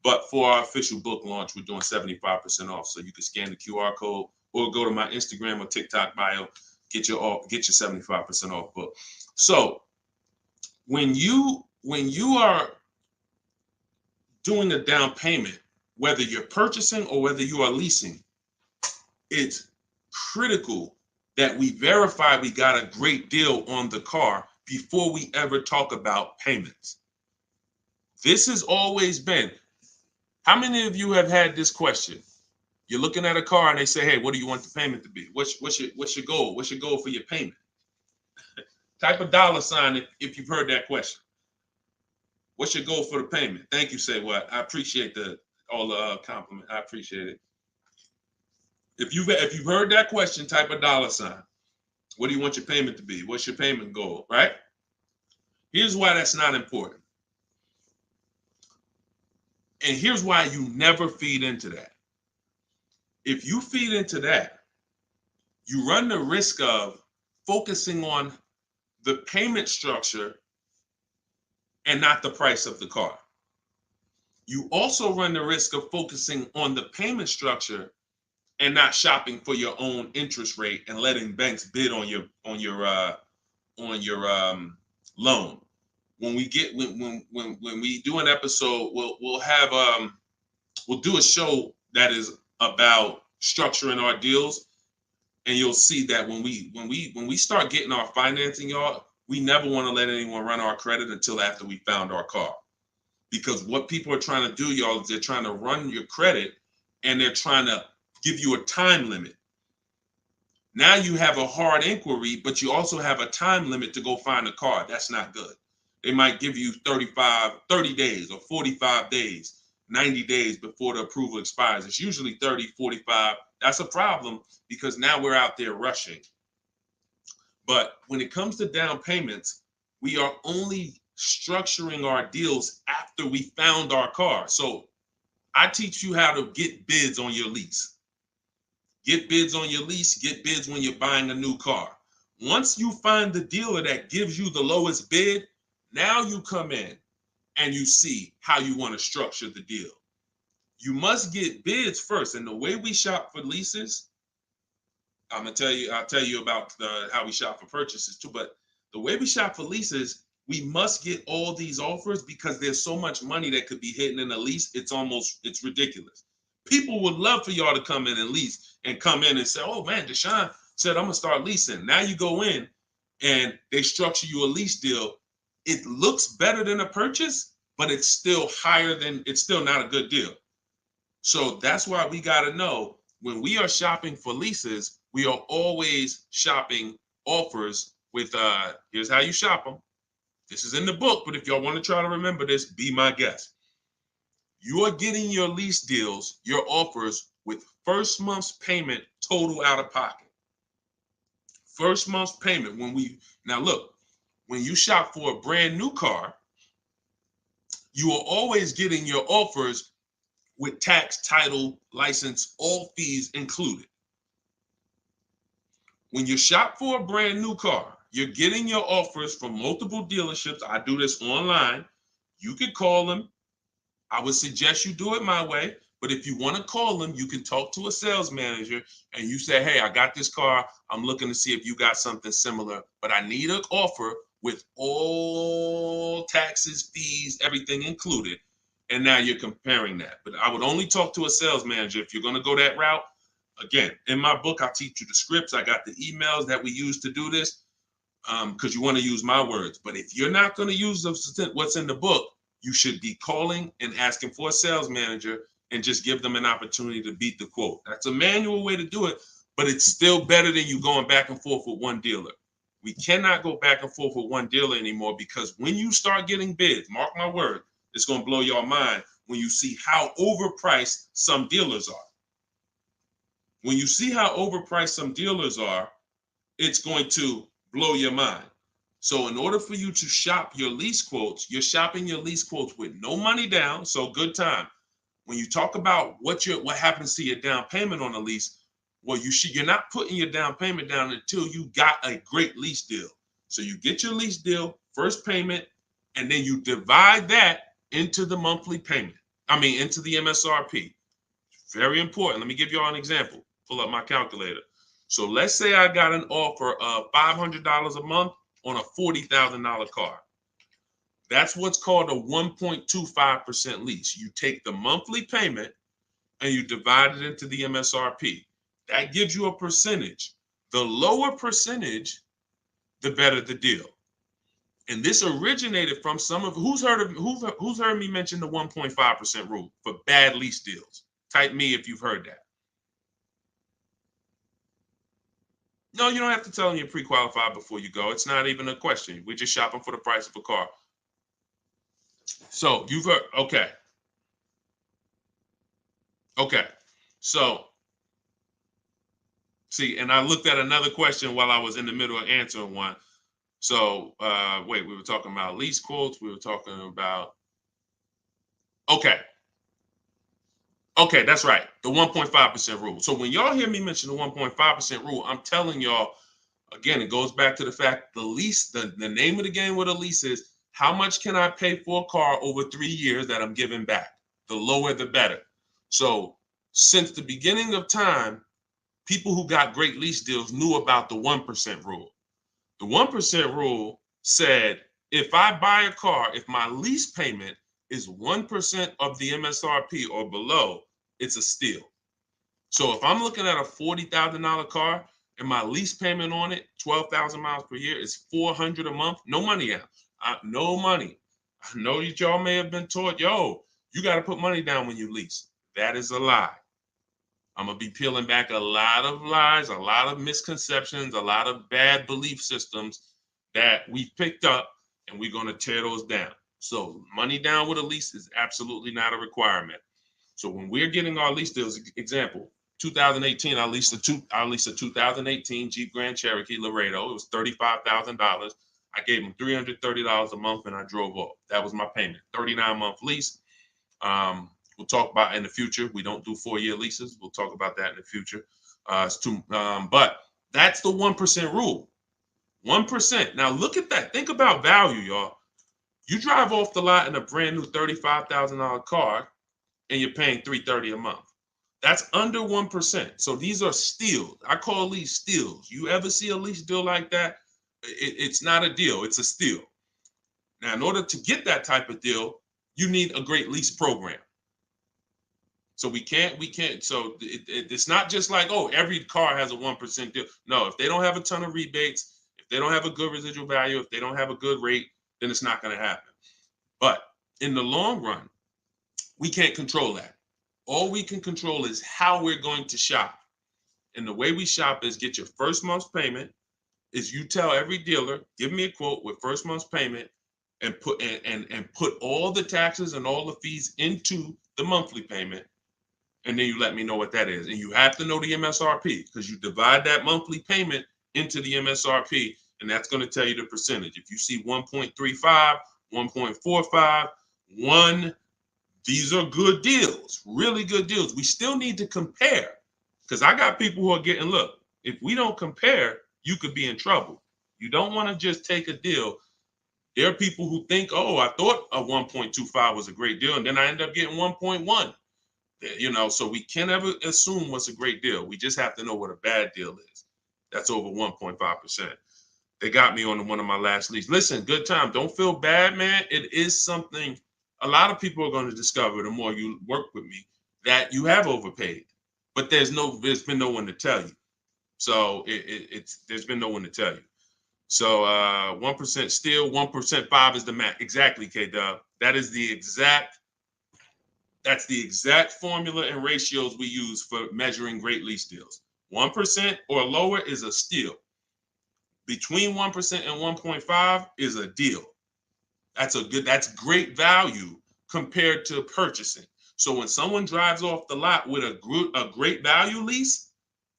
but for our official book launch, we're doing 75% off. So you can scan the QR code or go to my Instagram or TikTok bio. Get your 75% off book. So when you are doing the down payment, whether you're purchasing or whether you are leasing, it's critical that we verify we got a great deal on the car before we ever talk about payments. This has always been. How many of you have had this question? You're looking at a car and they say, hey, what do you want the payment to be? What's your goal? What's your goal for your payment? Type a $ if you've heard that question. What's your goal for the payment? Thank you, Say What. I appreciate all the compliment. I appreciate it. If you've heard that question, type a $. What do you want your payment to be? What's your payment goal, right? Here's why that's not important. And here's why you never feed into that. If you feed into that, you run the risk of focusing on the payment structure and not the price of the car. You also run the risk of focusing on the payment structure and not shopping for your own interest rate and letting banks bid on your loan. When we do an episode, we'll do a show that is about structuring our deals, and you'll see that when we start getting our financing, y'all, we never want to let anyone run our credit until after we found our car. Because what people are trying to do, y'all, is they're trying to run your credit and they're trying to give you a time limit. Now you have a hard inquiry, but you also have a time limit to go find a car. That's not good. They might give you 30 days or 45 days, 90 days before the approval expires. It's usually 30, 45. That's a problem because now we're out there rushing. But when it comes to down payments, we are only structuring our deals after we found our car. So I teach you how to get bids on your lease. Get bids on your lease, get bids when you're buying a new car. Once you find the dealer that gives you the lowest bid, now you come in and you see how you want to structure the deal. You must get bids first. And the way we shop for leases, I'll tell you about how we shop for purchases too, but the way we shop for leases, we must get all these offers because there's so much money that could be hidden in a lease. It's ridiculous. People would love for y'all to come in and lease and come in and say, oh man, Deshone said, I'm gonna start leasing. Now you go in and they structure you a lease deal. It looks better than a purchase, but it's still not a good deal. So that's why we gotta know when we are shopping for leases, we are always shopping offers with, here's how you shop them. This is in the book, but if y'all want to try to remember this, be my guest. You are getting your lease deals, your offers with first month's payment total out of pocket. First month's payment. Now look, when you shop for a brand new car, you are always getting your offers with tax, title, license, all fees included. When you shop for a brand new car, you're getting your offers from multiple dealerships. I do this online. You can call them. I would suggest you do it my way. But if you want to call them, you can talk to a sales manager and you say, hey, I got this car. I'm looking to see if you got something similar, but I need an offer with all taxes, fees, everything included. And now you're comparing that. But I would only talk to a sales manager if you're going to go that route. Again, in my book, I teach you the scripts. I got the emails that we use to do this because you want to use my words. But if you're not going to use what's in the book, you should be calling and asking for a sales manager and just give them an opportunity to beat the quote. That's a manual way to do it, but it's still better than you going back and forth with one dealer. We cannot go back and forth with one dealer anymore because when you start getting bids, mark my word, it's going to blow your mind when you see how overpriced some dealers are. When you see how overpriced some dealers are, it's going to blow your mind. So in order for you to shop your lease quotes, you're shopping your lease quotes with no money down, so good time. When you talk about what happens to your down payment on a lease, well, you're not putting your down payment down until you got a great lease deal. So you get your lease deal, first payment, and then you divide that into the monthly payment. Into the MSRP. Very important. Let me give you all an example. Pull up my calculator. So let's say I got an offer of $500 a month on a $40,000 car. That's what's called a 1.25% lease. You take the monthly payment and you divide it into the MSRP. That gives you a percentage. The lower percentage, the better the deal. And this originated from some of who's heard me mention the 1.5% rule for bad lease deals. Type me if you've heard that. No, you don't have to tell them you're pre-qualified before you go. It's not even a question. We're just shopping for the price of a car. So you've heard, okay. Okay. So, see, and I looked at another question while I was in the middle of answering one. So, wait, we were talking about lease quotes. We were talking about, okay. Okay, that's right. The 1.5% rule. So when y'all hear me mention the 1.5% rule, I'm telling y'all, again, it goes back to the fact the lease, the name of the game with a lease is how much can I pay for a car over 3 years that I'm giving back? The lower, the better. So since the beginning of time, people who got great lease deals knew about the 1% rule. The 1% rule said, if I buy a car, if my lease payment is 1% of the MSRP or below, it's a steal. So if I'm looking at a $40,000 car and my lease payment on it, 12,000 miles per year, is $400 a month, no money out. No money. I know that y'all may have been taught, yo, you got to put money down when you lease. That is a lie. I'm going to be peeling back a lot of lies, a lot of misconceptions, a lot of bad belief systems that we've picked up, and we're going to tear those down. So money down with a lease is absolutely not a requirement. So when we're getting our lease deals, example, 2018, I leased a 2018 Jeep Grand Cherokee Laredo. It was $35,000. I gave them $330 a month, and I drove off. That was my payment. 39-month lease. We'll talk about in the future. We don't do 4-year leases. We'll talk about that in the future. But that's the 1% rule. 1%. Now look at that. Think about value, y'all. You drive off the lot in a brand new $35,000 car, and you're paying $330 a month. That's under 1%. So these are steals. I call these steals. You ever see a lease deal like that? It's not a deal. It's a steal. Now, in order to get that type of deal, you need a great lease program. So we can't. So it's not just like, oh, every car has a 1% deal. No, if they don't have a ton of rebates, if they don't have a good residual value, if they don't have a good rate, then it's not going to happen. But in the long run, we can't control that. All we can control is how we're going to shop. And the way we shop is get your first month's payment. Is you tell every dealer, give me a quote with first month's payment, and put all the taxes and all the fees into the monthly payment. And then you let me know what that is. And you have to know the MSRP, because you divide that monthly payment into the MSRP, and that's going to tell you the percentage. If you see 1.35, 1.45, 1, these are good deals, really good deals. We still need to compare, because I got people who are getting, look, if we don't compare, you could be in trouble. You don't want to just take a deal. There are people who think, oh, I thought a 1.25 was a great deal, and then I end up getting 1.1. You know, so we can't ever assume what's a great deal. We just have to know what a bad deal is. That's over 1.5%. They got me on one of my last leads. Listen, good time. Don't feel bad, man. It is something a lot of people are going to discover the more you work with me, that you have overpaid. But there's been no one to tell you. So there's been no one to tell you. So 1% still, 1% 5 is the max. Exactly, K-Dub. That's the exact formula and ratios we use for measuring great lease deals. 1% or lower is a steal. Between 1% and 1.5 is a deal. That's great value compared to purchasing. So when someone drives off the lot with a great value lease,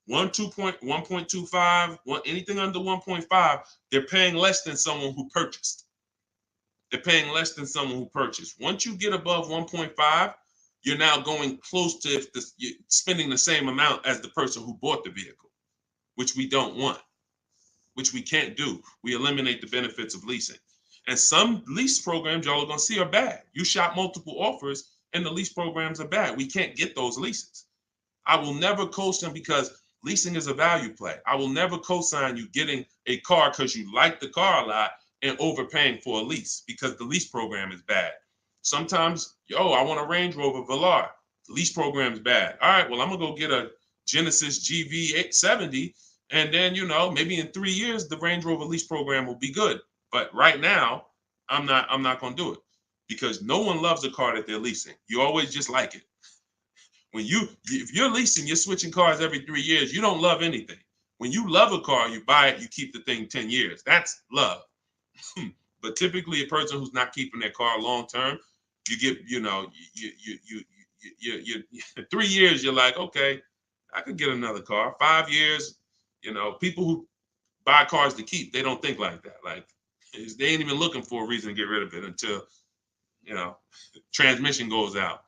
1.25, anything under 1.5, they're paying less than someone who purchased. They're paying less than someone who purchased. Once you get above 1.5, you're now going close to spending the same amount as the person who bought the vehicle, which we don't want, which we can't do. We eliminate the benefits of leasing. And some lease programs y'all are going to see are bad. You shop multiple offers and the lease programs are bad. We can't get those leases. I will never co-sign, because leasing is a value play. I will never co-sign you getting a car because you like the car a lot and overpaying for a lease, because the lease program is bad. Sometimes, I want a Range Rover Velar. The lease program is bad. All right, well, I'm going to go get a Genesis GV870, And then, you know, maybe in 3 years, the Range Rover lease program will be good. But right now, I'm not going to do it because no one loves a car that they're leasing. You always just like it. If you're leasing, you're switching cars every 3 years. You don't love anything. When you love a car, you buy it, you keep the thing 10 years. That's love. But typically, a person who's not keeping their car long term, you get, you know, you 3 years, you're like, okay, I could get another car. 5 years, you know, people who buy cars to keep, they don't think like that. Like, they ain't even looking for a reason to get rid of it until, you know, transmission goes out.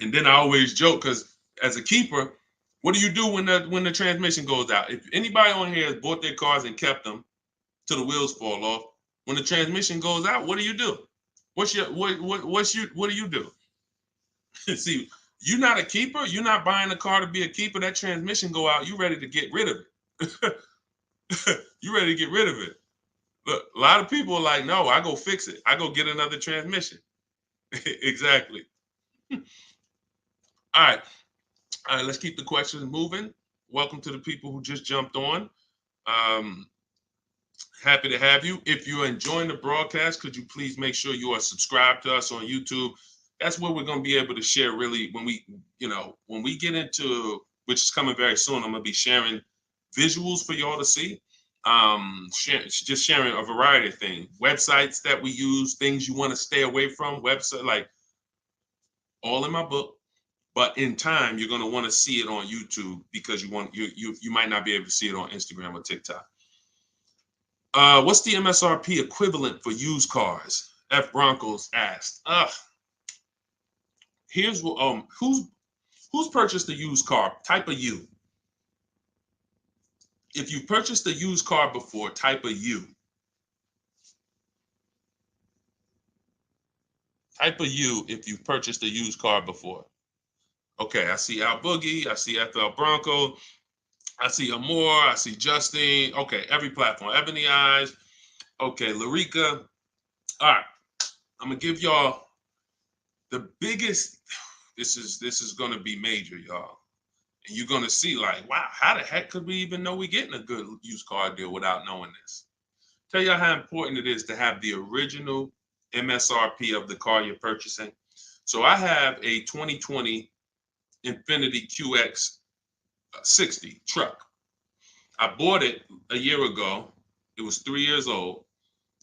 And then I always joke because as a keeper, what do you do when the transmission goes out? If anybody on here has bought their cars and kept them till the wheels fall off, when the transmission goes out, what do you do? What do you do? See, you're not a keeper. You're not buying a car to be a keeper. That transmission go out, you ready to get rid of it. You ready to get rid of it. Look, a lot of people are like, no, I go fix it. I go get another transmission. Exactly. All right. All right, let's keep the questions moving. Welcome to the people who just jumped on. Happy to have you. If you're enjoying the broadcast, could you please make sure you are subscribed to us on YouTube? That's where we're going to be able to share really when we get into, which is coming very soon, I'm going to be sharing visuals for y'all to see. Just sharing a variety of things, websites that we use, things you want to stay away from, website, like all in my book. But in time, you're going to want to see it on YouTube because you might not be able to see it on Instagram or TikTok. What's the MSRP equivalent for used cars? F Broncos asked. Here's what who's purchased a used car? Type a U. If you purchased a used car before, type a U. Type a U if you've purchased a used car before. Okay, I see Al Boogie, I see FL Bronco, I see Amore, I see Justine. Okay, every platform. Ebony Eyes. Okay, Larica. All right, I'm gonna give y'all the biggest. This is gonna be major, y'all. And you're gonna see like, wow, how the heck could we even know we're getting a good used car deal without knowing this? Tell y'all how important it is to have the original MSRP of the car you're purchasing. So I have a 2020 Infiniti QX 60 truck. I bought it a year ago. It was 3 years old.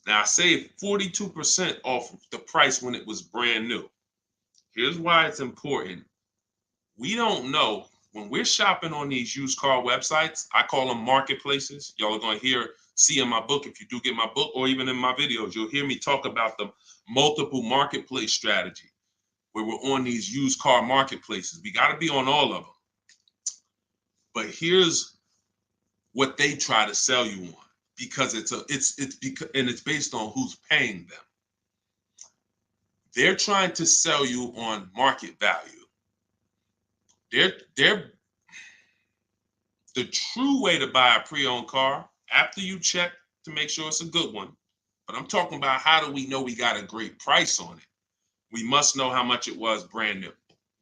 Now I saved 42% off the price when it was brand new. Here's why it's important. We don't know when we're shopping on these used car websites. I call them marketplaces. Y'all are going to see in my book, if you do get my book, or even in my videos, you'll hear me talk about the multiple marketplace strategy where we're on these used car marketplaces. We got to be on all of them. But here's what they try to sell you on, because it's based on who's paying them. They're trying to sell you on market value. The true way to buy a pre-owned car, after you check to make sure it's a good one, but I'm talking about how do we know we got a great price on it? We must know how much it was brand new.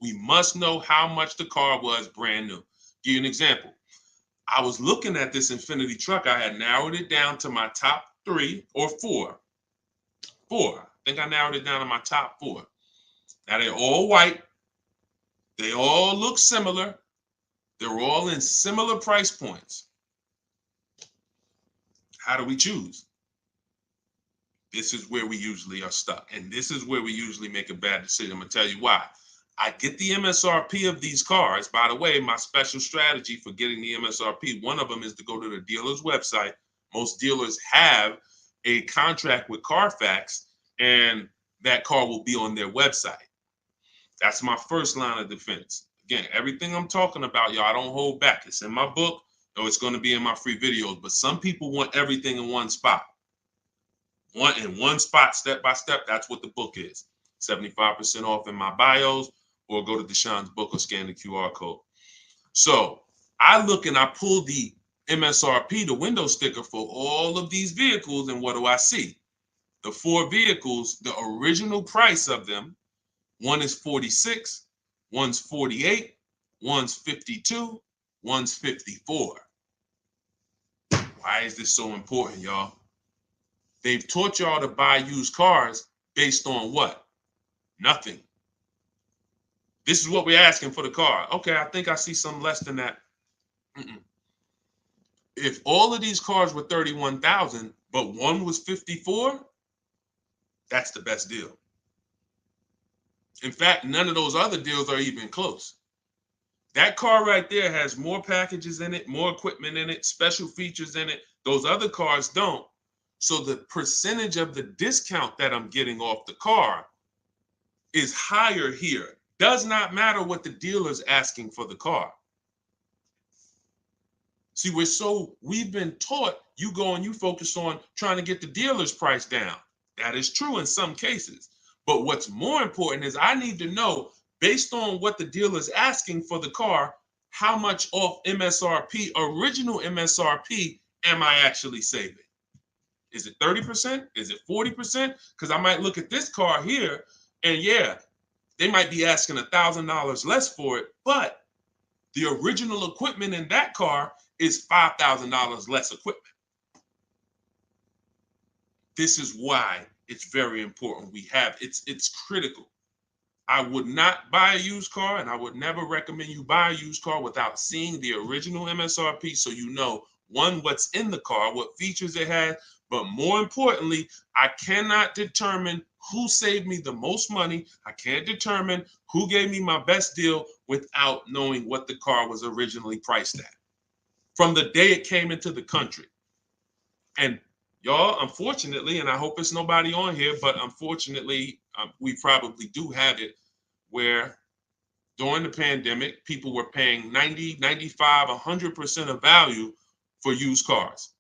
We must know how much the car was brand new. Give you an example. I was looking at this Infiniti truck. I had narrowed it down to my top 3 or 4. I think I narrowed it down to my top 4. Now they're all white. They all look similar. They're all in similar price points. How do we choose? This is where we usually are stuck. And this is where we usually make a bad decision. I'm going to tell you why. I get the MSRP of these cars. By the way, my special strategy for getting the MSRP, one of them is to go to the dealer's website. Most dealers have a contract with Carfax, and that car will be on their website. That's my first line of defense. Again, everything I'm talking about, y'all, I don't hold back. It's in my book, or it's going to be in my free videos. But some people want everything in one spot. One spot, step by step. That's what the book is. 75% off in my bios, or go to Deshone's book or scan the QR code. So I look and I pull the MSRP, the window sticker for all of these vehicles, and what do I see? The 4 vehicles, the original price of them, one is 46, one's 48, one's 52, one's 54. Why is this so important, y'all? They've taught y'all to buy used cars based on what? Nothing. This is what we're asking for the car. Okay, I think I see some less than that. If all of these cars were 31,000, but one was 54, that's the best deal. In fact, none of those other deals are even close. That car right there has more packages in it, more equipment in it, special features in it. Those other cars don't. So the percentage of the discount that I'm getting off the car is higher here. Does not matter what the dealer's asking for the car. See, we've been taught you go and you focus on trying to get the dealer's price down. That is true in some cases. But what's more important is I need to know, based on what the dealer's asking for the car, how much off MSRP, original MSRP, am I actually saving? Is it 30%? Is it 40%? Because I might look at this car here and yeah, they might be asking $1,000 less for it, but the original equipment in that car is $5,000 less equipment. This is why it's very important. It's critical. I would not buy a used car, and I would never recommend you buy a used car without seeing the original MSRP, so you know, one, what's in the car, what features it has, but more importantly, I cannot determine who saved me the most money. I can't determine who gave me my best deal without knowing what the car was originally priced at from the day it came into the country. And y'all, unfortunately, and I hope it's nobody on here, but unfortunately, we probably do have it where during the pandemic, people were paying 90, 95, 100% of value for used cars.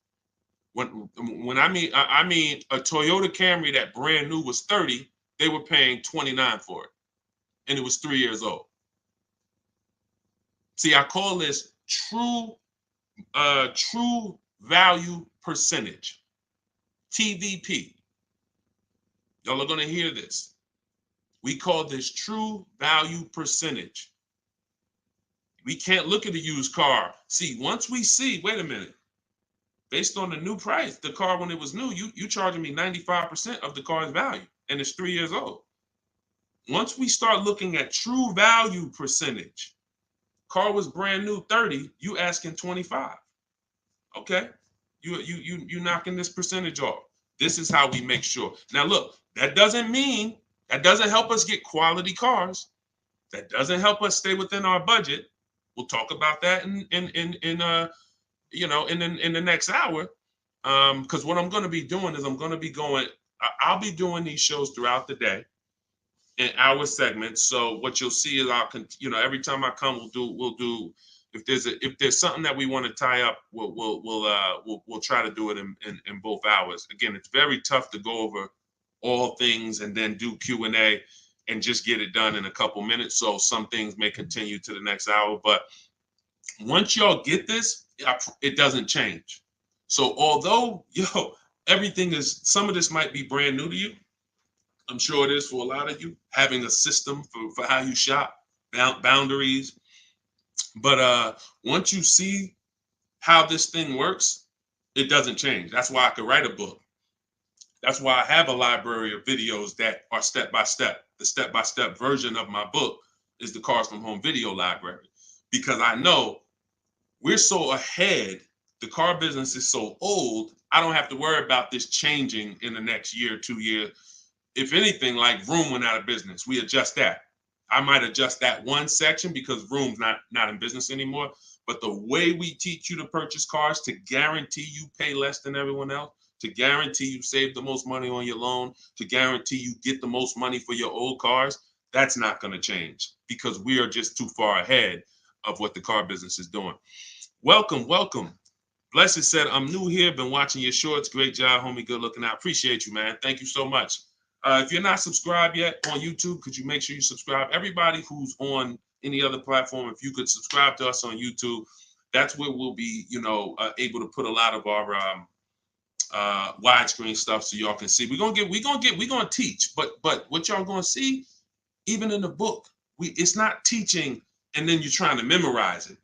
When I mean a Toyota Camry that brand new was 30, they were paying 29 for it, and it was 3 years old. See, I call this true value percentage, TVP. Y'all are going to hear this. We call this true value percentage. We can't look at a used car. See, once we see, wait a minute, based on the new price, the car when it was new, you charging me 95% of the car's value, and it's 3 years old. Once we start looking at true value percentage, car was brand new 30, you asking 25. Okay, you knocking this percentage off. This is how we make sure. Now look, that doesn't help us get quality cars. That doesn't help us stay within our budget. We'll talk about that in the next hour. Because what I'm going to be doing is I'll be doing these shows throughout the day in hour segments. So what you'll see is every time I come, we'll do if there's something that we want to tie up, we'll try to do it in both hours. Again, it's very tough to go over all things and then do Q&A and just get it done in a couple minutes. So some things may continue to the next hour, but once y'all get this, it doesn't change. So although, some of this might be brand new to you. I'm sure it is for a lot of you, having a system for how you shop, boundaries. But once you see how this thing works, it doesn't change. That's why I could write a book. That's why I have a library of videos that are step-by-step. The step-by-step version of my book is the Cars from Home video library, because I know we're so ahead. The car business is so old. I don't have to worry about this changing in the next year, 2 years. If anything, like Vroom went out of business, we adjust that. I might adjust that one section because Vroom's not in business anymore. But the way we teach you to purchase cars to guarantee you pay less than everyone else, to guarantee you save the most money on your loan, to guarantee you get the most money for your old cars, that's not going to change because we are just too far ahead of what the car business is doing. Welcome. Blessed said, I'm new here, been watching your shorts. Great job, homie. Good looking out. Appreciate you, man. Thank you so much. If you're not subscribed yet on YouTube, could you make sure you subscribe? Everybody who's on any other platform, if you could subscribe to us on YouTube, that's where we'll be, able to put a lot of our widescreen stuff so y'all can see. We're gonna teach, but what y'all gonna see, even in the book, it's not teaching and then you're trying to memorize it.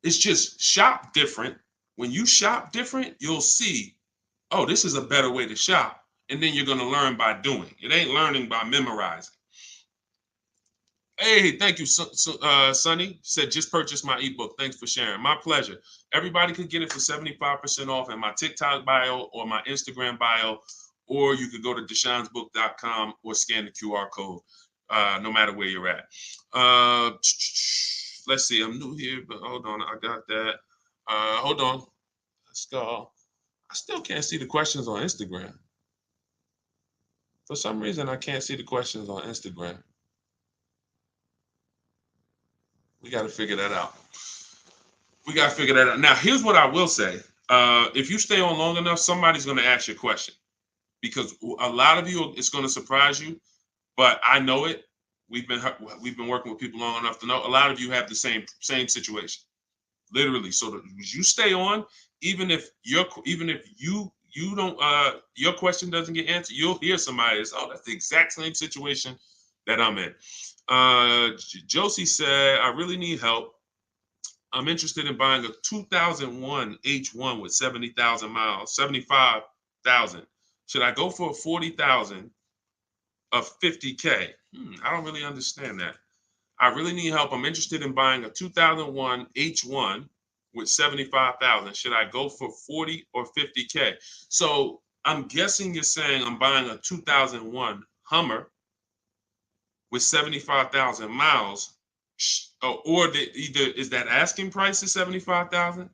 It's just shop different, When you shop different, you'll see, oh, this is a better way to shop. And then you're going to learn by doing. It ain't learning by memorizing. Hey, thank you, Sonny. Said, just purchased my ebook. Thanks for sharing. My pleasure. Everybody could get it for 75% off in my TikTok bio or my Instagram bio, or you could go to deshonesbook.com or scan the QR code, no matter where you're at. Let's see. I'm new here, but hold on. I got that. Hold on. Let's go. I still can't see the questions on Instagram. For some reason, I can't see the questions on Instagram. We got to figure that out. Now, here's what I will say. If you stay on long enough, somebody's going to ask you a question, because a lot of you, it's going to surprise you, but I know it. We've been working with people long enough to know a lot of you have the same situation, literally. So you stay on, even if you don't, your question doesn't get answered, you'll hear somebody that's, oh, that's the exact same situation that I'm in. Josie said, I really need help. I'm interested in buying a 2001 H1 with 70,000 miles, 75,000. Should I go for a 40,000 of 50K? I don't really understand that. I really need help. I'm interested in buying a 2001 H1 with 75,000. Should I go for 40 or 50K? So I'm guessing you're saying I'm buying a 2001 Hummer with 75,000 miles, or either is that asking price is 75,000?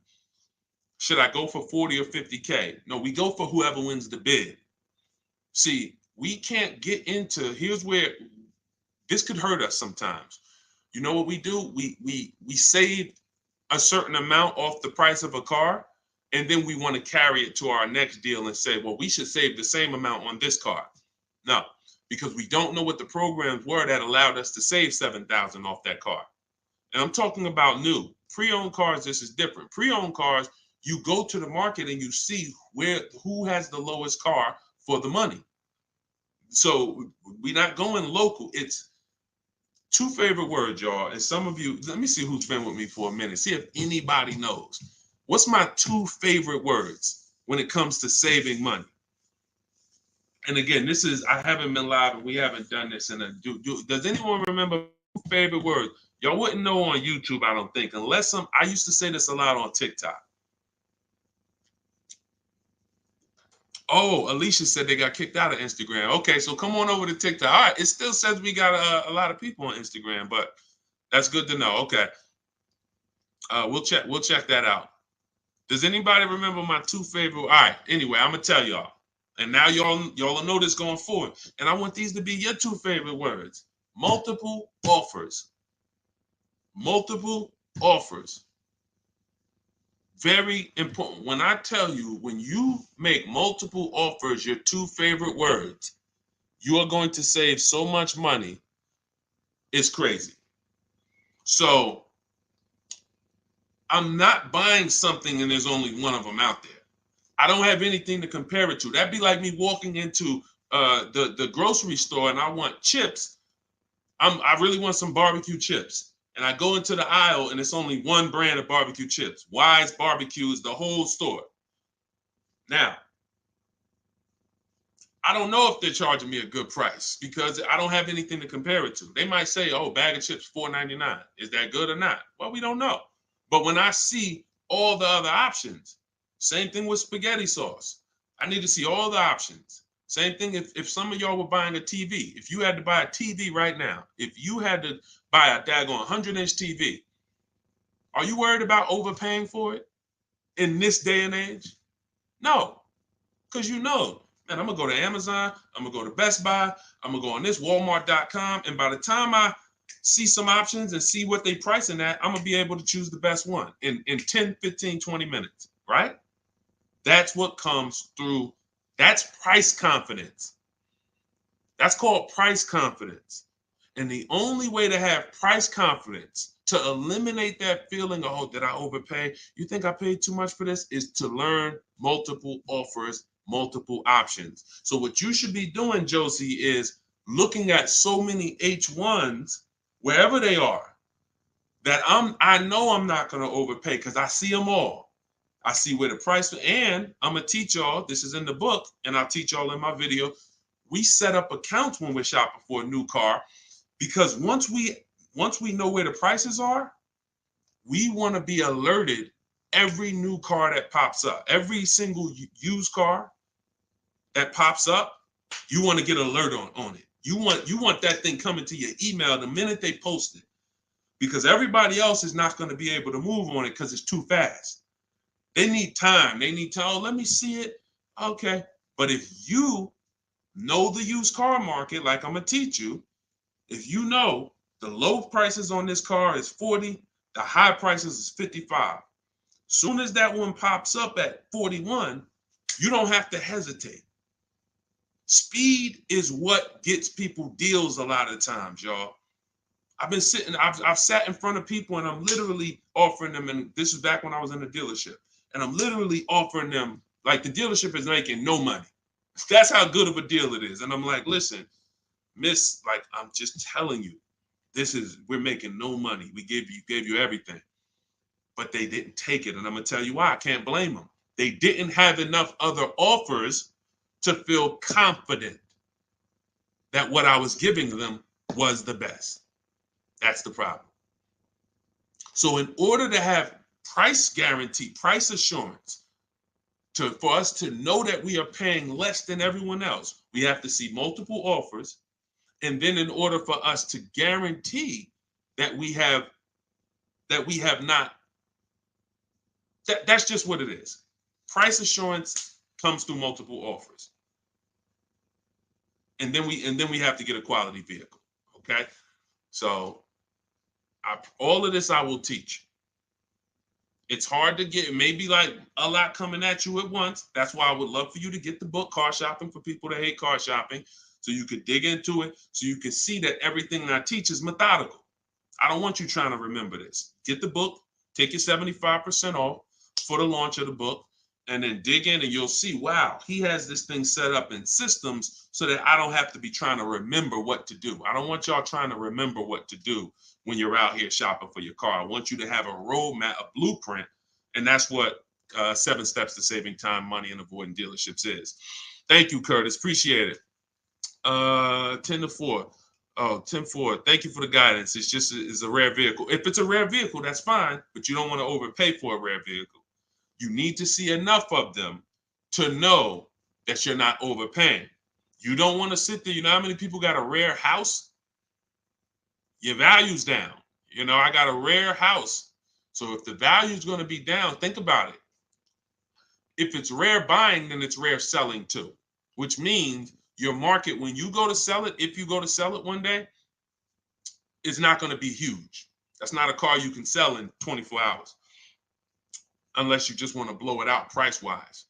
Should I go for 40 or 50K? No, we go for whoever wins the bid. See, we can't get into, here's where this could hurt us sometimes. You know what we do? We save a certain amount off the price of a car, and then we want to carry it to our next deal and say, well, we should save the same amount on this car. No, because we don't know what the programs were that allowed us to save 7,000 off that car. And I'm talking about new. Pre-owned cars, this is different. Pre-owned cars, you go to the market and you see who has the lowest car for the money. So we're not going local. It's two favorite words, y'all. And some of you, let me see who's been with me for a minute. See if anybody knows. What's my two favorite words when it comes to saving money? And again, this is, I haven't been live and we haven't done this in a, does anyone remember favorite words? Y'all wouldn't know on YouTube, I don't think, unless I used to say this a lot on TikTok. Oh, Alicia said they got kicked out of Instagram. Okay, so come on over to TikTok. All right, it still says we got a lot of people on Instagram, but that's good to know. Okay, we'll check that out. Does anybody remember my two favorite? All right, anyway, I'm gonna tell y'all, and now y'all will know this going forward. And I want these to be your two favorite words: multiple offers. Multiple offers. Very important. When I tell you, when you make multiple offers your two favorite words, you are going to save so much money. It's crazy. So I'm not buying something and there's only one of them out there. I don't have anything to compare it to. That'd be like me walking into the grocery store and I want chips. I really want some barbecue chips. And I go into the aisle and it's only one brand of barbecue chips. Wise Barbecue is the whole store. Now, I don't know if they're charging me a good price because I don't have anything to compare it to. They might say, oh, bag of chips, $4.99. Is that good or not? Well, we don't know. But when I see all the other options, same thing with spaghetti sauce. I need to see all the options. Same thing if some of y'all were buying a TV. If you had to buy a TV right now, if you had to buy a daggone 100-inch TV, are you worried about overpaying for it in this day and age? No, because you know, man, I'm going to go to Amazon, I'm going to go to Best Buy, I'm going to go on this Walmart.com, and by the time I see some options and see what they pricing at, I'm going to be able to choose the best one in 10, 15, 20 minutes, right? That's what comes through. That's price confidence. That's called price confidence. And the only way to have price confidence, to eliminate that feeling of, oh, did I overpay? You think I paid too much for this? Is to learn multiple offers, multiple options. So what you should be doing, Josie, is looking at so many H1s, wherever they are, that I know I'm not going to overpay because I see them all. I see where the price, and I'm gonna teach y'all, this is in the book, and I'll teach y'all in my video. We set up accounts when we're shopping for a new car, because once we know where the prices are, we want to be alerted every new car that pops up, every single used car that pops up, you want to get alert on it. You want that thing coming to your email the minute they post it, because everybody else is not going to be able to move on it because it's too fast. They need time. They need to, oh, let me see it. Okay. But if you know the used car market, like I'm going to teach you, if you know the low prices on this car is 40, the high prices is 55. Soon as that one pops up at 41, you don't have to hesitate. Speed is what gets people deals a lot of times, y'all. I've sat in front of people and I'm literally offering them, and this is back when I was in the dealership, and I'm literally offering them, like, the dealership is making no money. That's how good of a deal it is. And I'm like, listen, miss, like, I'm just telling you, we're making no money. We gave you everything. But they didn't take it. And I'm gonna tell you why. I can't blame them. They didn't have enough other offers to feel confident that what I was giving them was the best. That's the problem. So in order to have price guarantee, price assurance, for us to know that we are paying less than everyone else, we have to see multiple offers. And then in order for us to guarantee that we have not, that's just what it is. Price assurance comes through multiple offers. And then we have to get a quality vehicle. Okay. So all of this I will teach. It's hard to get, maybe like a lot coming at you at once. That's why I would love for you to get the book, Car Shopping for People That Hate Car Shopping, so you could dig into it, so you can see that everything I teach is methodical. I don't want you trying to remember this. Get the book, take your 75% off for the launch of the book, and then dig in and you'll see, wow, he has this thing set up in systems so that I don't have to be trying to remember what to do. I don't want y'all trying to remember what to do when you're out here shopping for your car. I want you to have a roadmap, a blueprint, and that's what 7 Steps to Saving Time, Money, and Avoiding Dealerships is. Thank you, Curtis. Appreciate it. 10-4. Oh, 10-4. Thank you for the guidance. It's a rare vehicle. If it's a rare vehicle, that's fine, but you don't want to overpay for a rare vehicle. You need to see enough of them to know that you're not overpaying. You don't want to sit there. You know how many people got a rare house? Your value's down. You know, I got a rare house. So if the value is going to be down, think about it. If it's rare buying, then it's rare selling too, which means your market, when you go to sell it, if you go to sell it one day, it's not going to be huge. That's not a car you can sell in 24 hours unless you just want to blow it out price-wise.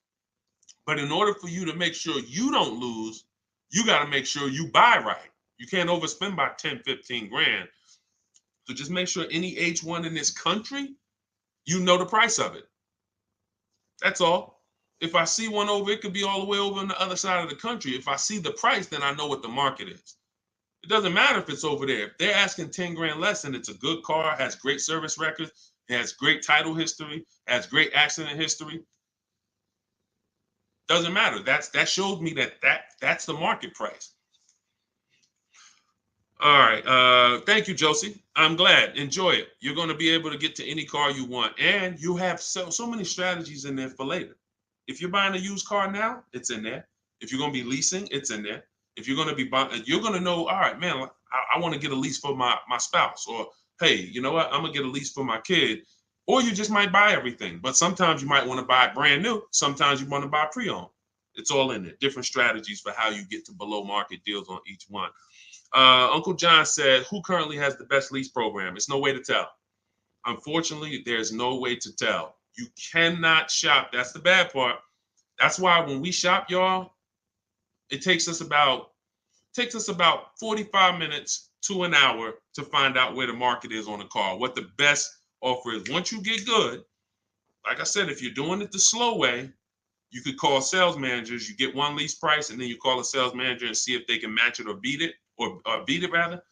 But in order for you to make sure you don't lose, you got to make sure you buy right. You can't overspend by 10, 15 grand. So just make sure any H1 in this country, you know the price of it. That's all. If I see one over, it could be all the way over on the other side of the country. If I see the price, then I know what the market is. It doesn't matter if it's over there. If they're asking 10 grand less and it's a good car, has great service records, has great title history, has great accident history, doesn't matter. That shows me that's the market price. All right. Thank you, Josie. I'm glad. Enjoy it. You're going to be able to get to any car you want. And you have so many strategies in there for later. If you're buying a used car now, it's in there. If you're going to be leasing, it's in there. If you're going to be buying, you're going to know, all right, man, I want to get a lease for my spouse. Or, hey, you know what? I'm going to get a lease for my kid. Or you just might buy everything. But sometimes you might want to buy brand new. Sometimes you want to buy pre-owned. It's all in there. Different strategies for how you get to below market deals on each one. Uncle John said, who currently has the best lease program? It's no way to tell. Unfortunately, there's no way to tell. You cannot shop. That's the bad part. That's why when we shop, y'all, it takes us about 45 minutes to an hour to find out where the market is on a car, what the best offer is. Once you get good, like I said, if you're doing it the slow way, you could call sales managers. You get one lease price, and then you call a sales manager and see if they can match it or beat it, or beat it rather.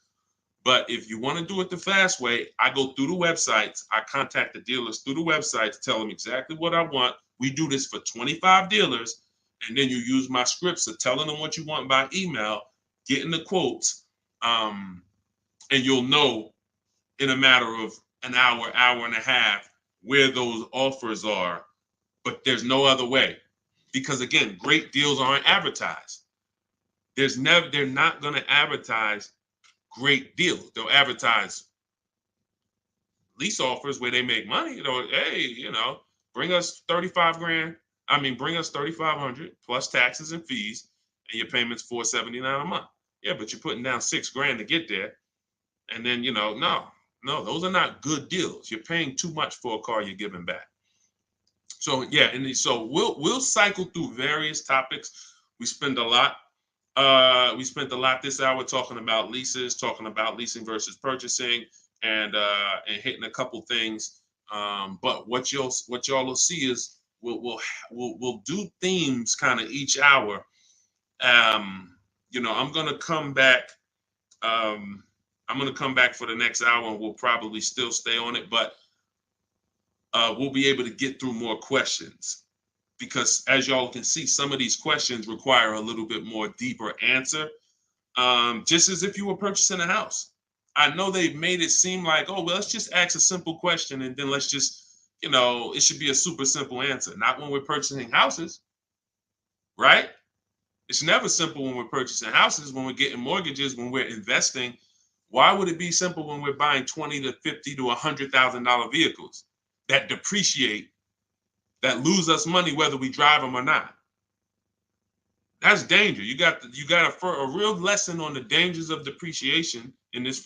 But if you want to do it the fast way, I go through the websites. I contact the dealers through the websites, tell them exactly what I want. We do this for 25 dealers. And then you use my scripts of telling them what you want by email, getting the quotes, and you'll know in a matter of an hour, hour and a half, where those offers are. But there's no other way. Because again, great deals aren't advertised. They're not going to advertise great deals. They'll advertise lease offers where they make money. Hey, bring us 35 grand. Bring us 3,500 plus taxes and fees, and your payment's $479 a month. Yeah, but you're putting down $6,000 to get there, and then no, those are not good deals. You're paying too much for a car you're giving back. So yeah, and so we'll cycle through various topics. We spent a lot this hour talking about leases, talking about leasing versus purchasing, and hitting a couple things. But what y'all will see is we'll do themes kind of each hour. I'm gonna come back. I'm gonna come back for the next hour, and we'll probably still stay on it, but we'll be able to get through more questions, because as y'all can see, some of these questions require a little bit more deeper answer. Just as if you were purchasing a house. I know they've made it seem like, oh, well, let's just ask a simple question and then let's just, it should be a super simple answer. Not when we're purchasing houses, right? It's never simple when we're purchasing houses, when we're getting mortgages, when we're investing. Why would it be simple when we're buying $20,000 to $50,000 to $100,000 vehicles that depreciate, that lose us money whether we drive them or not? That's danger. You got a real lesson on the dangers of depreciation in this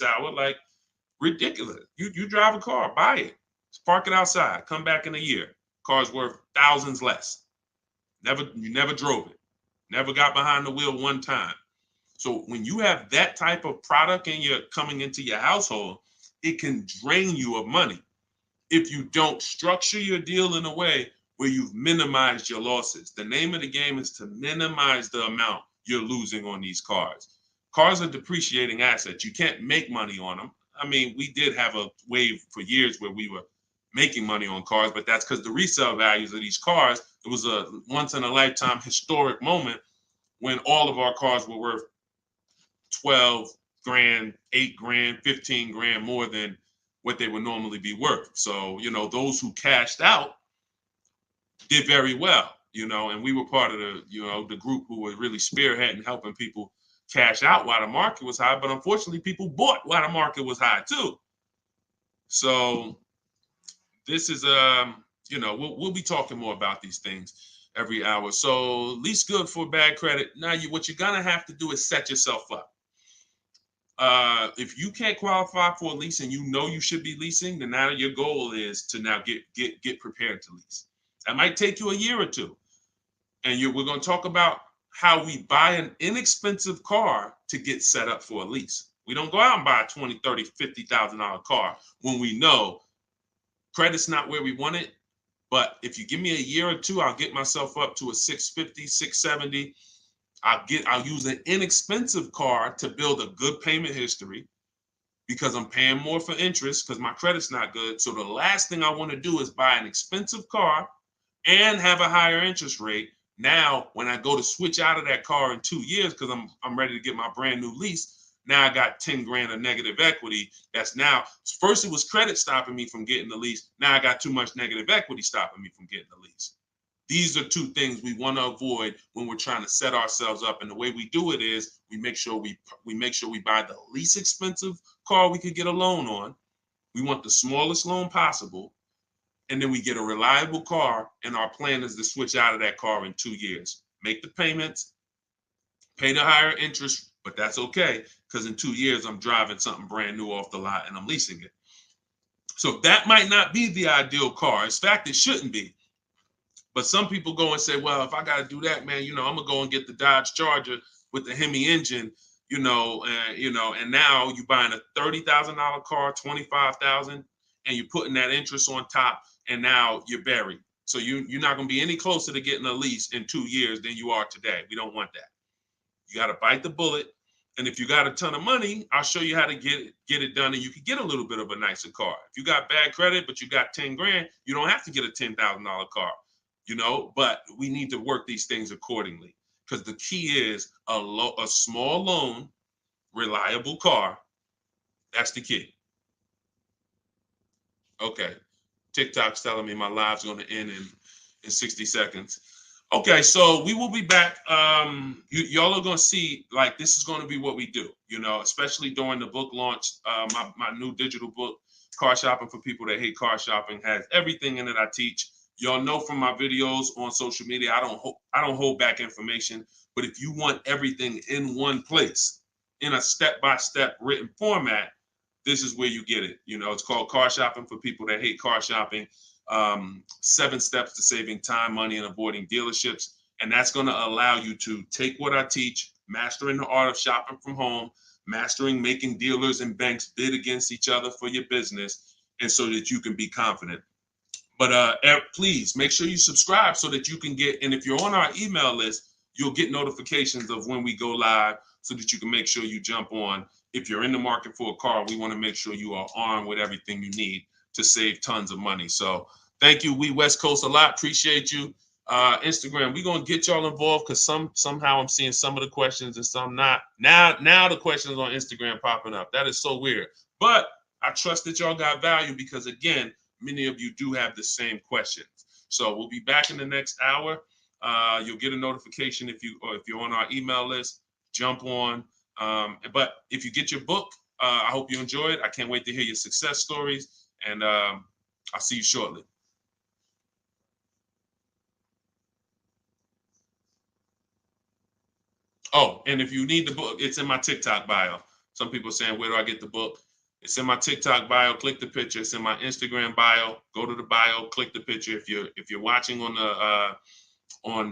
hour. Like, ridiculous. You drive a car, buy it, park it outside, come back in a year. Car's worth thousands less. You never drove it, never got behind the wheel one time. So when you have that type of product and you're coming into your household, it can drain you of money if you don't structure your deal in a way where you've minimized your losses. The name of the game is to minimize the amount you're losing on these cars. Cars are depreciating assets. You can't make money on them. We did have a wave for years where we were making money on cars, but that's because the resale values of these cars, it was a once in a lifetime historic moment when all of our cars were worth 12 grand, 8 grand, 15 grand more than what they would normally be worth. So, those who cashed out did very well, and we were part of the group who were really spearheading helping people cash out while the market was high. But unfortunately, people bought while the market was high too. So this is we'll be talking more about these things every hour. So lease good for bad credit. Now what you're gonna have to do is set yourself up. If you can't qualify for a lease and you should be leasing, then now your goal is to now get prepared to lease. That might take you a year or two. And we're going to talk about how we buy an inexpensive car to get set up for a lease. We don't go out and buy a $20,000, $30,000, $50,000 car when we know credit's not where we want it. But if you give me a year or two, I'll get myself up to a 650, 670. I'll use an inexpensive car to build a good payment history, because I'm paying more for interest because my credit's not good. So the last thing I want to do is buy an expensive car and have a higher interest rate. Now, when I go to switch out of that car in 2 years, because I'm ready to get my brand new lease, now I got 10 grand of negative equity. That's now, first it was credit stopping me from getting the lease. Now I got too much negative equity stopping me from getting the lease. These are two things we want to avoid when we're trying to set ourselves up. And the way we do it is we make sure we buy the least expensive car we could get a loan on. We want the smallest loan possible. And then we get a reliable car, and our plan is to switch out of that car in 2 years. Make the payments, pay the higher interest, but that's okay, because in 2 years, I'm driving something brand new off the lot and I'm leasing it. So that might not be the ideal car. In fact, it shouldn't be. But some people go and say, well, if I got to do that, man, I'm going to go and get the Dodge Charger with the Hemi engine, and now you're buying a $30,000 car, $25,000, and you're putting that interest on top, and now you're buried. So you're not going to be any closer to getting a lease in 2 years than you are today. We don't want that. You got to bite the bullet And if you got a ton of money, I'll show you how to get it done, and you can get a little bit of a nicer car. If you got bad credit, but you got 10 grand, you don't have to get a $10,000 car, but we need to work these things accordingly, because the key is a small loan, reliable car. That's the key. Okay. TikTok's telling me my live's going to end in 60 seconds. Okay, so we will be back. Y'all are going to see, like, this is going to be what we do, especially during the book launch. My new digital book, Car Shopping for People That Hate Car Shopping, has everything in it I teach. Y'all know from my videos on social media, I don't hold back information. But if you want everything in one place, in a step-by-step written format, this is where you get it. It's called Car Shopping for People That Hate Car Shopping. 7 steps to saving time, money, and avoiding dealerships. And that's going to allow you to take what I teach, mastering the art of shopping from home, mastering making dealers and banks bid against each other for your business, and so that you can be confident. But please make sure you subscribe so that you can get, and if you're on our email list, you'll get notifications of when we go live so that you can make sure you jump on. If you're in the market for a car, we want to make sure you are armed with everything you need to save tons of money. So thank you, We West Coast, a lot. Appreciate you. Instagram, we're going to get y'all involved, because somehow I'm seeing some of the questions and some not. Now the questions on Instagram popping up. That is so weird. But I trust that y'all got value, because, again, many of you do have the same questions. So we'll be back in the next hour. You'll get a notification if you're on our email list. Jump on. But if you get your book, I hope you enjoy it. I can't wait to hear your success stories, and I'll see you shortly. Oh, and if you need the book, it's in my TikTok bio. Some people are saying, where do I get the book? It's in my TikTok bio. Click the picture. It's in my Instagram bio. Go to the bio. Click the picture. If you're watching on or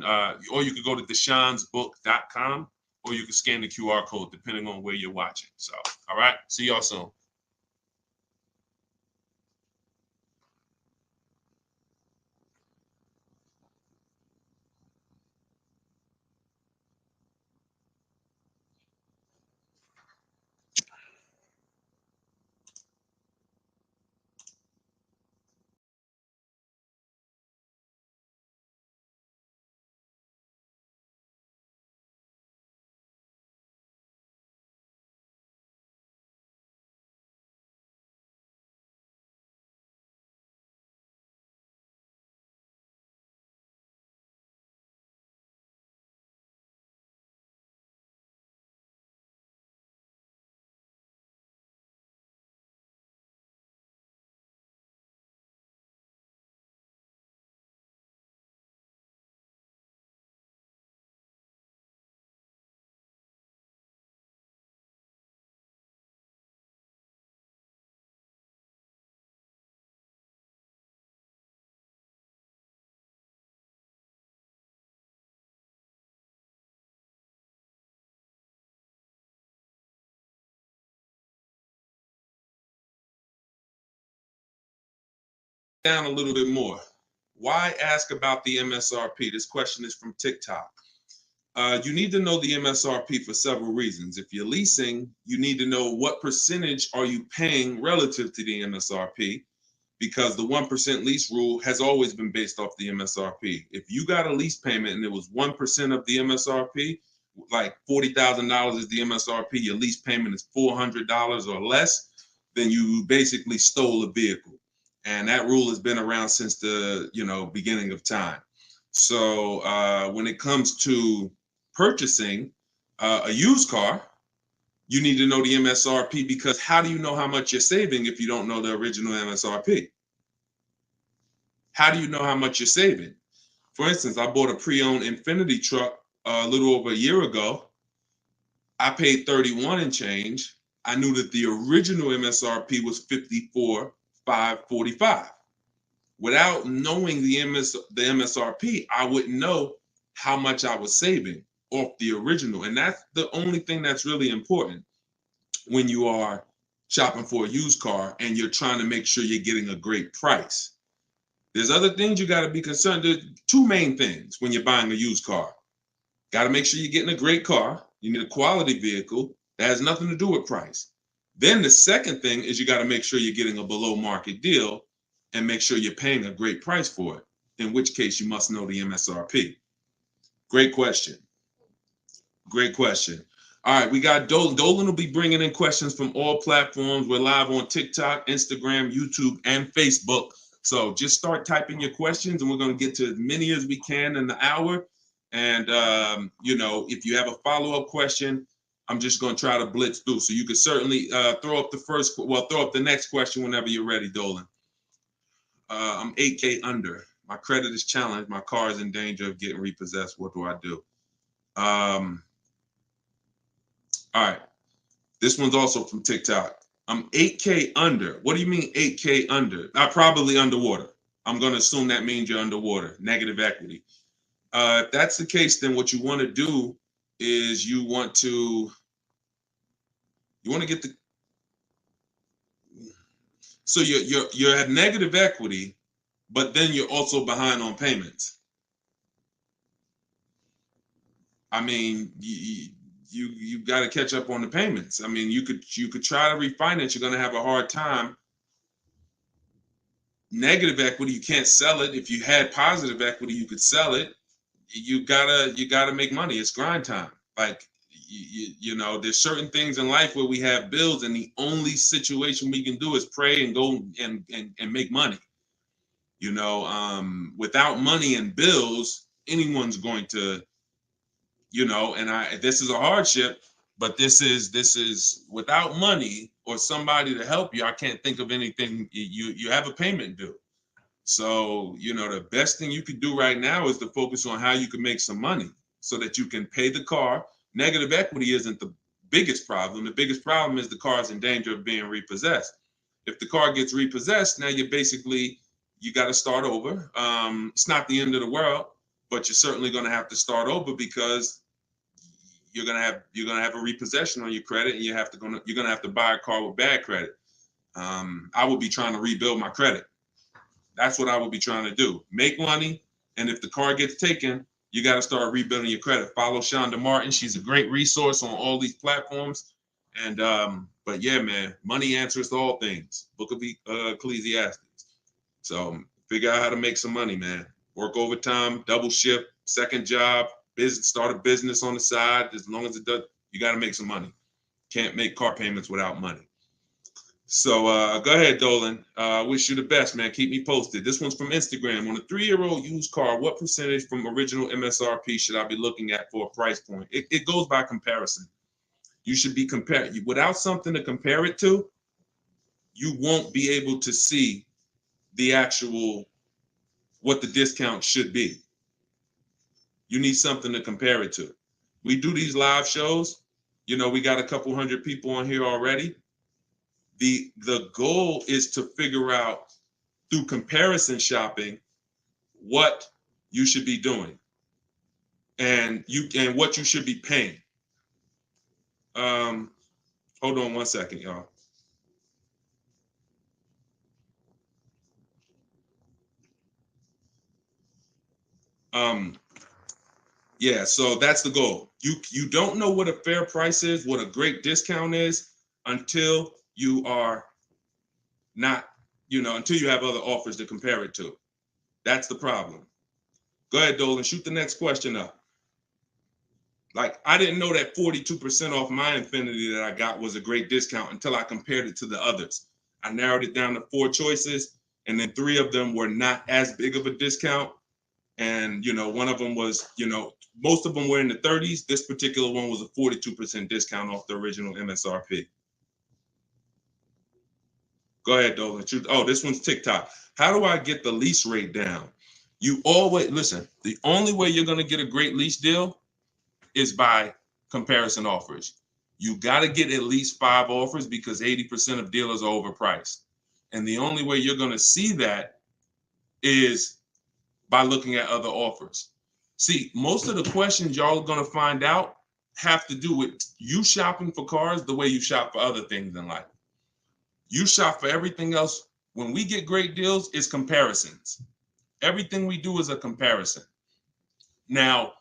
you could go to deshonsbook.com, or you can scan the QR code depending on where you're watching. So, all right. See y'all soon. Down a little bit more. Why ask about the MSRP? This question is from TikTok. You need to know the MSRP for several reasons. If you're leasing, you need to know what percentage are you paying relative to the MSRP, because the 1% lease rule has always been based off the MSRP. If you got a lease payment and it was 1% of the MSRP, like $40,000 is the MSRP, your lease payment is $400 or less, then you basically stole a vehicle. And that rule has been around since the beginning of time. So when it comes to purchasing a used car, you need to know the MSRP, because how do you know how much you're saving if you don't know the original MSRP? How do you know how much you're saving? For instance, I bought a pre-owned Infiniti truck a little over a year ago. I paid 31 and change. I knew that the original MSRP was 54,545. Without knowing the MSRP, I wouldn't know how much I was saving off the original. And that's the only thing that's really important when you are shopping for a used car and you're trying to make sure you're getting a great price. There's other things you got to be concerned. There's 2 main things when you're buying a used car. Got to make sure you're getting a great car. You need a quality vehicle, That has nothing to do with price. Then the second thing is you got to make sure you're getting a below market deal and make sure you're paying a great price for it, in which case you must know the MSRP. Great question. Great question. All right, we got Dolan. Dolan will be bringing in questions from all platforms. We're live on TikTok, Instagram, YouTube, and Facebook. So just start typing your questions, and we're going to get to as many as we can in the hour. And, you know, if you have a follow-up question, I'm just going to try to blitz through. So you can certainly throw up the next question whenever you're ready, Dolan. I'm 8K under. My credit is challenged. My car is in danger of getting repossessed. What do I do? All right. This one's also from TikTok. I'm 8K under. What do you mean 8K under? I'm probably underwater. I'm going to assume that means you're underwater, negative equity. If that's the case, then what you want to do is you want to get the, so you're at negative equity, but then you're also behind on payments. I mean, you got to catch up on the payments. I mean, you could try to refinance. You're going to have a hard time. Negative equity, you can't sell it. If you had positive equity, you could sell it. You gotta make money. It's grind time. Like you know, there's certain things in life where we have bills, and the only situation we can do is pray and go and make money. You know, without money and bills, anyone's going to, you know, and this is a hardship, but this is without money or somebody to help you. I can't think of anything. You have a payment due. So, you know, the best thing you could do right now is to focus on how you can make some money so that you can pay the car. Negative equity isn't the biggest problem. The biggest problem is the car is in danger of being repossessed. If the car gets repossessed, now you got to start over. It's not the end of the world, but you're certainly going to have to start over because you're gonna have a repossession on your credit, and you're gonna have to buy a car with bad credit. I would be trying to rebuild my credit. That's what I would be trying to do. Make money, and if the car gets taken, you got to start rebuilding your credit. Follow Shonda Martin. She's a great resource on all these platforms. And but yeah, man, money answers to all things. Book of Ecclesiastes. So figure out how to make some money, man. Work overtime, double shift, second job, start a business on the side. As long as it does, you got to make some money. Can't make car payments without money. So go ahead, Dolan. Wish you the best, man. Keep me posted. This one's from Instagram. On a 3-year-old used car, what percentage from original MSRP should I be looking at for a price point? It goes by comparison. You should be comparing. Without something to compare it to, you won't be able to see the actual, what the discount should be. You need something to compare it to. We do these live shows. You know, we got a couple hundred people on here already. The goal is to figure out through comparison shopping what you should be doing and what you should be paying. Hold on one second, y'all. Yeah, so that's the goal. You don't know what a fair price is, what a great discount is, until you are not, until you have other offers to compare it to. That's the problem. Go ahead, Dolan, shoot the next question up. Like, I didn't know that 42% off my Infinity that I got was a great discount until I compared it to the others. I narrowed it down to 4 choices, and then 3 of them were not as big of a discount. And, one of them was, most of them were in the 30s. This particular one was a 42% discount off the original MSRP. Go ahead, Dolan. Oh, this one's TikTok. How do I get the lease rate down? You always, listen, the only way you're going to get a great lease deal is by comparison offers. You got to get at least 5 offers because 80% of dealers are overpriced. And the only way you're going to see that is by looking at other offers. See, most of the questions y'all are going to find out have to do with you shopping for cars the way you shop for other things in life. You shop for everything else. When we get great deals, it's comparisons. Everything we do is a comparison. Now,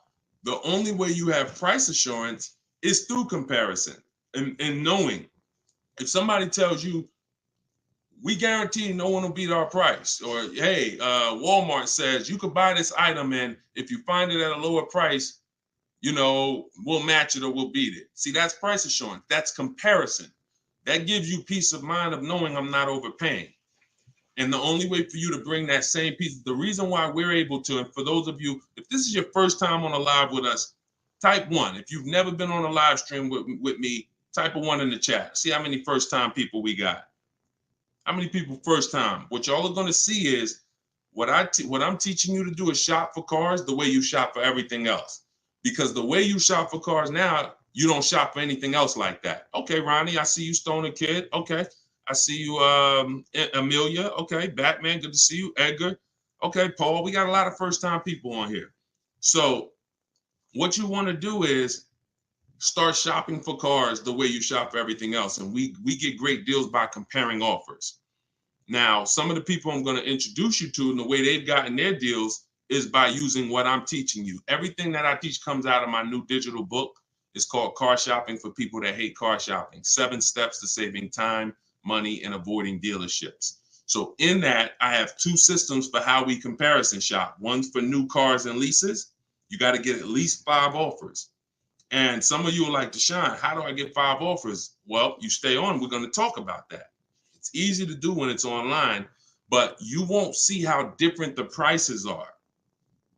the only way you have price assurance is through comparison. and knowing if somebody tells you, we guarantee no one will beat our price, or hey, Walmart says you could buy this item and if you find it at a lower price, you know, we'll match it or we'll beat it. See, that's price assurance. That's comparison. That gives you peace of mind of knowing I'm not overpaying. And the only way for you to bring that same piece, the reason why we're able to, and for those of you, if this is your first time on a live with us, type 1. If you've never been on a live stream with me, type a 1 in the chat. See how many first time people we got. How many people first time? What y'all are going to see is what I'm teaching you to do is shop for cars the way you shop for everything else. Because the way you shop for cars now, you don't shop for anything else like that. Okay, Ronnie, I see you, Stoner Kid. Okay. I see you, Amelia. Okay, Batman, good to see you. Edgar. Okay, Paul, we got a lot of first-time people on here. So what you want to do is start shopping for cars the way you shop for everything else. And we get great deals by comparing offers. Now, some of the people I'm going to introduce you to and the way they've gotten their deals is by using what I'm teaching you. Everything that I teach comes out of my new digital book. It's called Car Shopping for People That Hate Car Shopping. 7 Steps to Saving Time, Money, and Avoiding Dealerships. So in that, I have 2 systems for how we comparison shop. One's for new cars and leases. You got to get at least 5 offers. And some of you are like, Deshone, how do I get 5 offers? Well, you stay on. We're going to talk about that. It's easy to do when it's online, but you won't see how different the prices are.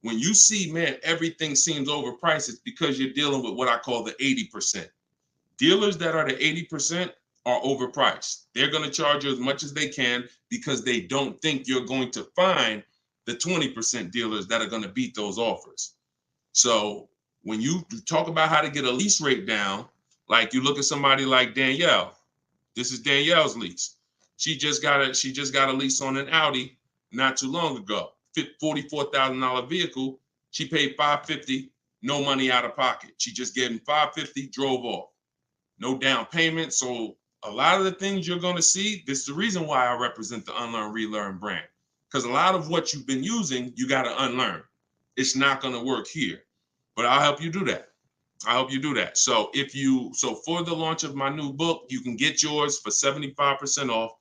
When you see, man, everything seems overpriced, it's because you're dealing with what I call the 80%. Dealers that are the 80% are overpriced. They're going to charge you as much as they can because they don't think you're going to find the 20% dealers that are going to beat those offers. So when you talk about how to get a lease rate down, like you look at somebody like Danielle. This is Danielle's lease. She just got a lease on an Audi not too long ago. $44,000 vehicle. She paid $550, no money out of pocket. She just gave him $550, drove off. No down payment. So a lot of the things you're going to see, this is the reason why I represent the Unlearn, Relearn brand. Because a lot of what you've been using, you got to unlearn. It's not going to work here. But I'll help you do that. I hope you do that. So for the launch of my new book, you can get yours for 75% off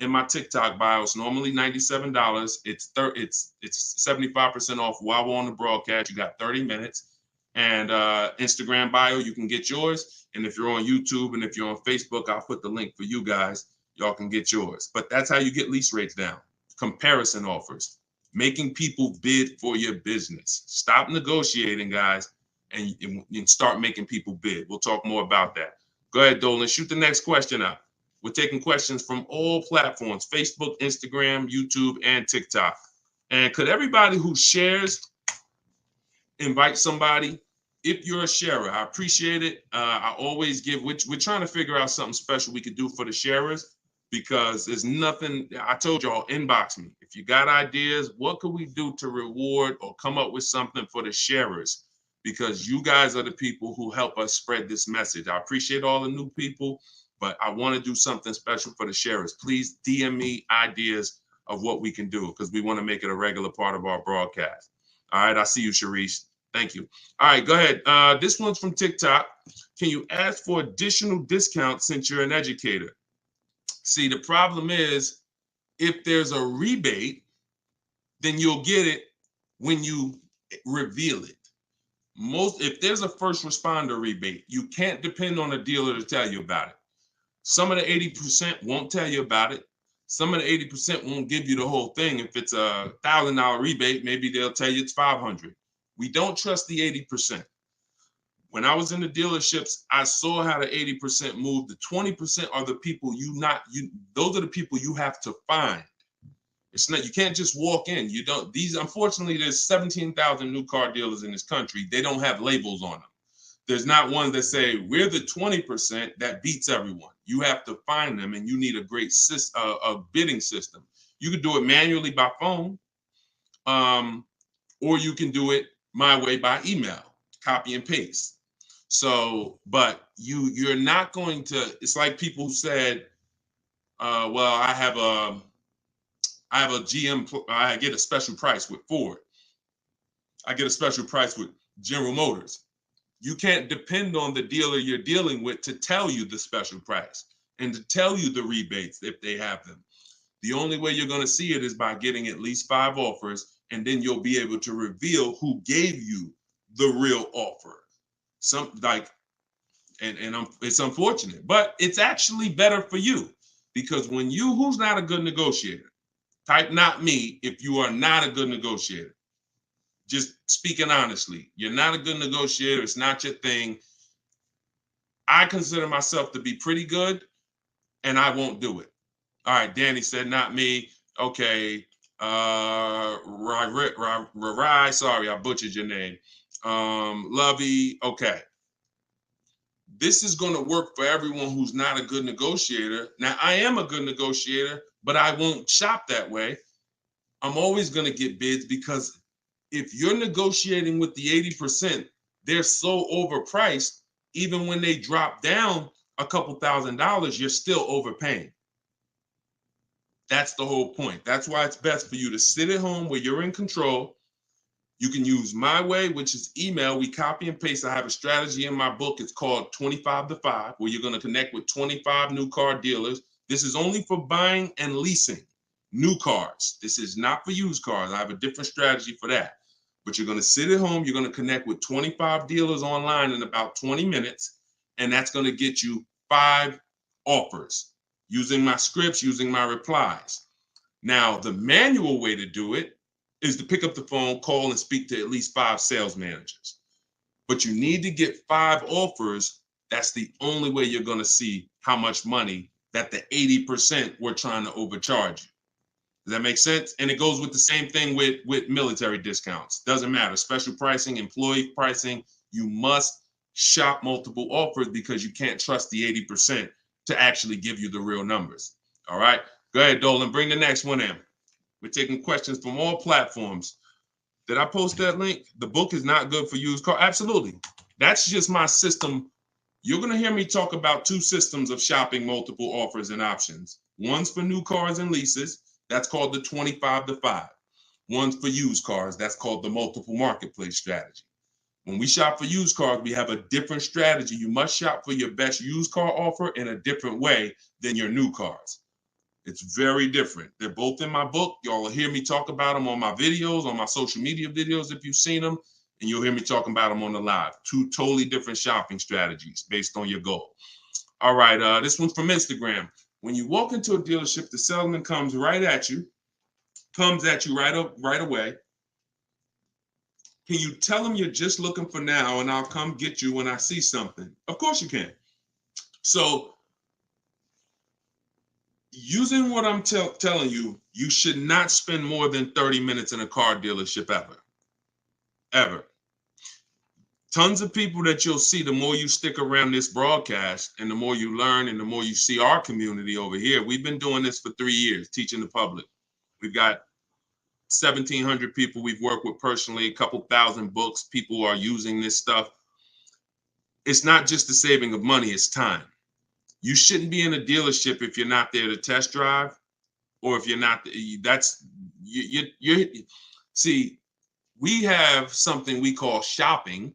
in my TikTok bio. It's normally $97. It's 75% off while we're on the broadcast. You got 30 minutes. And Instagram bio, you can get yours. And if you're on YouTube and if you're on Facebook, I'll put the link for you guys. Y'all can get yours. But that's how you get lease rates down. Comparison offers. Making people bid for your business. Stop negotiating, guys. And start making people bid. We'll talk more about that. Go ahead, Dolan. Shoot the next question up. We're taking questions from all platforms, Facebook, Instagram, YouTube, and TikTok. And could everybody who shares invite somebody? If you're a sharer, I appreciate it. I always give, we're trying to figure out something special we could do for the sharers because there's nothing, I told y'all, inbox me. If you got ideas, what could we do to reward or come up with something for the sharers? Because you guys are the people who help us spread this message. I appreciate all the new people, but I want to do something special for the sharers. Please DM me ideas of what we can do because we want to make it a regular part of our broadcast. All right, I see you, Sharice. Thank you. All right, go ahead. This one's from TikTok. Can you ask for additional discounts since you're an educator? See, the problem is if there's a rebate, then you'll get it when you reveal it. If there's a first responder rebate, you can't depend on a dealer to tell you about it. Some of the 80% won't tell you about it. Some of the 80% won't give you the whole thing. If it's a $1,000 rebate, maybe they'll tell you it's $500. We don't trust the 80%. When I was in the dealerships, I saw how the 80% moved. The 20% are the people those are the people you have to find. It's not, you can't just walk in. Unfortunately, there's 17,000 new car dealers in this country. They don't have labels on them. There's not one that say, we're the 20% that beats everyone. You have to find them and you need a great bidding system. You could do it manually by phone, or you can do it my way by email, copy and paste. So, but you're not going to, it's like people who said, well, I have a GM, I get a special price with Ford. I get a special price with General Motors. You can't depend on the dealer you're dealing with to tell you the special price and to tell you the rebates if they have them. The only way you're going to see it is by getting at least 5 offers, and then you'll be able to reveal who gave you the real offer. It's unfortunate, but it's actually better for you, because when who's not a good negotiator? Type not me if you are not a good negotiator. Just speaking honestly, you're not a good negotiator. It's not your thing. I consider myself to be pretty good, and I won't do it. All right, Danny said not me. Okay. Rai, sorry, I butchered your name. Lovey, okay. This is going to work for everyone who's not a good negotiator. Now, I am a good negotiator, but I won't shop that way. I'm always going to get bids, because if you're negotiating with the 80%, they're so overpriced. Even when they drop down a couple $1,000s, you're still overpaying. That's the whole point. That's why it's best for you to sit at home where you're in control. You can use my way, which is email. We copy and paste. I have a strategy in my book. It's called 25 to 5, where you're going to connect with 25 new car dealers. This is only for buying and leasing new cars. This is not for used cars. I have a different strategy for that. But you're going to sit at home. You're going to connect with 25 dealers online in about 20 minutes. And that's going to get you 5 offers using my scripts, using my replies. Now, the manual way to do it is to pick up the phone, call, and speak to at least 5 sales managers. But you need to get 5 offers. That's the only way you're going to see how much money that the 80% were trying to overcharge you. Does that make sense? And it goes with the same thing with military discounts. Doesn't matter. Special pricing, employee pricing. You must shop multiple offers, because you can't trust the 80% to actually give you the real numbers. All right. Go ahead, Dolan. Bring the next one in. We're taking questions from all platforms. Did I post that link? The book is not good for used car. Absolutely. That's just my system. You're going to hear me talk about 2 systems of shopping multiple offers and options. One's for new cars and leases. That's called the 25 to 5. One's for used cars. That's called the multiple marketplace strategy. When we shop for used cars, we have a different strategy. You must shop for your best used car offer in a different way than your new cars. It's very different. They're both in my book. Y'all will hear me talk about them on my videos, on my social media videos if you've seen them, and you'll hear me talking about them on the live. 2 totally different shopping strategies based on your goal. All right, this one's from Instagram. When you walk into a dealership, the salesman comes at you right away. Can you tell him you're just looking for now, and I'll come get you when I see something? Of course you can. So using what I'm telling you, you should not spend more than 30 minutes in a car dealership ever. Tons of people that you'll see, the more you stick around this broadcast and the more you learn and the more you see our community over here. We've been doing this for 3 years, teaching the public. We've got 1,700 people we've worked with personally, a couple thousand books. People are using this stuff. It's not just the saving of money, it's time. You shouldn't be in a dealership if you're not there to test drive, or if you're not, see, we have something we call shopping,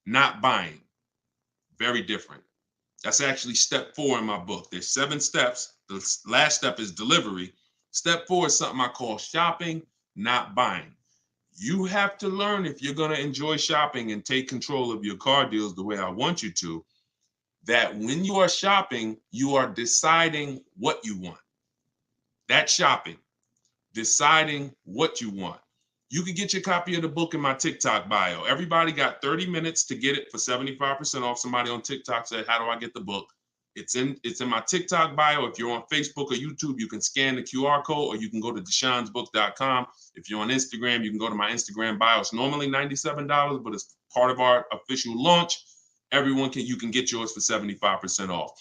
not buying. Very different. That's actually step 4 in my book. There's 7 steps. The last step is delivery. Step 4 is something I call shopping, not buying. You have to learn, if you're going to enjoy shopping and take control of your car deals the way I want you to, that when you are shopping, you are deciding what you want. That's shopping, deciding what you want. You can get your copy of the book in my TikTok bio. Everybody got 30 minutes to get it for 75% off. Somebody on TikTok said, how do I get the book? It's in my TikTok bio. If you're on Facebook or YouTube, you can scan the QR code, or you can go to deshonsbook.com. If you're on Instagram, you can go to my Instagram bio. It's normally $97, but it's part of our official launch. You can get yours for 75% off.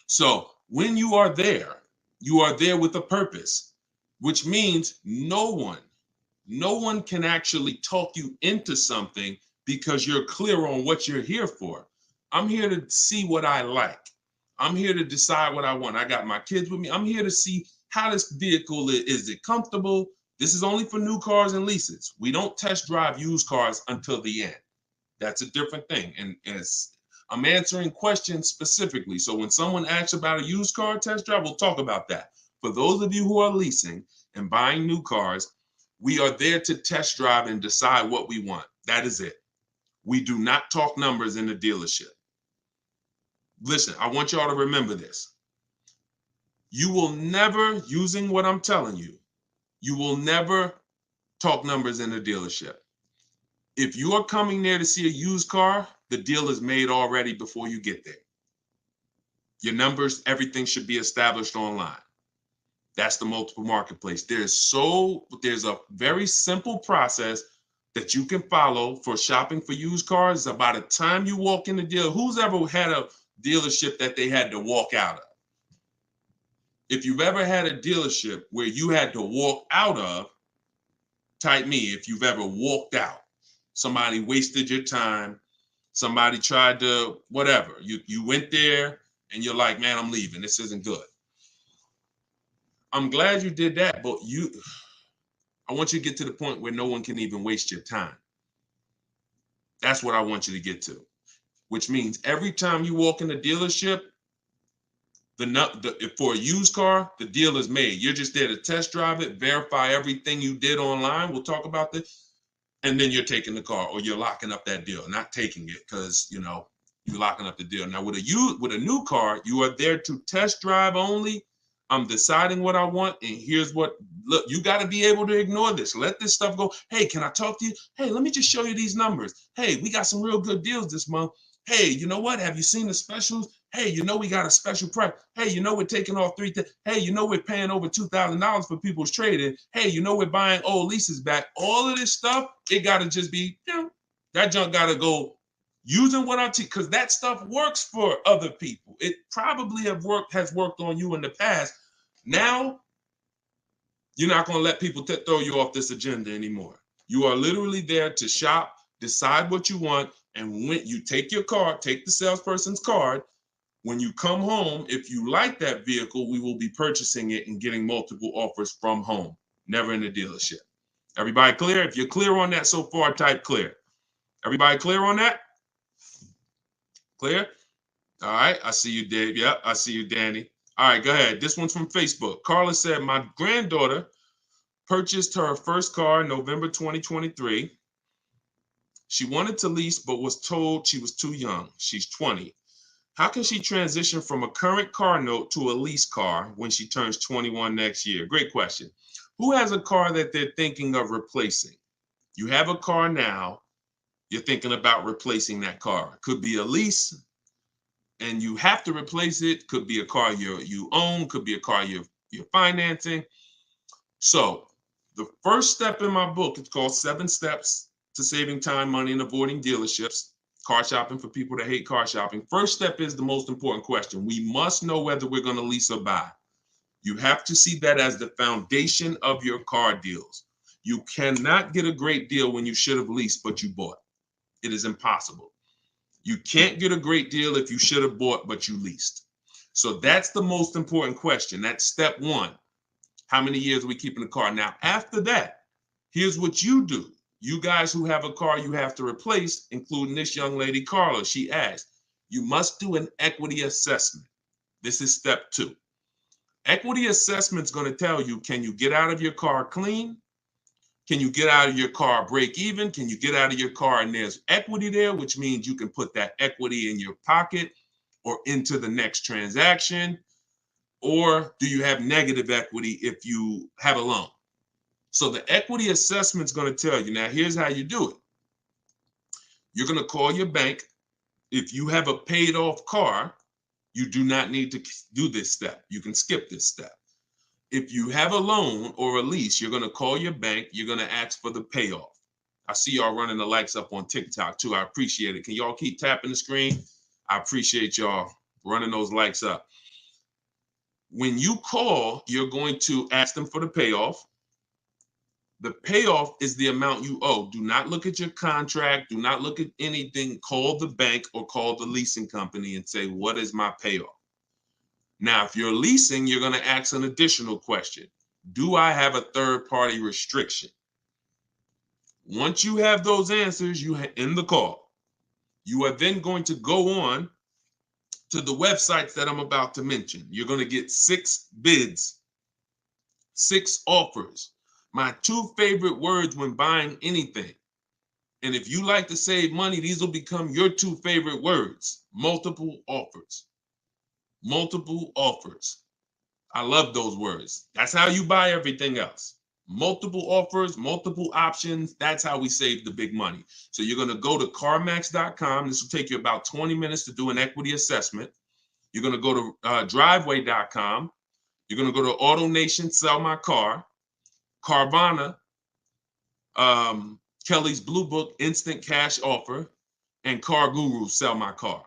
So when you are there with a purpose, which means no one can actually talk you into something, because you're clear on what you're here for. I'm here to see what I like. I'm here to decide what I want. I got my kids with me. I'm here to see how this vehicle is. It comfortable? This is only for new cars and leases. We don't test drive used cars until the end. That's a different thing. And I'm answering questions specifically. So when someone asks about a used car test drive, we'll talk about that. For those of you who are leasing and buying new cars, we are there to test drive and decide what we want. That is it. We do not talk numbers in the dealership. Listen, I want y'all to remember this. You will never, using what I'm telling you, you will never talk numbers in the dealership. If you are coming there to see a used car, the deal is made already before you get there. Your numbers, everything should be established online. That's the multiple marketplace. There's a very simple process that you can follow for shopping for used cars. By the time you walk in the dealer, who's ever had a dealership that they had to walk out of? If you've ever had a dealership where you had to walk out of, type me if you've ever walked out. Somebody wasted your time. Somebody tried to, whatever. You went there and you're like, man, I'm leaving. This isn't good. I'm glad you did that, but I want you to get to the point where no one can even waste your time. That's what I want you to get to, which means every time you walk in the dealership, for a used car, the deal is made. You're just there to test drive it, verify everything you did online. We'll talk about this. And then you're taking the car or you're locking up that deal, not taking it because, you're locking up the deal. Now, with a new car, you are there to test drive only. I'm deciding what I want. And here's look, you got to be able to ignore this. Let this stuff go. Hey, can I talk to you? Hey, let me just show you these numbers. Hey, we got some real good deals this month. Hey, you know what? Have you seen the specials? Hey, we got a special price. Hey, we're taking off Hey, we're paying over $2,000 for people's trading. Hey, we're buying old leases back. All of this stuff, it got to just be, that junk got to go using what I teach, because that stuff works for other people. It probably has worked on you in the past. Now, you're not going to let people throw you off this agenda anymore. You are literally there to shop, decide what you want, and when you take your card, take the salesperson's card. When you come home, if you like that vehicle, we will be purchasing it and getting multiple offers from home, never in the dealership. Everybody clear? If you're clear on that so far, type clear. Everybody clear on that? Clear? All right, I see you, Dave. Yep, I see you, Danny. All right, go ahead. This one's from Facebook. Carla said, my granddaughter purchased her first car in November 2023. She wanted to lease, but was told she was too young. She's 20. How can she transition from a current car note to a lease car when she turns 21 next year? Great question. Who has a car that they're thinking of replacing? You have a car now. You're thinking about replacing that car. Could be a lease, and you have to replace it. Could be a car you own. Could be a car you're financing. So the first step in my book, it's called 7 Steps to Saving Time, Money, and Avoiding Dealerships. Car shopping for people that hate car shopping. First step is the most important question. We must know whether we're going to lease or buy. You have to see that as the foundation of your car deals. You cannot get a great deal when you should have leased, but you bought. It is impossible. You can't get a great deal if you should have bought, but you leased. So that's the most important question. That's step 1. How many years are we keeping the car? Now, after that, here's what you do. You guys who have a car you have to replace, including this young lady, Carla, she asked, you must do an equity assessment. This is step 2. Equity assessment is going to tell you, can you get out of your car clean? Can you get out of your car break even? Can you get out of your car and there's equity there, which means you can put that equity in your pocket or into the next transaction? Or do you have negative equity if you have a loan? So the equity assessment is going to tell you. Now, here's how you do it. You're going to call your bank. If you have a paid off car, you do not need to do this step. You can skip this step. If you have a loan or a lease, you're going to call your bank. You're going to ask for the payoff. I see y'all running the likes up on TikTok too. I appreciate it. Can y'all keep tapping the screen? I appreciate y'all running those likes up. When you call, you're going to ask them for the payoff. The payoff is the amount you owe. Do not look at your contract. Do not look at anything. Call the bank or call the leasing company and say, what is my payoff? Now, if you're leasing, you're going to ask an additional question. Do I have a third-party restriction? Once you have those answers, you end the call. You are then going to go on to the websites that I'm about to mention. You're going to get 6 bids, 6 offers. My 2 favorite words when buying anything. And if you like to save money, these will become your 2 favorite words. Multiple offers. Multiple offers. I love those words. That's how you buy everything else. Multiple offers, multiple options. That's how we save the big money. So you're going to go to CarMax.com. This will take you about 20 minutes to do an equity assessment. You're going to go to Driveway.com. You're going to go to AutoNation, Sell My Car, Carvana, Kelly's Blue Book, Instant Cash Offer, and Car Guru, Sell My Car.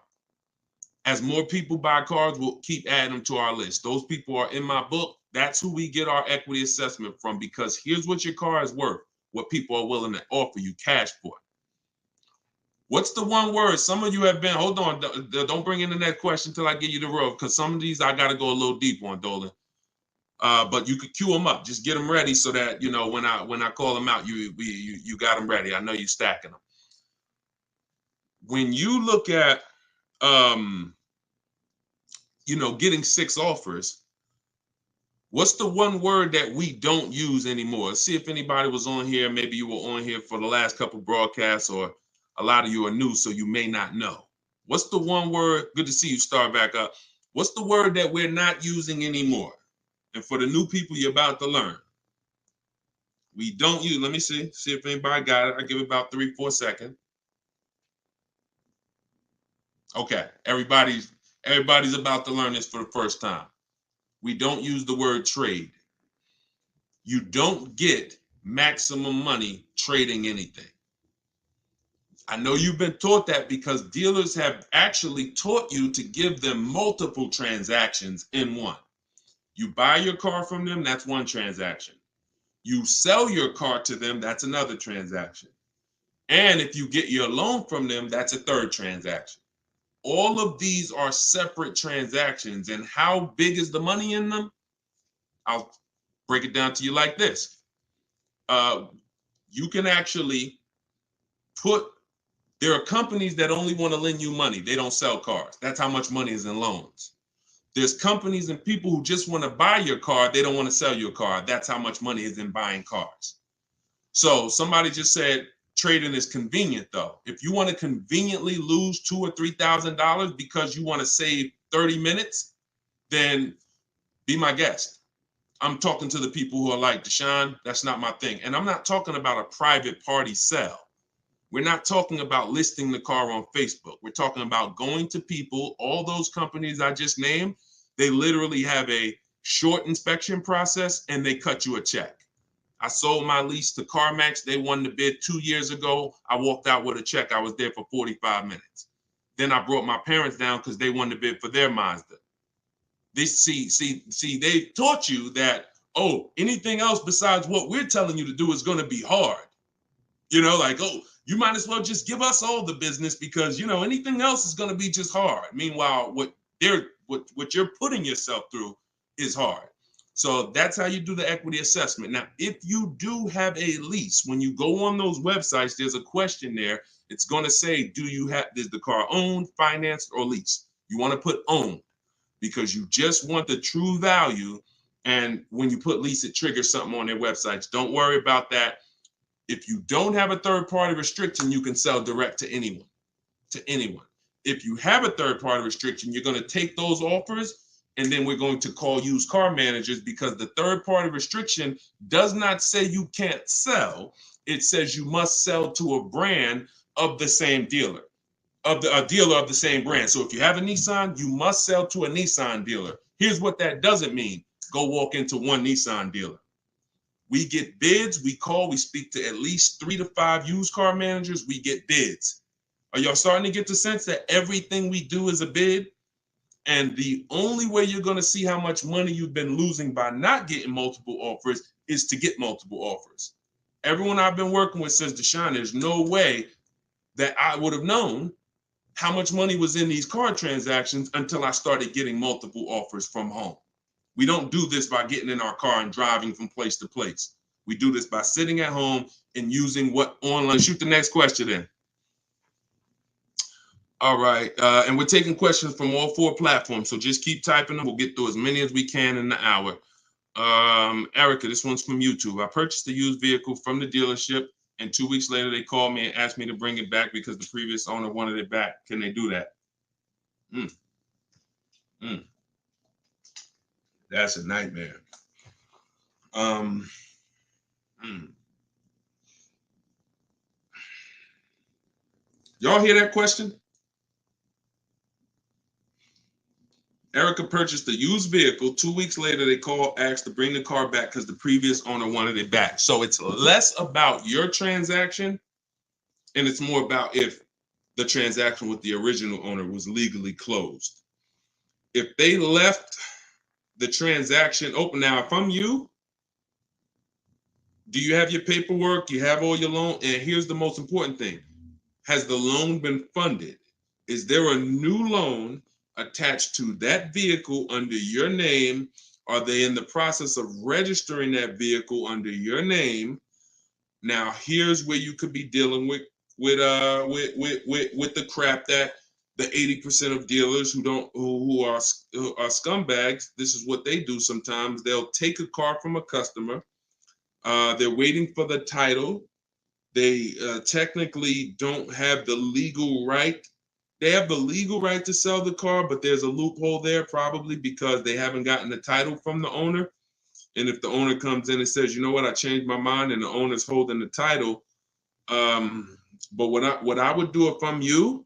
As more people buy cars, we'll keep adding them to our list. Those people are in my book. That's who we get our equity assessment from, because here's what your car is worth, what people are willing to offer you cash for. What's the one word? Some of you have been, hold on, don't bring in the next question until I give you the road, because some of these I got to go a little deep on, Dolan. But you could queue them up. Just get them ready so that, you know, when I call them out, you got them ready. I know you're stacking them. When you look at, you know, getting 6 offers, what's the one word that we don't use anymore? Let's see if anybody was on here. Maybe you were on here for the last couple broadcasts, or a lot of you are new, so you may not know. What's the one word? Good to see you start back up. What's the word that we're not using anymore? And for the new people, you're about to learn. We don't use, let me see if anybody got it. I give it about 3-4 seconds. Okay, everybody's about to learn this for the first time. We don't use the word trade. You don't get maximum money trading anything. I know you've been taught that because dealers have actually taught you to give them multiple transactions in one. You buy your car from them, that's one transaction. You sell your car to them, that's another transaction. And if you get your loan from them, that's a third transaction. All of these are separate transactions. And how big is the money in them? I'll break it down to you like this. You can actually there are companies that only want to lend you money. They don't sell cars. That's how much money is in loans. There's companies and people who just want to buy your car. They don't want to sell your car. That's how much money is in buying cars. So somebody just said trading is convenient, though. If you want to conveniently lose $2,000 or $3,000 because you want to save 30 minutes, then be my guest. I'm talking to the people who are like, Deshone, that's not my thing. And I'm not talking about a private party sale. We're not talking about listing the car on Facebook. We're talking about going to people. All those companies I just named, they literally have a short inspection process and they cut you a check. I sold my lease to CarMax. They won the bid 2 years ago. I walked out with a check. I was there for 45 minutes. Then I brought my parents down because they won the bid for their Mazda. They they taught you that, oh, anything else besides what we're telling you to do is going to be hard. You know, like, oh, you might as well just give us all the business because, you know, anything else is going to be just hard. Meanwhile, what you're putting yourself through is hard. So that's how you do the equity assessment. Now, if you do have a lease, when you go on those websites, there's a question there. It's going to say, is the car owned, financed, or leased? You want to put owned because you just want the true value. And when you put lease, it triggers something on their websites. Don't worry about that. If you don't have a third-party restriction, you can sell direct to anyone, If you have a third-party restriction, you're going to take those offers, and then we're going to call used car managers because the third-party restriction does not say you can't sell. It says you must sell to a brand of the same dealer, a dealer of the same brand. So if you have a Nissan, you must sell to a Nissan dealer. Here's what that doesn't mean. Go walk into one Nissan dealer. We get bids, we speak to at least 3 to 5 used car managers, we get bids. Are y'all starting to get the sense that everything we do is a bid? And the only way you're going to see how much money you've been losing by not getting multiple offers is to get multiple offers. Everyone I've been working with says, Deshone, there's no way that I would have known how much money was in these car transactions until I started getting multiple offers from home. We don't do this by getting in our car and driving from place to place. We do this by sitting at home and using what online. Shoot the next question in. All right. And we're taking questions from all 4 platforms. So just keep typing them. We'll get through as many as we can in the hour. Erica, this one's from YouTube. I purchased a used vehicle from the dealership, and 2 weeks later they called me and asked me to bring it back because the previous owner wanted it back. Can they do that? Mm, mm, that's a nightmare. Mm. Y'all hear that question? Erica purchased a used vehicle. 2 weeks later, they called, asked to bring the car back because the previous owner wanted it back. So it's less about your transaction, and it's more about if the transaction with the original owner was legally closed. If they left the transaction open, now if I'm you, do you have your paperwork? You have all your loan? And here's the most important thing. Has the loan been funded? Is there a new loan attached to that vehicle under your name? Are they in the process of registering that vehicle under your name? Now, here's where you could be dealing with the crap that the 80% of dealers who are scumbags. This is what they do sometimes. They'll take a car from a customer. They're waiting for the title. They technically don't have the legal right. They have the legal right to sell the car, but there's a loophole there probably because they haven't gotten the title from the owner. And if the owner comes in and says, you know what, I changed my mind, and the owner's holding the title. But what I would do if I'm you,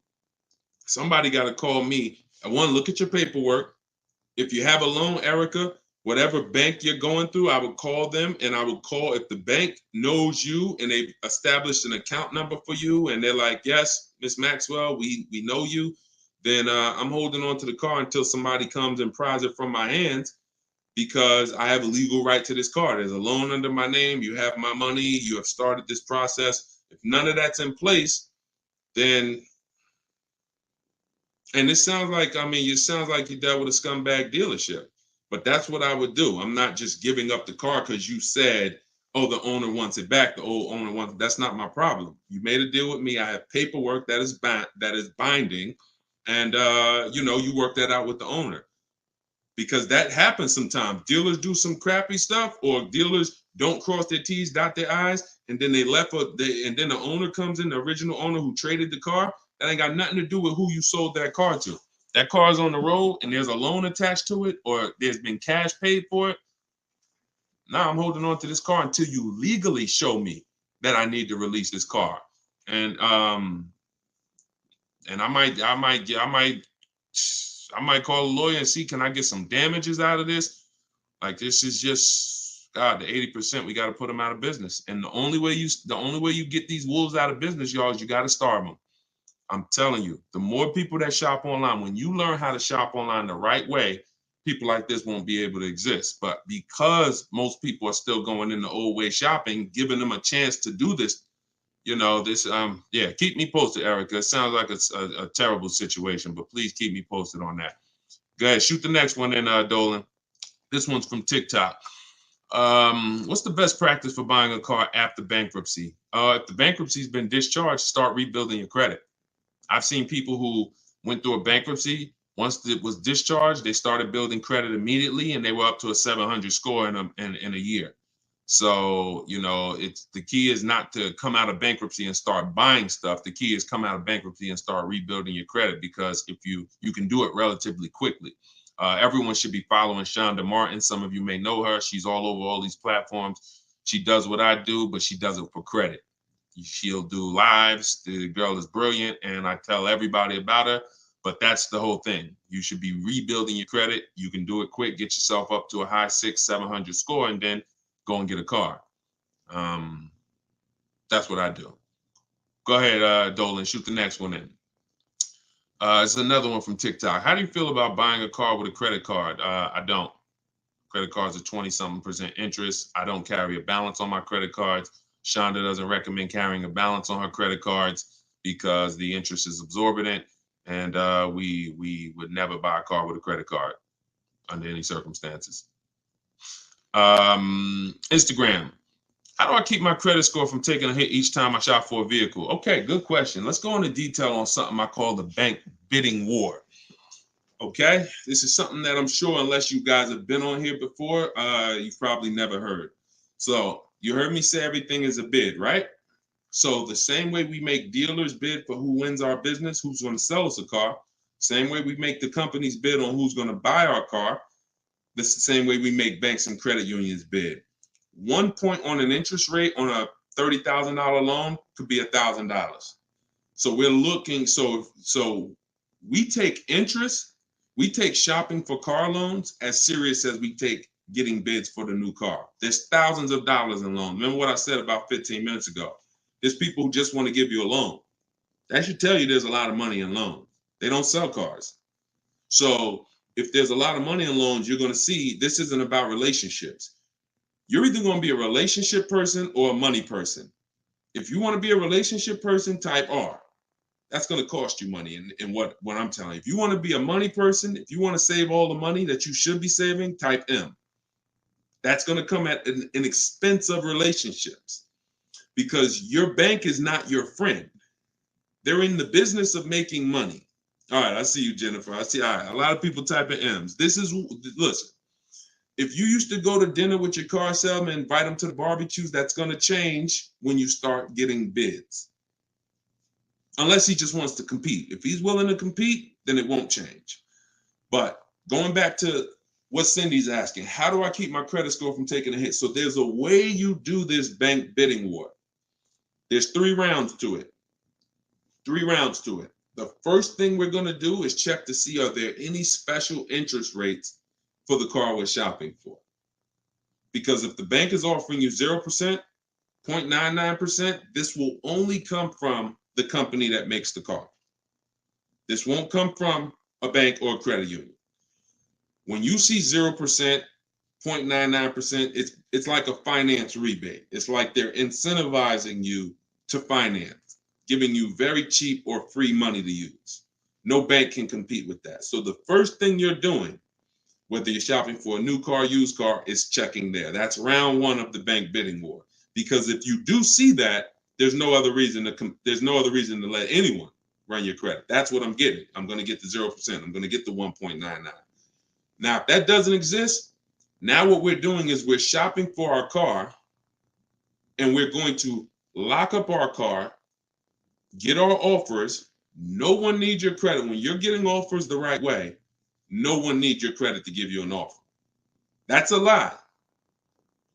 somebody got to call me. I want to look at your paperwork. If you have a loan, Erica, whatever bank you're going through, I would call them, and I would call if the bank knows you and they've established an account number for you, and they're like, yes, Miss Maxwell, we know you, then I'm holding on to the car until somebody comes and pries it from my hands because I have a legal right to this car. There's a loan under my name. You have my money. You have started this process. If none of that's in place, then, and it sounds like, it sounds like you dealt with a scumbag dealership, but that's what I would do. I'm not just giving up the car because you said, oh, the owner wants it back. The old owner wants it. That's not my problem. You made a deal with me. I have paperwork that is binding, and you work that out with the owner. Because that happens sometimes. Dealers do some crappy stuff, or dealers don't cross their T's, dot their I's, and then and then the owner comes in, the original owner who traded the car. That ain't got nothing to do with who you sold that car to. That car is on the road, and there's a loan attached to it, or there's been cash paid for it. Now I'm holding on to this car until you legally show me that I need to release this car, and I might call a lawyer and see, can I get some damages out of this? Like, this is just, God, the 80%, we got to put them out of business. And the only way you get these wolves out of business, y'all, is you got to starve them. I'm telling you, the more people that shop online, when you learn how to shop online the right way, people like this won't be able to exist. But because most people are still going in the old way shopping, giving them a chance to do this, keep me posted, Erica. It sounds like it's a terrible situation, but please keep me posted on that. Go ahead, shoot the next one in, Dolan. This one's from TikTok. What's the best practice for buying a car after bankruptcy? If the bankruptcy's been discharged, start rebuilding your credit. I've seen people who went through a bankruptcy. Once it was discharged, they started building credit immediately, and they were up to a 700 score in a year. So, it's the key is not to come out of bankruptcy and start buying stuff. The key is come out of bankruptcy and start rebuilding your credit, because if you can do it relatively quickly. Everyone should be following Shonda Martin. Some of you may know her. She's all over all these platforms. She does what I do, but she does it for credit. She'll do lives. The girl is brilliant, and I tell everybody about her. But that's the whole thing. You should be rebuilding your credit. You can do it quick. Get yourself up to a high 600-700 score, and then go and get a car. That's what I do. Go ahead, Dolan. Shoot the next one in. It's another one from TikTok. How do you feel about buying a car with a credit card? I don't. Credit cards are 20-something% interest. I don't carry a balance on my credit cards. Shonda doesn't recommend carrying a balance on her credit cards because the interest is exorbitant, and we would never buy a car with a credit card under any circumstances. Instagram. How do I keep my credit score from taking a hit each time I shop for a vehicle? Okay, good question. Let's go into detail on something I call the bank bidding war. Okay, this is something that I'm sure, unless you guys have been on here before, you've probably never heard. So you heard me say everything is a bid, right? So the same way we make dealers bid for who wins our business, who's going to sell us a car, same way we make the companies bid on who's going to buy our car, that's the same way we make banks and credit unions bid. 1 point on an interest rate on a $30,000 loan could be $1,000. So we're looking, so we take interest, we take shopping for car loans as serious as we take getting bids for the new car. There's thousands of dollars in loans. Remember what I said about 15 minutes ago? There's people who just want to give you a loan. That should tell you there's a lot of money in loans. They don't sell cars. So if there's a lot of money in loans, you're going to see this isn't about relationships. You're either going to be a relationship person or a money person. If you want to be a relationship person, type R. That's going to cost you money in what I'm telling you. If you want to be a money person, if you want to save all the money that you should be saving, type M. That's going to come at an expense of relationships, because your bank is not your friend. They're in the business of making money. All right, I see you, Jennifer. I see, all right, a lot of people typing M's. Listen, if you used to go to dinner with your car salesman, invite them to the barbecues, that's going to change when you start getting bids. Unless he just wants to compete. If he's willing to compete, then it won't change. But going back to what Cindy's asking, how do I keep my credit score from taking a hit? So there's a way you do this bank bidding war. There's 3 rounds to it. 3 rounds to it. The first thing we're going to do is check to see, are there any special interest rates for the car we're shopping for? Because if the bank is offering you 0%, 0.99%, this will only come from the company that makes the car. This won't come from a bank or a credit union. When you see 0%, 0.99%, it's like a finance rebate. It's like they're incentivizing you to finance, giving you very cheap or free money to use. No bank can compete with that. So the first thing you're doing, whether you're shopping for a new car, used car, is checking there. That's round 1 of the bank bidding war. Because if you do see that, there's no other reason to let anyone run your credit. That's what I'm getting. I'm going to get the 0%. I'm going to get the 1.99. Now, if that doesn't exist, now what we're doing is we're shopping for our car, and we're going to lock up our car, get our offers. No one needs your credit. When you're getting offers the right way, no one needs your credit to give you an offer. That's a lie.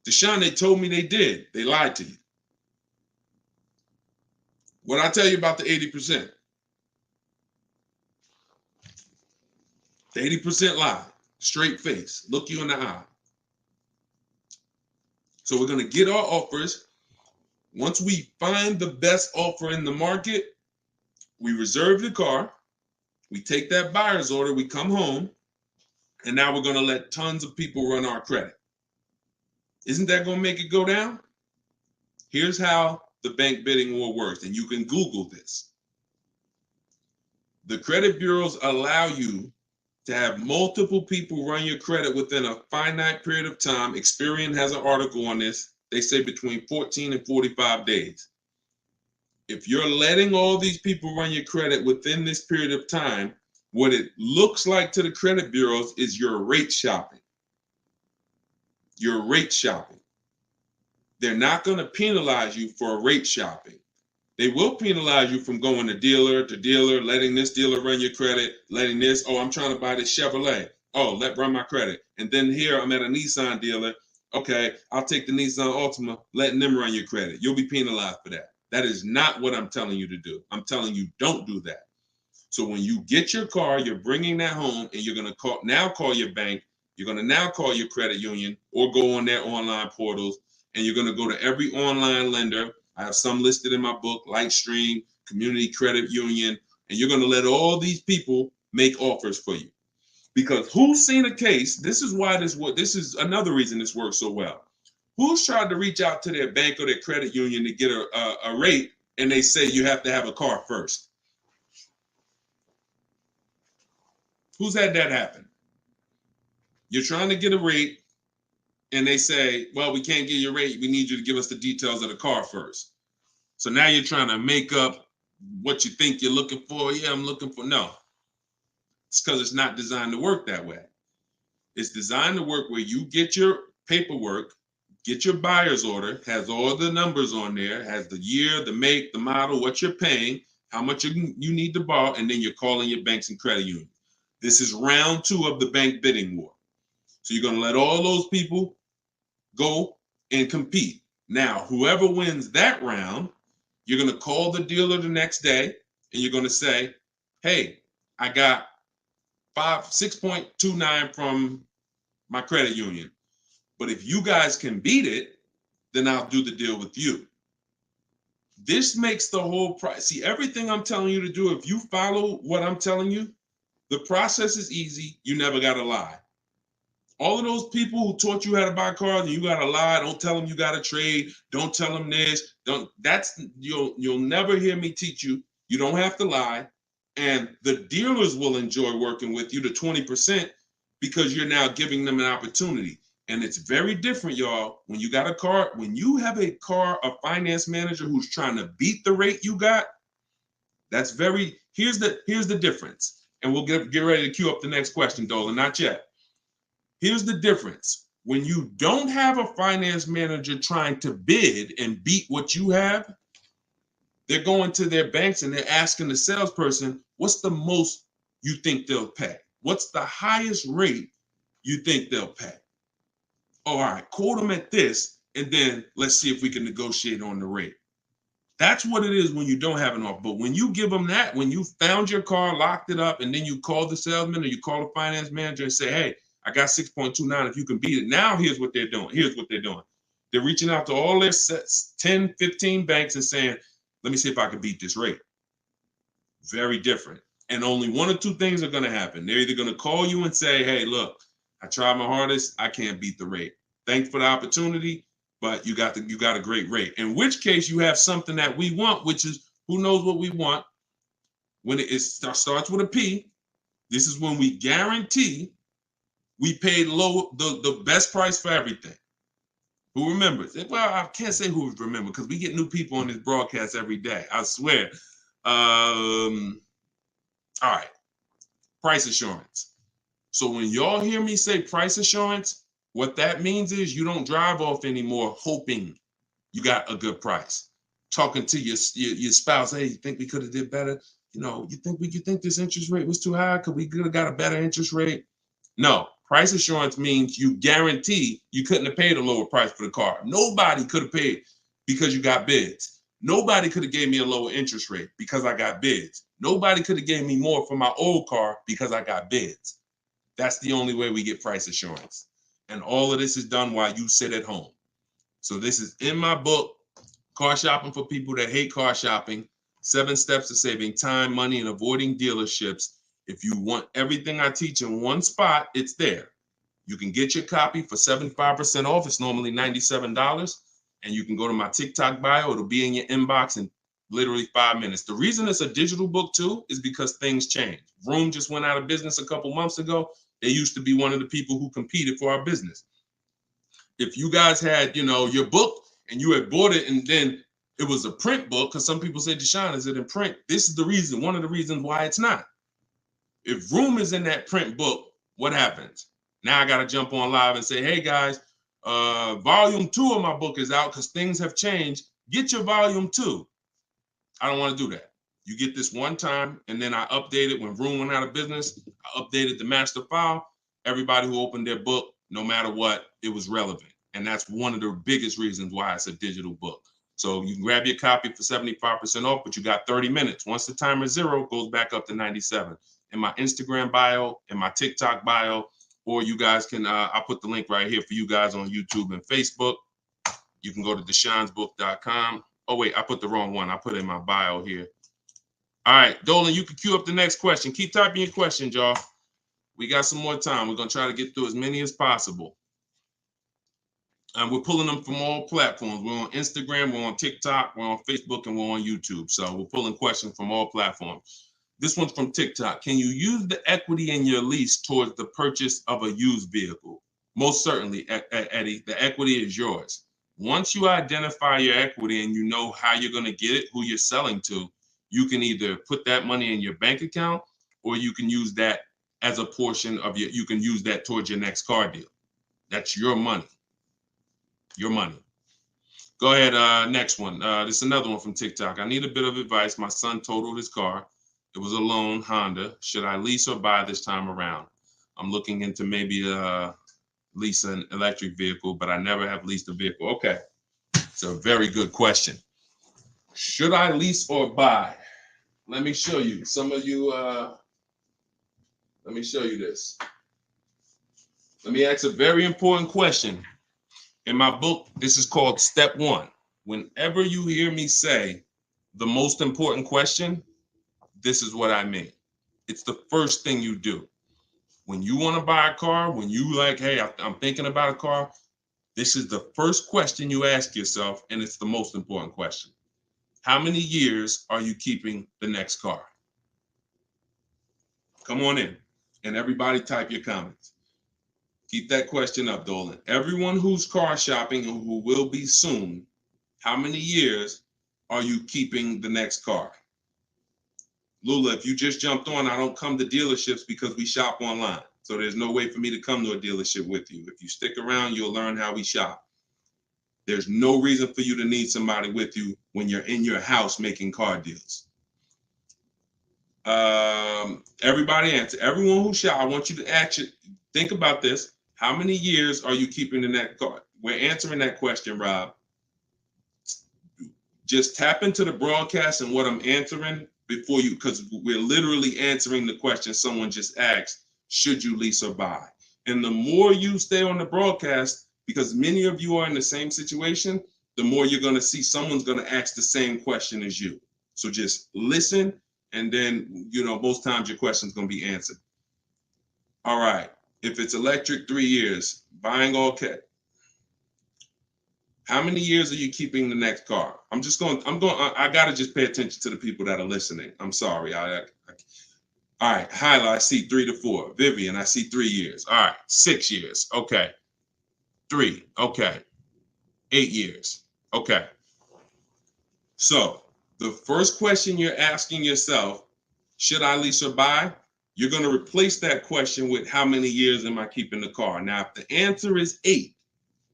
Deshone, they told me they did. They lied to you. What I tell you about the 80%? The 80% lie. Straight face. Look you in the eye. So we're going to get our offers. Once we find the best offer in the market, we reserve the car. We take that buyer's order. We come home. And now we're going to let tons of people run our credit. Isn't that going to make it go down? Here's how the bank bidding war works, and you can Google this. The credit bureaus allow you to have multiple people run your credit within a finite period of time. Experian has an article on this. They say between 14 and 45 days. If you're letting all these people run your credit within this period of time, what it looks like to the credit bureaus is you're rate shopping. You're rate shopping. They're not going to penalize you for rate shopping. They will penalize you from going to dealer, letting this dealer run your credit, letting this, oh, I'm trying to buy this Chevrolet. Oh, run my credit. And then here I'm at a Nissan dealer. Okay, I'll take the Nissan Altima, letting them run your credit. You'll be penalized for that. That is not what I'm telling you to do. I'm telling you, don't do that. So when you get your car, you're bringing that home, and you're going to call your bank. You're going to now call your credit union or go on their online portals, and you're going to go to every online lender. I have some listed in my book, Lightstream, Community Credit Union, and you're going to let all these people make offers for you. Because who's seen a case? This is another reason this works so well. Who's tried to reach out to their bank or their credit union to get a rate, and they say you have to have a car first? Who's had that happen? You're trying to get a rate, and they say, well, we can't give you a rate. We need you to give us the details of the car first. So now you're trying to make up what you think you're looking for. Yeah, I'm looking for. No, it's because it's not designed to work that way. It's designed to work where you get your paperwork, get your buyer's order, has all the numbers on there, has the year, the make, the model, what you're paying, how much you need to borrow, and then you're calling your banks and credit unions. This is round 2 of the bank bidding war. So you're going to let all those people go and compete. Now, whoever wins that round, you're going to call the dealer the next day and you're going to say, hey, I got 6.29 from my credit union. But if you guys can beat it, then I'll do the deal with you. This makes the whole price. See, everything I'm telling you to do, if you follow what I'm telling you, the process is easy. You never got to lie. All of those people who taught you how to buy cars and you got to lie, don't tell them you got to trade, don't tell them this, you'll never hear me teach you. You don't have to lie. And the dealers will enjoy working with you to 20% because you're now giving them an opportunity. And it's very different, y'all. When you got a car, when you have a finance manager who's trying to beat the rate you got, here's the difference. And we'll get ready to queue up the next question, Dolan, not yet. Here's the difference. When you don't have a finance manager trying to bid and beat what you have, they're going to their banks and they're asking the salesperson, what's the most you think they'll pay? What's the highest rate you think they'll pay? All right, quote them at this, and then let's see if we can negotiate on the rate. That's what it is when you don't have an offer. But when you give them that, when you found your car, locked it up, and then you call the salesman or you call the finance manager and say, hey, I got 6.29. If you can beat it. Now, here's what they're doing. They're reaching out to all their 10, 15 banks and saying, let me see if I can beat this rate. Very different. And only one or two things are going to happen. They're either going to call you and say, hey, look, I tried my hardest. I can't beat the rate. Thanks for the opportunity, but you got a great rate. In which case you have something that we want, which is who knows what we want. When it starts with a P, this is when we guarantee we paid the best price for everything. Who remembers? Well, I can't say who remembers because we get new people on this broadcast every day. I swear. All right. Price assurance. So when y'all hear me say price assurance, what that means is you don't drive off anymore hoping you got a good price. Talking to your spouse, hey, you think we could have did better? You think this interest rate was too high? Could we have got a better interest rate? No. Price assurance means you guarantee you couldn't have paid a lower price for the car. Nobody could have paid because you got bids. Nobody could have gave me a lower interest rate because I got bids. Nobody could have gave me more for my old car because I got bids. That's the only way we get price assurance. And all of this is done while you sit at home. So this is in my book, Car Shopping for People That Hate Car Shopping, 7 Steps to Saving Time, Money, and Avoiding Dealerships. If you want everything I teach in one spot, it's there. You can get your copy for 75% off. It's normally $97. And you can go to my TikTok bio. It'll be in your inbox in literally 5 minutes. The reason it's a digital book too is because things change. Vroom just went out of business a couple months ago. They used to be one of the people who competed for our business. If you guys had, your book and you had bought it and then it was a print book, because some people say, Deshone, is it in print? This is the reason, one of the reasons why it's not. If Vroom is in that print book, what happens? Now I got to jump on live and say, hey guys, volume 2 of my book is out because things have changed. Get your volume 2. I don't want to do that. You get this one time, and then I update it when Vroom went out of business. I updated the master file. Everybody who opened their book, no matter what, it was relevant. And that's one of the biggest reasons why it's a digital book. So you can grab your copy for 75% off, but you got 30 minutes. Once the timer is 0, it goes back up to 97. In my Instagram bio, in my TikTok bio, or you guys can, I'll put the link right here for you guys on YouTube and Facebook. You can go to deshonsbook.com. Oh, wait, I put the wrong one. I put it in my bio here. All right, Dolan, you can queue up the next question. Keep typing your questions, y'all. We got some more time. We're going to try to get through as many as possible. And we're pulling them from all platforms. We're on Instagram, we're on TikTok, we're on Facebook, and we're on YouTube. So we're pulling questions from all platforms. This one's from TikTok. Can you use the equity in your lease towards the purchase of a used vehicle? Most certainly, Eddie, the equity is yours. Once you identify your equity and you know how you're going to get it, who you're selling to, you can either put that money in your bank account or you can use that as a portion of you can use that towards your next car deal. That's your money. Your money. Go ahead, next one. This is another one from TikTok. I need a bit of advice. My son totaled his car. It was a loan Honda. Should I lease or buy this time around? I'm looking into maybe lease an electric vehicle, but I never have leased a vehicle. Okay, it's a very good question. Should I lease or buy? Let me show you. Some of you, let me show you this. Let me ask a very important question. In my book, this is called Step One. Whenever you hear me say the most important question, this is what I mean. It's the first thing you do. When you want to buy a car, when you like, hey, I'm thinking about a car, this is the first question you ask yourself, and it's the most important question. How many years are you keeping the next car? Come on in, and everybody type your comments. Keep that question up, Dolan. Everyone who's car shopping and who will be soon, how many years are you keeping the next car? Lula, if you just jumped on, I don't come to dealerships because we shop online. So there's no way for me to come to a dealership with you. If you stick around, you'll learn how we shop. There's no reason for you to need somebody with you when you're in your house making car deals. Everybody answer. Everyone who shop, I want you to actually think about this. How many years are you keeping the next car? We're answering that question, Rob. Just tap into the broadcast and what I'm answering before you, because we're literally answering the question someone just asked, should you lease or buy? And the more you stay on the broadcast, because many of you are in the same situation, the more you're going to see someone's going to ask the same question as you. So just listen, and then, most times your question's going to be answered. All right. If it's electric, 3 years. Buying all cash. How many years are you keeping the next car? I got to just pay attention to the people that are listening. I'm sorry. All right. Hyla, I see 3 to 4. Vivian, I see 3 years. All right. 6 years. Okay. 3. Okay. 8 years. Okay. So the first question you're asking yourself, should I lease or buy? You're going to replace that question with how many years am I keeping the car? Now, if the answer is 8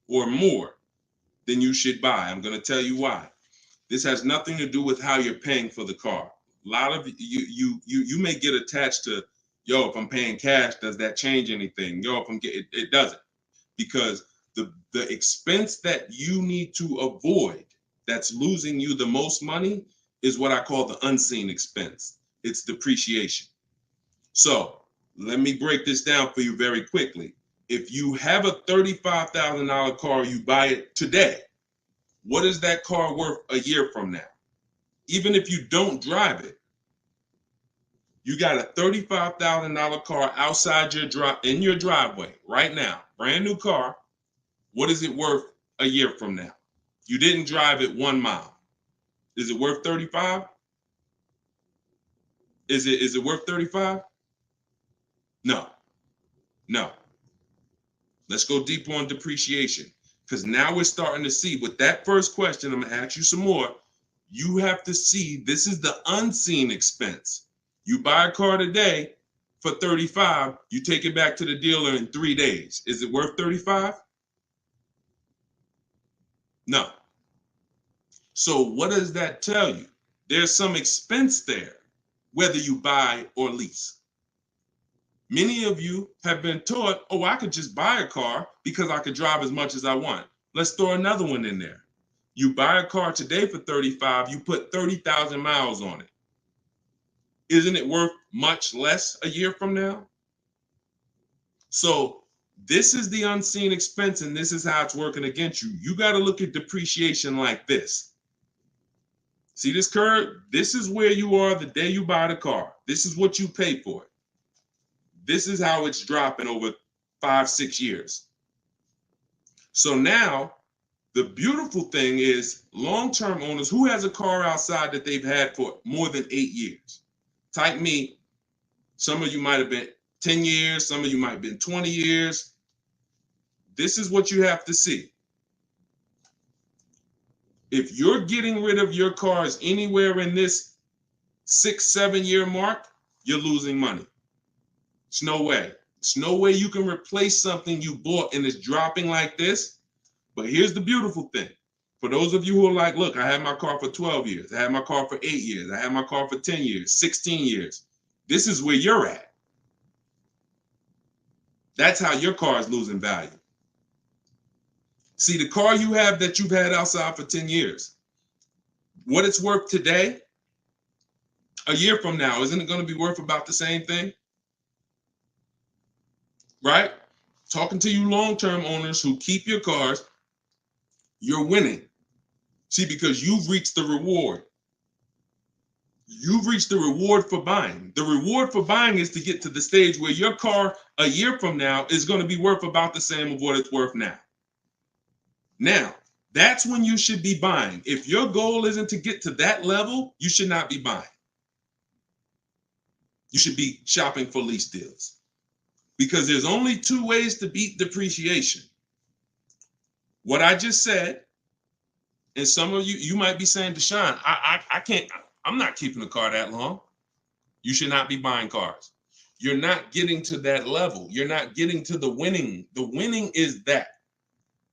or more, then you should buy. I'm going to tell you why. This has nothing to do with how you're paying for the car. A lot of you may get attached to, if I'm paying cash, does that change anything? If I'm getting, it doesn't, because the expense that you need to avoid that's losing you the most money is what I call the unseen expense. It's depreciation. So let me break this down for you very quickly. If you have a $35,000 car, you buy it today, what is that car worth a year from now? Even if you don't drive it, you got a $35,000 car outside in your driveway right now, brand new car. What is it worth a year from now? You didn't drive it 1 mile. Is it worth 35? Is it worth 35? No. Let's go deeper on depreciation, because now we're starting to see with that first question. I'm going to ask you some more. You have to see this is the unseen expense. You buy a car today for 35, you take it back to the dealer in 3 days. Is it worth 35? No. So what does that tell you? There's some expense there, whether you buy or lease. Many of you have been taught, I could just buy a car because I could drive as much as I want. Let's throw another one in there. You buy a car today for 35, you put 30,000 miles on it. Isn't it worth much less a year from now? So this is the unseen expense, and this is how it's working against you. You got to look at depreciation like this. See this curve? This is where you are the day you buy the car. This is what you pay for it. This is how it's dropping over 5-6 years. So now the beautiful thing is long-term owners who has a car outside that they've had for more than 8 years. Type me. Some of you might have been 10 years. Some of you might have been 20 years. this is what you have to see. If you're getting rid of your cars anywhere in this 6-7 year mark, you're losing money. It's no way. It's no way you can replace something you bought and it's dropping like this. But here's the beautiful thing. For those of you who are like, look, I had my car for 12 years. I had my car for 8 years. I had my car for 10 years, 16 years. This is where you're at. That's how your car is losing value. See, the car you have that you've had outside for 10 years, what it's worth today, a year from now, isn't it going to be worth about the same thing? Right? Talking to you long-term owners who keep your cars, you're winning. See, because you've reached the reward. You've reached the reward for buying. The reward for buying is to get to the stage where your car a year from now is going to be worth about the same of what it's worth now. Now, that's when you should be buying. If your goal isn't to get to that level, you should not be buying. You should be shopping for lease deals. Because there's only two ways to beat depreciation. What I just said, and some of you might be saying, Deshone, I can't, I'm not keeping a car that long. You should not be buying cars. You're not getting to that level. You're not getting to the winning. The winning is that.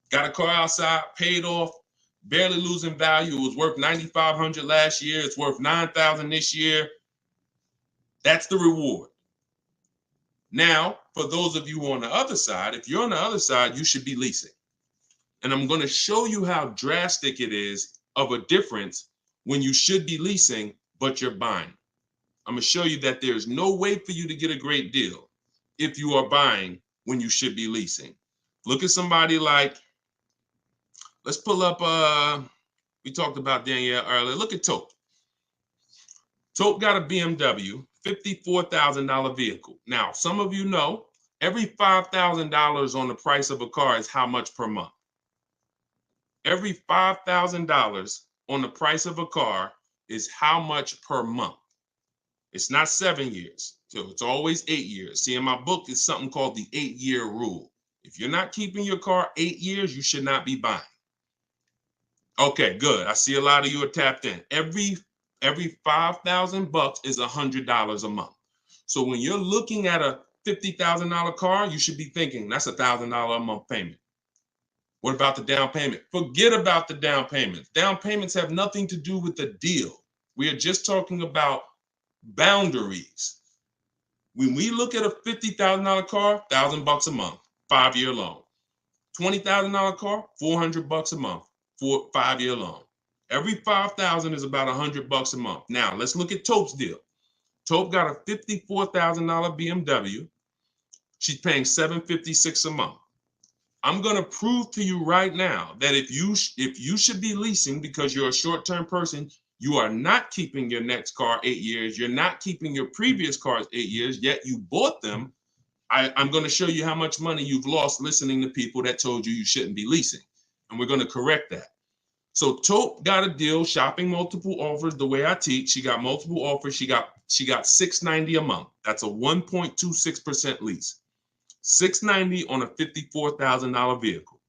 Got a car outside, paid off, barely losing value. It was worth $9,500 last year. It's worth $9,000 this year. That's the reward. Now, for those of you on the other side, if you're on the other side, you should be leasing. And I'm going to show you how drastic it is of a difference when you should be leasing, but you're buying. I'm going to show you that there's no way for you to get a great deal if you are buying when you should be leasing. Look at somebody like, let's pull up, we talked about Danielle earlier. Look at Tope. Tope got a BMW, $54,000 vehicle. Now, some of you know, every $5,000 on the price of a car is how much per month? Every $5,000 on the price of a car is how much per month? It's not 7 years, so it's always 8 years. See, in my book, it's something called the 8-year rule. If you're not keeping your car 8 years, you should not be buying. Okay, good. I see a lot of you are tapped in. Every $5,000 is $100 a month. So when you're looking at a $50,000 car, you should be thinking that's $1,000 a month payment. What about the down payment? Forget about the down payments. Down payments have nothing to do with the deal. We are just talking about boundaries. When we look at a $50,000 car, $1,000 a month, 5-year loan. $20,000 car, $400 a month, 5-year loan. Every $5,000 is about $100 a month. Now let's look at Tope's deal. Tope got a $54,000 BMW. She's paying $756 a month. I'm going to prove to you right now that if you should be leasing because you're a short-term person, you are not keeping your next car 8 years. You're not keeping your previous cars 8 years, yet you bought them. I'm going to show you how much money you've lost listening to people that told you shouldn't be leasing. And we're going to correct that. So Tope got a deal, shopping multiple offers the way I teach. She got multiple offers. She got $690 a month. That's a 1.26% lease. $690 on a $54,000 vehicle.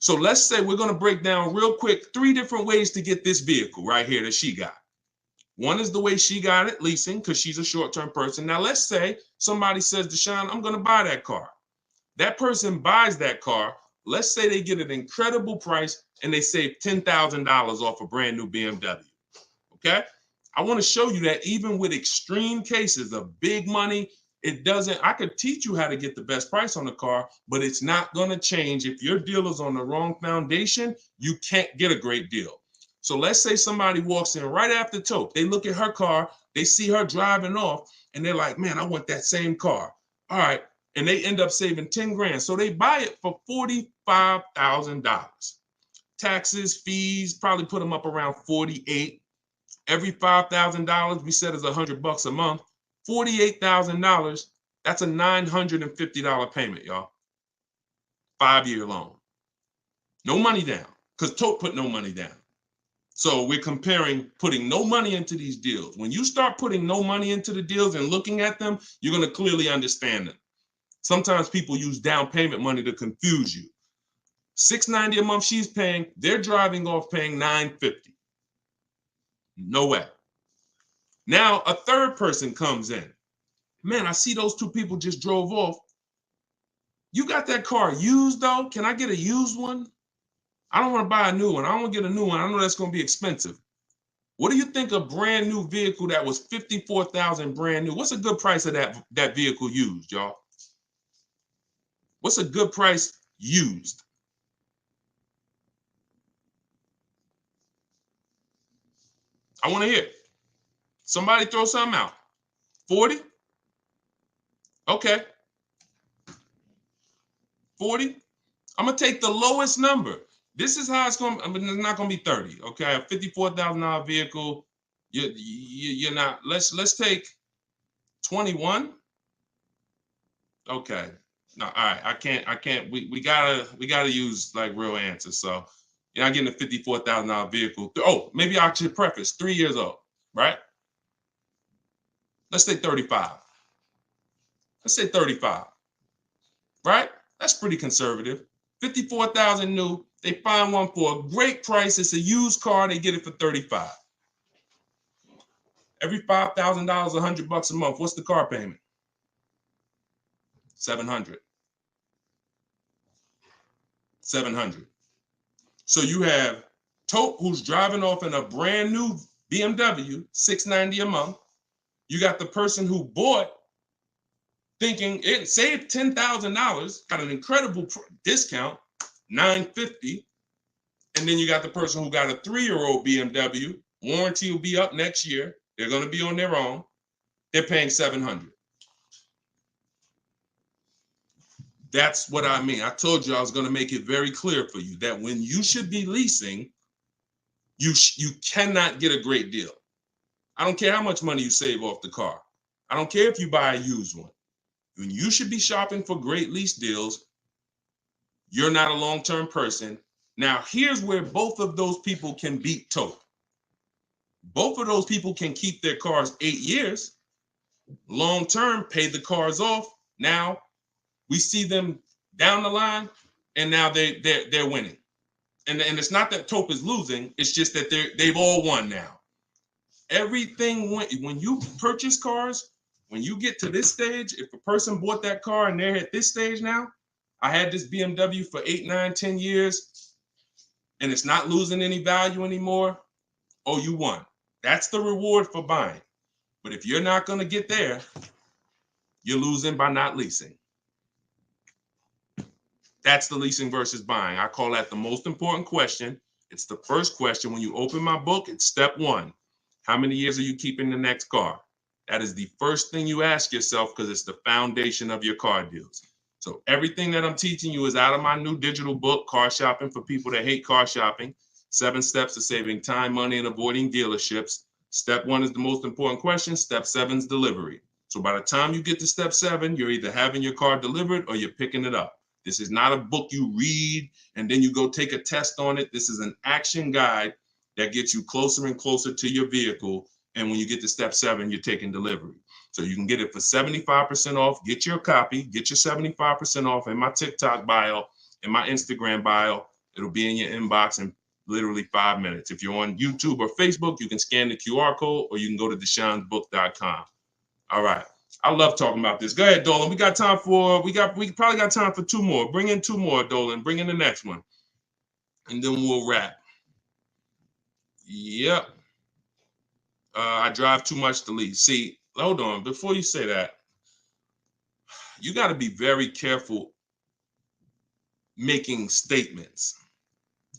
So let's say we're going to break down real quick 3 different ways to get this vehicle right here that she got. One is the way she got it, leasing, because she's a short-term person. Now let's say somebody says, Deshone, I'm going to buy that car. That person buys that car. Let's say they get an incredible price and they save $10,000 off a brand new BMW. Okay? I want to show you that even with extreme cases of big money, I could teach you how to get the best price on the car, but it's not going to change. If your deal is on the wrong foundation, you can't get a great deal. So let's say somebody walks in right after Tope. They look at her car, they see her driving off, and they're like, man, I want that same car. All right. And they end up saving 10 grand. So they buy it for $45,000. Taxes, fees, probably put them up around 48. Every $5,000 we said is $100 a month. $48,000, that's a $950 payment, y'all. 5-year loan. No money down, because Tope put no money down. So we're comparing putting no money into these deals. When you start putting no money into the deals and looking at them, you're going to clearly understand them. Sometimes people use down payment money to confuse you. $690 a month she's paying, they're driving off paying $950. No way. Now a third person comes in. Man, I see those two people just drove off. You got that car used though? Can I get a used one? I don't want to buy a new one. I don't want to get a new one. I know that's going to be expensive. What do you think a brand new vehicle that was $54,000 brand new? What's a good price of that vehicle used, y'all? What's a good price used? I want to hear. Somebody throw something out. 40? Okay. 40? I'm going to take the lowest number. This is how it's going to, I mean, it's not going to be 30. Okay. A $54,000 vehicle. You're not, let's take 21. Okay. No, all right. I can't, we gotta use like real answers. So you're not getting a $54,000 vehicle. Oh, maybe I should preface 3 years old, right? Let's say 35. Let's say 35, right? That's pretty conservative. 54,000 new. They find one for a great price. It's a used car. They get it for 35. Every $5,000, $100 a month. What's the car payment? 700. 700. So you have Tope, who's driving off in a brand new BMW, $690 a month. You got the person who bought thinking it saved $10,000, got an incredible discount, $950. And then you got the person who got a 3-year-old BMW. Warranty will be up next year. They're going to be on their own. They're paying $700. That's what I mean. I told you I was going to make it very clear for you that when you should be leasing, you cannot get a great deal. I don't care how much money you save off the car. I don't care if you buy a used one. When you should be shopping for great lease deals, you're not a long-term person. Now, here's where both of those people can beat Tope. Both of those people can keep their cars 8 years, long-term, pay the cars off. Now, we see them down the line, and now they're winning. And it's not that Tope is losing. It's just that they've all won now. Everything when you purchase cars, when you get to this stage, if a person bought that car and they're at this stage now, I had this BMW for 8, 9, 10 years, and it's not losing any value anymore. Oh, you won. That's the reward for buying. But if you're not going to get there, you're losing by not leasing. That's the leasing versus buying. I call that the most important question. It's the first question. When you open my book, it's step 1. How many years are you keeping the next car? That is the first thing you ask yourself because it's the foundation of your car deals. So everything that I'm teaching you is out of my new digital book, Car Shopping for People That Hate Car Shopping. 7 steps to saving time, money, and avoiding dealerships. Step 1 is the most important question. Step 7 is delivery. So by the time you get to step 7, you're either having your car delivered or you're picking it up. This is not a book you read and then you go take a test on it. This is an action guide that gets you closer and closer to your vehicle. And when you get to step 7, you're taking delivery. So you can get it for 75% off. Get your copy. Get your 75% off in my TikTok bio, in my Instagram bio. It'll be in your inbox in literally 5 minutes. If you're on YouTube or Facebook, you can scan the QR code or you can go to Deshone'sBook.com. All right. I love talking about this. Go ahead, Dolan. We probably got time for 2 more. Bring in 2 more, Dolan. Bring in the next one. And then we'll wrap. Yep. I drive too much to lease. See, hold on. Before you say that, you got to be very careful making statements.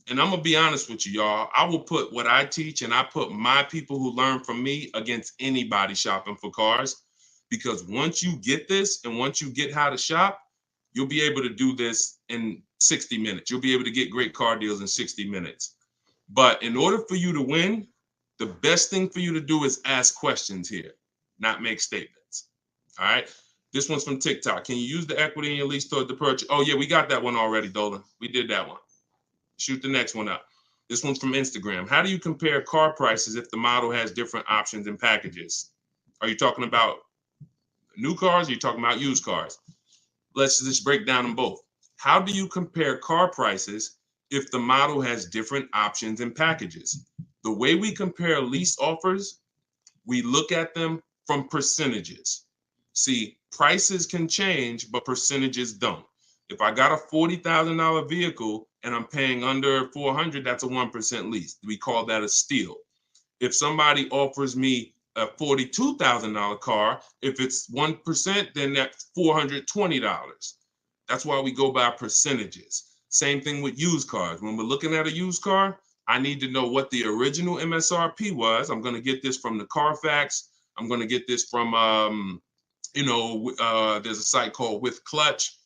And I'm going to be honest with you, y'all. I will put what I teach and I put my people who learn from me against anybody shopping for cars. Because once you get this and once you get how to shop, you'll be able to do this in 60 minutes. You'll be able to get great car deals in 60 minutes. But in order for you to win, the best thing for you to do is ask questions here, not make statements. All right. This one's from TikTok. Can you use the equity in your lease toward the purchase? Oh, yeah, we got that one already, Dolan. We did that one. Shoot the next one up. This one's from Instagram. How do you compare car prices if the model has different options and packages? Are you talking about new cars or are you talking about used cars? Let's just break down them both. How do you compare car prices if the model has different options and packages? The way we compare lease offers, we look at them from percentages. See, prices can change, but percentages don't. If I got a $40,000 vehicle and I'm paying under 400, that's a 1% lease. We call that a steal. If somebody offers me a $42,000 car, if it's 1%, then that's $420. That's why we go by percentages. Same thing with used cars. When we're looking at a used car, I need to know what the original MSRP was. I'm going to get this from the Carfax. I'm going to get this from, there's a site called With Clutch.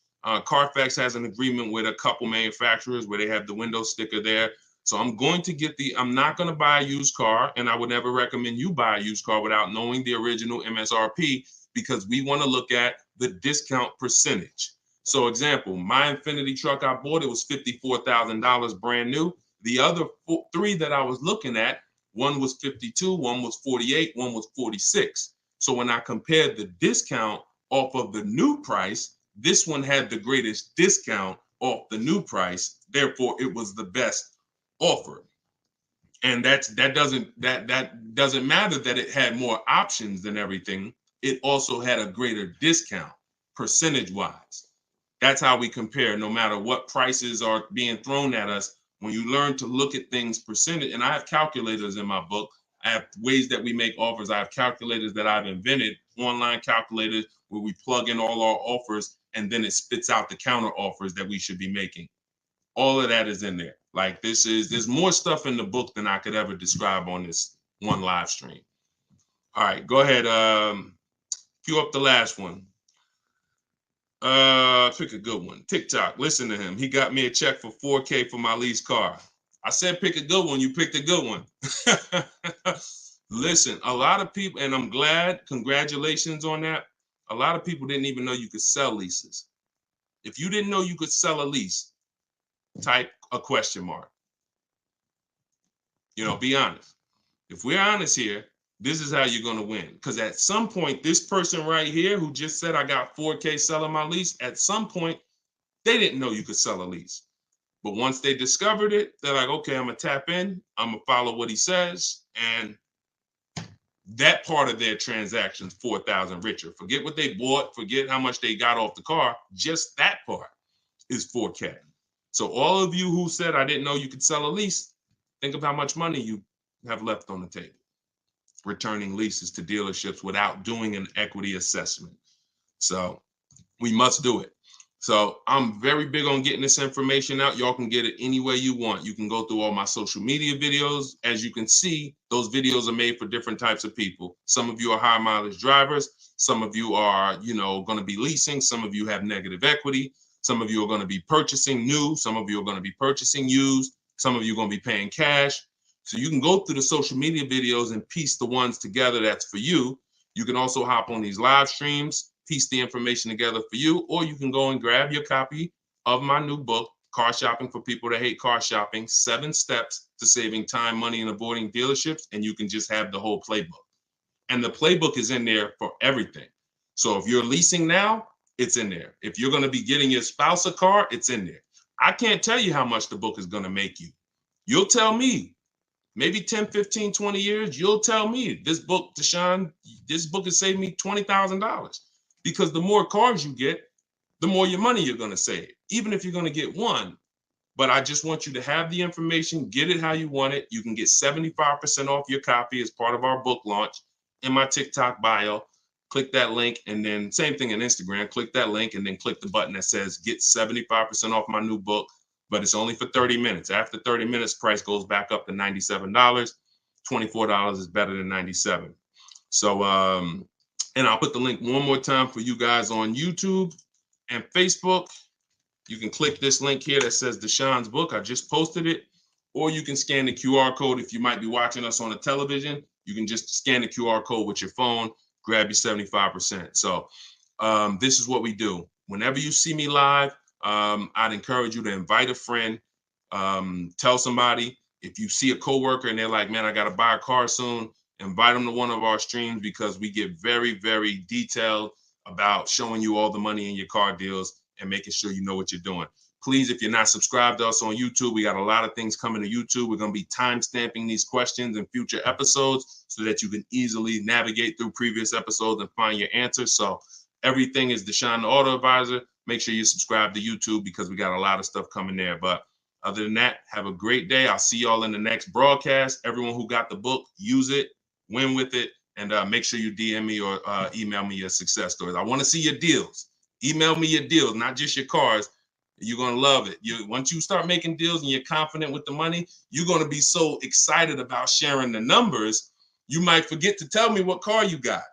Carfax has an agreement with a couple manufacturers where they have the window sticker there. So I'm going to get I'm not going to buy a used car, and I would never recommend you buy a used car without knowing the original MSRP, because we want to look at the discount percentage. So example, my Infinity truck I bought, it was $54,000 brand new. The other three that I was looking at, one was 52, one was 48, one was 46. So when I compared the discount off of the new price, this one had the greatest discount off the new price. Therefore, it was the best offer. And that doesn't matter that it had more options than everything. It also had a greater discount percentage wise. That's how we compare, no matter what prices are being thrown at us. When you learn to look at things percentage, and I have calculators in my book. I have ways that we make offers. I have calculators that I've invented, online calculators where we plug in all our offers and then it spits out the counter offers that we should be making. All of that is in there. Like there's more stuff in the book than I could ever describe on this one live stream. All right, go ahead. Cue up the last one. Pick a good one. TikTok. Listen to him. He got me a check for $4K for my lease car. I said pick a good one. You picked a good one. Listen, a lot of people, and I'm glad, congratulations on that. A lot of people didn't even know you could sell leases. If you didn't know you could sell a lease, type a question mark. Be honest. If we're honest here, this is how you're going to win. Because at some point, this person right here who just said I got $4K selling my lease, at some point, they didn't know you could sell a lease. But once they discovered it, they're like, okay, I'm going to tap in. I'm going to follow what he says. And that part of their transaction's 4,000 richer. Forget what they bought. Forget how much they got off the car. Just that part is 4K. So all of you who said I didn't know you could sell a lease, think of how much money you have left on the table returning leases to dealerships without doing an equity assessment. So we must do it. So I'm very big on getting this information out. Y'all can get it any way you want. You can go through all my social media videos. As you can see, those videos are made for different types of people. Some of you are high mileage drivers. Some of you are, going to be leasing. Some of you have negative equity. Some of you are going to be purchasing new. Some of you are going to be purchasing used. Some of you are going to be paying cash. So you can go through the social media videos and piece the ones together that's for you. You can also hop on these live streams, piece the information together for you, or you can go and grab your copy of my new book, Car Shopping for People That Hate Car Shopping, 7 Steps to Saving Time, Money, and Avoiding Dealerships, and you can just have the whole playbook. And the playbook is in there for everything. So if you're leasing now, it's in there. If you're going to be getting your spouse a car, it's in there. I can't tell you how much the book is going to make you. You'll tell me. Maybe 10, 15, 20 years, you'll tell me, this book, Deshone, this book has saved me $20,000. Because the more cars you get, the more your money you're going to save, even if you're going to get one. But I just want you to have the information, get it how you want it. You can get 75% off your copy as part of our book launch in my TikTok bio. Click that link, and then same thing in Instagram. Click that link and then click the button that says get 75% off my new book. But it's only for 30 minutes. After 30 minutes, price goes back up to $97. $24 is better than $97. So, and I'll put the link one more time for you guys on YouTube and Facebook. You can click this link here that says Deshone's book. I just posted it. Or you can scan the QR code. If you might be watching us on a television, you can just scan the QR code with your phone, grab your 75%. So this is what we do. Whenever you see me live, I'd encourage you to invite a friend, tell somebody. If you see a coworker and they're like, man, I got to buy a car soon, invite them to one of our streams, because we get very, very detailed about showing you all the money in your car deals and making sure you know what you're doing. Please, if you're not subscribed to us on YouTube, we got a lot of things coming to YouTube. We're going to be time stamping these questions in future episodes so that you can easily navigate through previous episodes and find your answers. So everything is Deshone the Auto Advisor. Make sure you subscribe to YouTube because we got a lot of stuff coming there. But other than that, have a great day. I'll see y'all in the next broadcast. Everyone who got the book, use it, win with it, and make sure you DM me or email me your success stories. I want to see your deals. Email me your deals, not just your cars. You're going to love it. Once you start making deals and you're confident with the money, you're going to be so excited about sharing the numbers, you might forget to tell me what car you got.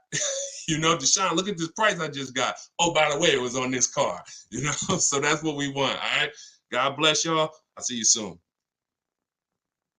You know, Deshone, look at this price I just got. Oh, by the way, it was on this car. You know, so that's what we want. All right. God bless y'all. I'll see you soon.